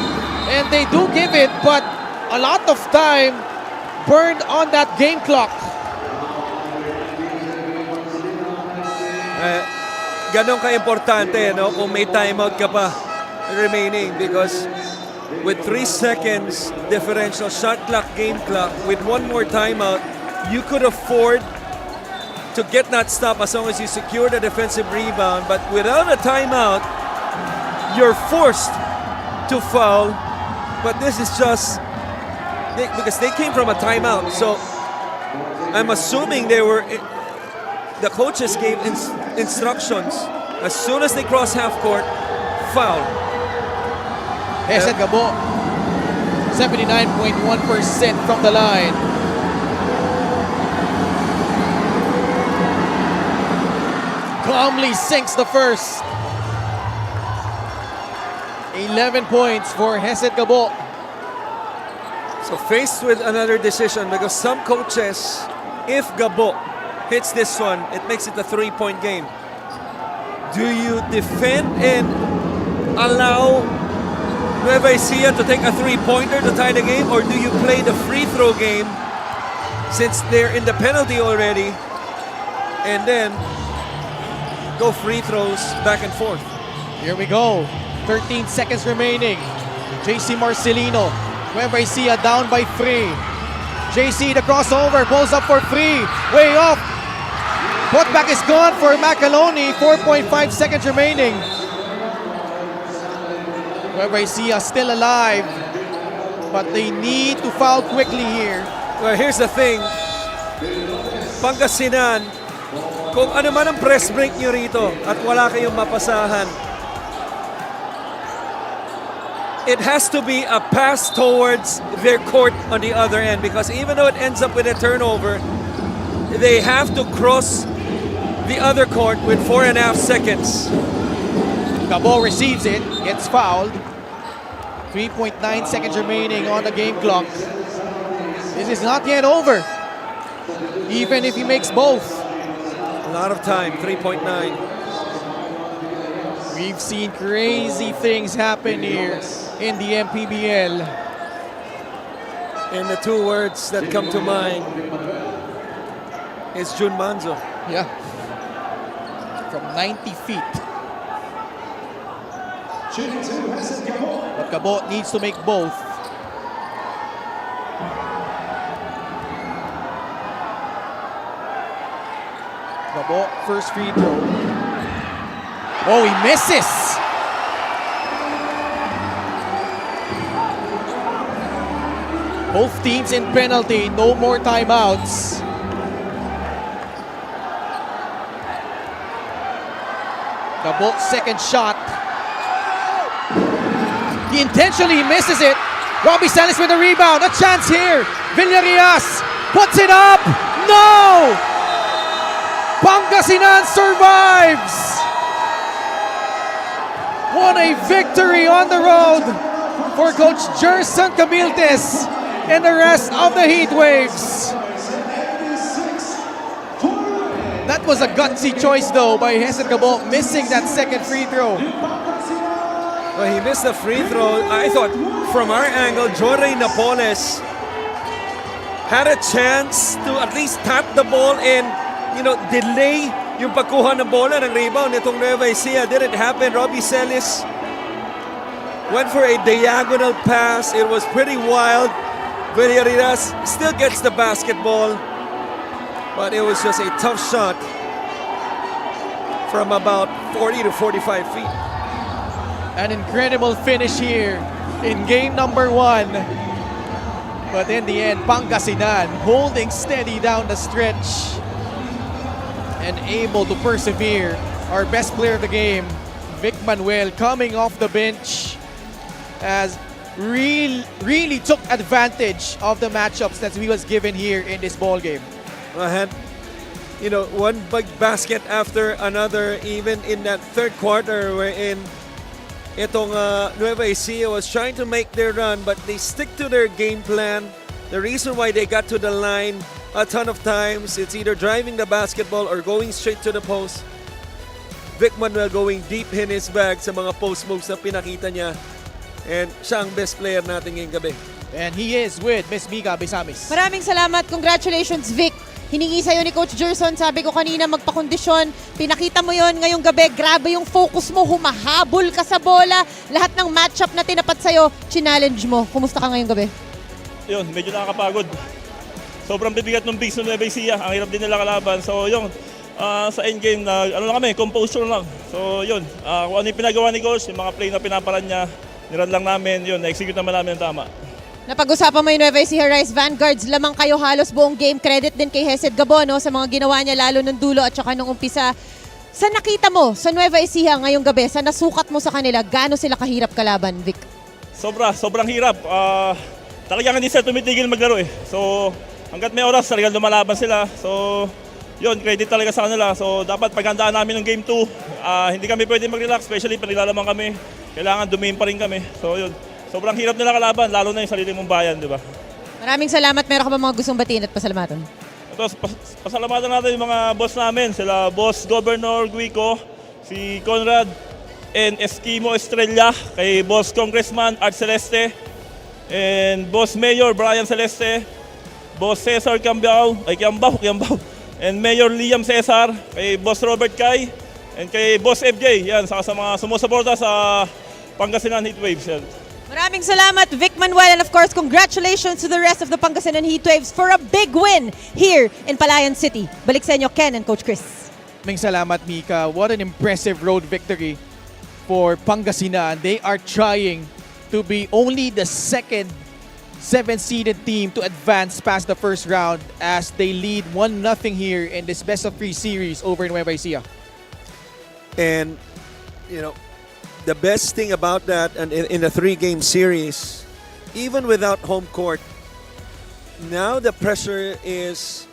And they do give it, but a lot of time burned on that game clock. Ganon ka-importante, no? Kung may timeout ka pa remaining, because with 3 seconds differential shot clock, game clock, with one more timeout, you could afford to get that stop as long as you secure the defensive rebound. But without a timeout, you're forced to foul. But this is just because they came from a timeout. So I'm assuming the coaches gave instructions. As soon as they cross half court, foul. Hesed Gabo, 79.1% from the line. Calmly sinks the first. 11 points for Hesed Gabo. So faced with another decision, because some coaches, if Gabo hits this one, it makes it a 3-point game. Do you defend and allow Nueva Ecija to take a 3-pointer to tie the game, or do you play the free throw game since they're in the penalty already, and then go free throws back and forth? Here we go. 13 seconds remaining. JC Marcelino. Nueva Ecija down by 3. JC, the crossover, pulls up for 3. Way off. Putback is gone for Macaloni. 4.5 seconds remaining. Nueva Ecija still alive, but they need to foul quickly here. Well, here's the thing. Pangasinan, kung ano man ang press break nyo rito at wala kayong mapasahan, it has to be a pass towards their court on the other end, because even though it ends up with a turnover, they have to cross the other court with 4.5 seconds. Gabo receives it, gets fouled. 3.9 seconds remaining on the game clock. This is not yet over, even if he makes both. A lot of time, 3.9. We've seen crazy things happen here in the MPBL. And the two words that come to mind is Jun Manzo. Yeah. From 90 feet. But Gabo needs to make both. Gabo, first free throw. Oh, he misses! Both teams in penalty, no more timeouts. Gabo, second shot. He intentionally misses it. Robbie Salis with a rebound. A chance here. Villarias puts it up. No! Pangasinan survives. What a victory on the road for Coach Gerson Cabiltes and the rest of the Heatwaves. That was a gutsy choice though by Hesed Gabo, missing that second free throw. Well, he missed the free throw. I thought from our angle, Jorge Napoles had a chance to at least tap the ball and, delay yung pagkuha ng bola ng rebound nitong Nueva Ecija. Didn't happen. Robbie Celis went for a diagonal pass. It was pretty wild. Villarias still gets the basketball, but it was just a tough shot from about 40 to 45 feet. An incredible finish here in game number 1. But in the end, Pangasinan holding steady down the stretch and able to persevere. Our best player of the game, Vic Manuel, coming off the bench, has really took advantage of the matchups that he was given here in this ball game. I had, one big basket after another, even in that third quarter, wherein itong Nueva Ecija was trying to make their run, but they stick to their game plan. The reason why they got to the line a ton of times, it's either driving the basketball or going straight to the post. Vic Manuel going deep in his bag sa mga post moves na pinakita niya. And siya ang best player natin ngayong gabi. And he is with Miss Mika Besamis. Maraming salamat. Congratulations, Vic. hiningi sa'yo ni Coach Gerson, sabi ko kanina magpakondisyon, pinakita mo yon ngayong gabi, grabe yung focus mo, humahabol ka sa bola, lahat ng matchup na tinapat sa'yo, challenge mo. Kumusta ka ngayong gabi? Yun, medyo nakakapagod. Sobrang bibigat ng bigs ng Nueva Ecija. Ang hirap din nila kalaban. So yun, sa endgame, ano lang kami, composure lang. So yun, kung ano yung pinagawa ni Coach, yung mga play na pinaparan niya, niran lang namin, yun, na-execute naman namin ng tama. Napag-usapan mo yung Nueva Ecija Rice Vanguards, lamang kayo halos buong game. Credit din kay Hesed Gabon no, sa mga ginawa niya lalo ng dulo at saka nung umpisa. Sa nakita mo sa Nueva Ecija ngayong gabi, sa nasukat mo sa kanila, gaano sila kahirap kalaban, Vic? Sobrang hirap. Talagang hindi sila tumitigil maglaro eh. So hanggat may oras, talagang lumalaban sila. So yun, credit talaga sa kanila. So dapat paghandaan namin ng game 2. Hindi kami pwede mag-relax, especially pag nilalamang kami. Kailangan dumain pa rin kami. So yun. Sobrang hirap nila kalaban, lalo na yung sarili mong bayan, di ba? Maraming salamat. Meron ka ba mga gustong batiin at pasalamatan? Ito, pasalamatan natin yung mga boss namin. Sila Boss Governor Guico, si Conrad, and Eskimo Estrella, kay Boss Congressman Art Celeste, and Boss Mayor Brian Celeste, Boss Cesar Kiambao, and Mayor Liam Cesar, kay Boss Robert Kai, and kay Boss FJ, yan, sa mga sumusuporta sa Pangasinan Heatwaves. Yan. Maraming salamat, Vic Manuel, and of course, congratulations to the rest of the Pangasinan Heatwaves for a big win here in Palayan City. Balik sa inyo, Ken and Coach Chris. Maraming salamat, Mika. What an impressive road victory for Pangasinan. They are trying to be only the second 7-seeded team to advance past the first round as they lead 1-0 here in this best-of-3 series over Nueva Ecija. And, you know, the best thing about that, and in a 3-game series, even without home court, now the pressure is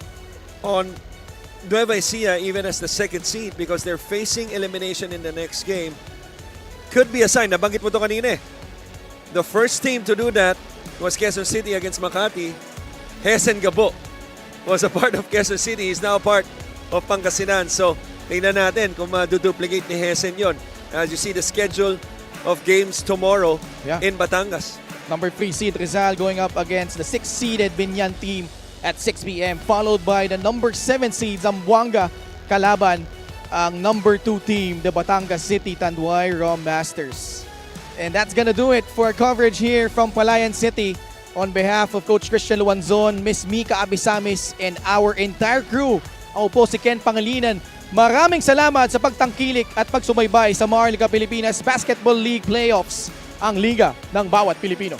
on Nueva Ecija even as the second seed because they're facing elimination in the next game. Could be a sign. Nabanggit mo to kanina eh. The first team to do that was Quezon City against Makati. Hesen Gabo was a part of Quezon City. He's now a part of Pangasinan. So, tingnan natin kung ma-duplicate ni Hesen yon. As you see the schedule of games tomorrow in Batangas. Number 3 seed Rizal going up against the 6-seeded Binyan team at 6 p.m. Followed by the number 7 seed Zamboanga kalaban ang number 2 team, the Batangas City Tanduay Rom Masters. And that's gonna do it for our coverage here from Palayan City. On behalf of Coach Christian Luanzon, Miss Mika Abisamis, and our entire crew, ako po si Ken Pangilinan. Maraming salamat sa pagtangkilik at pagsubaybay sa Maharlika Pilipinas Basketball League Playoffs, ang liga ng bawat Pilipino.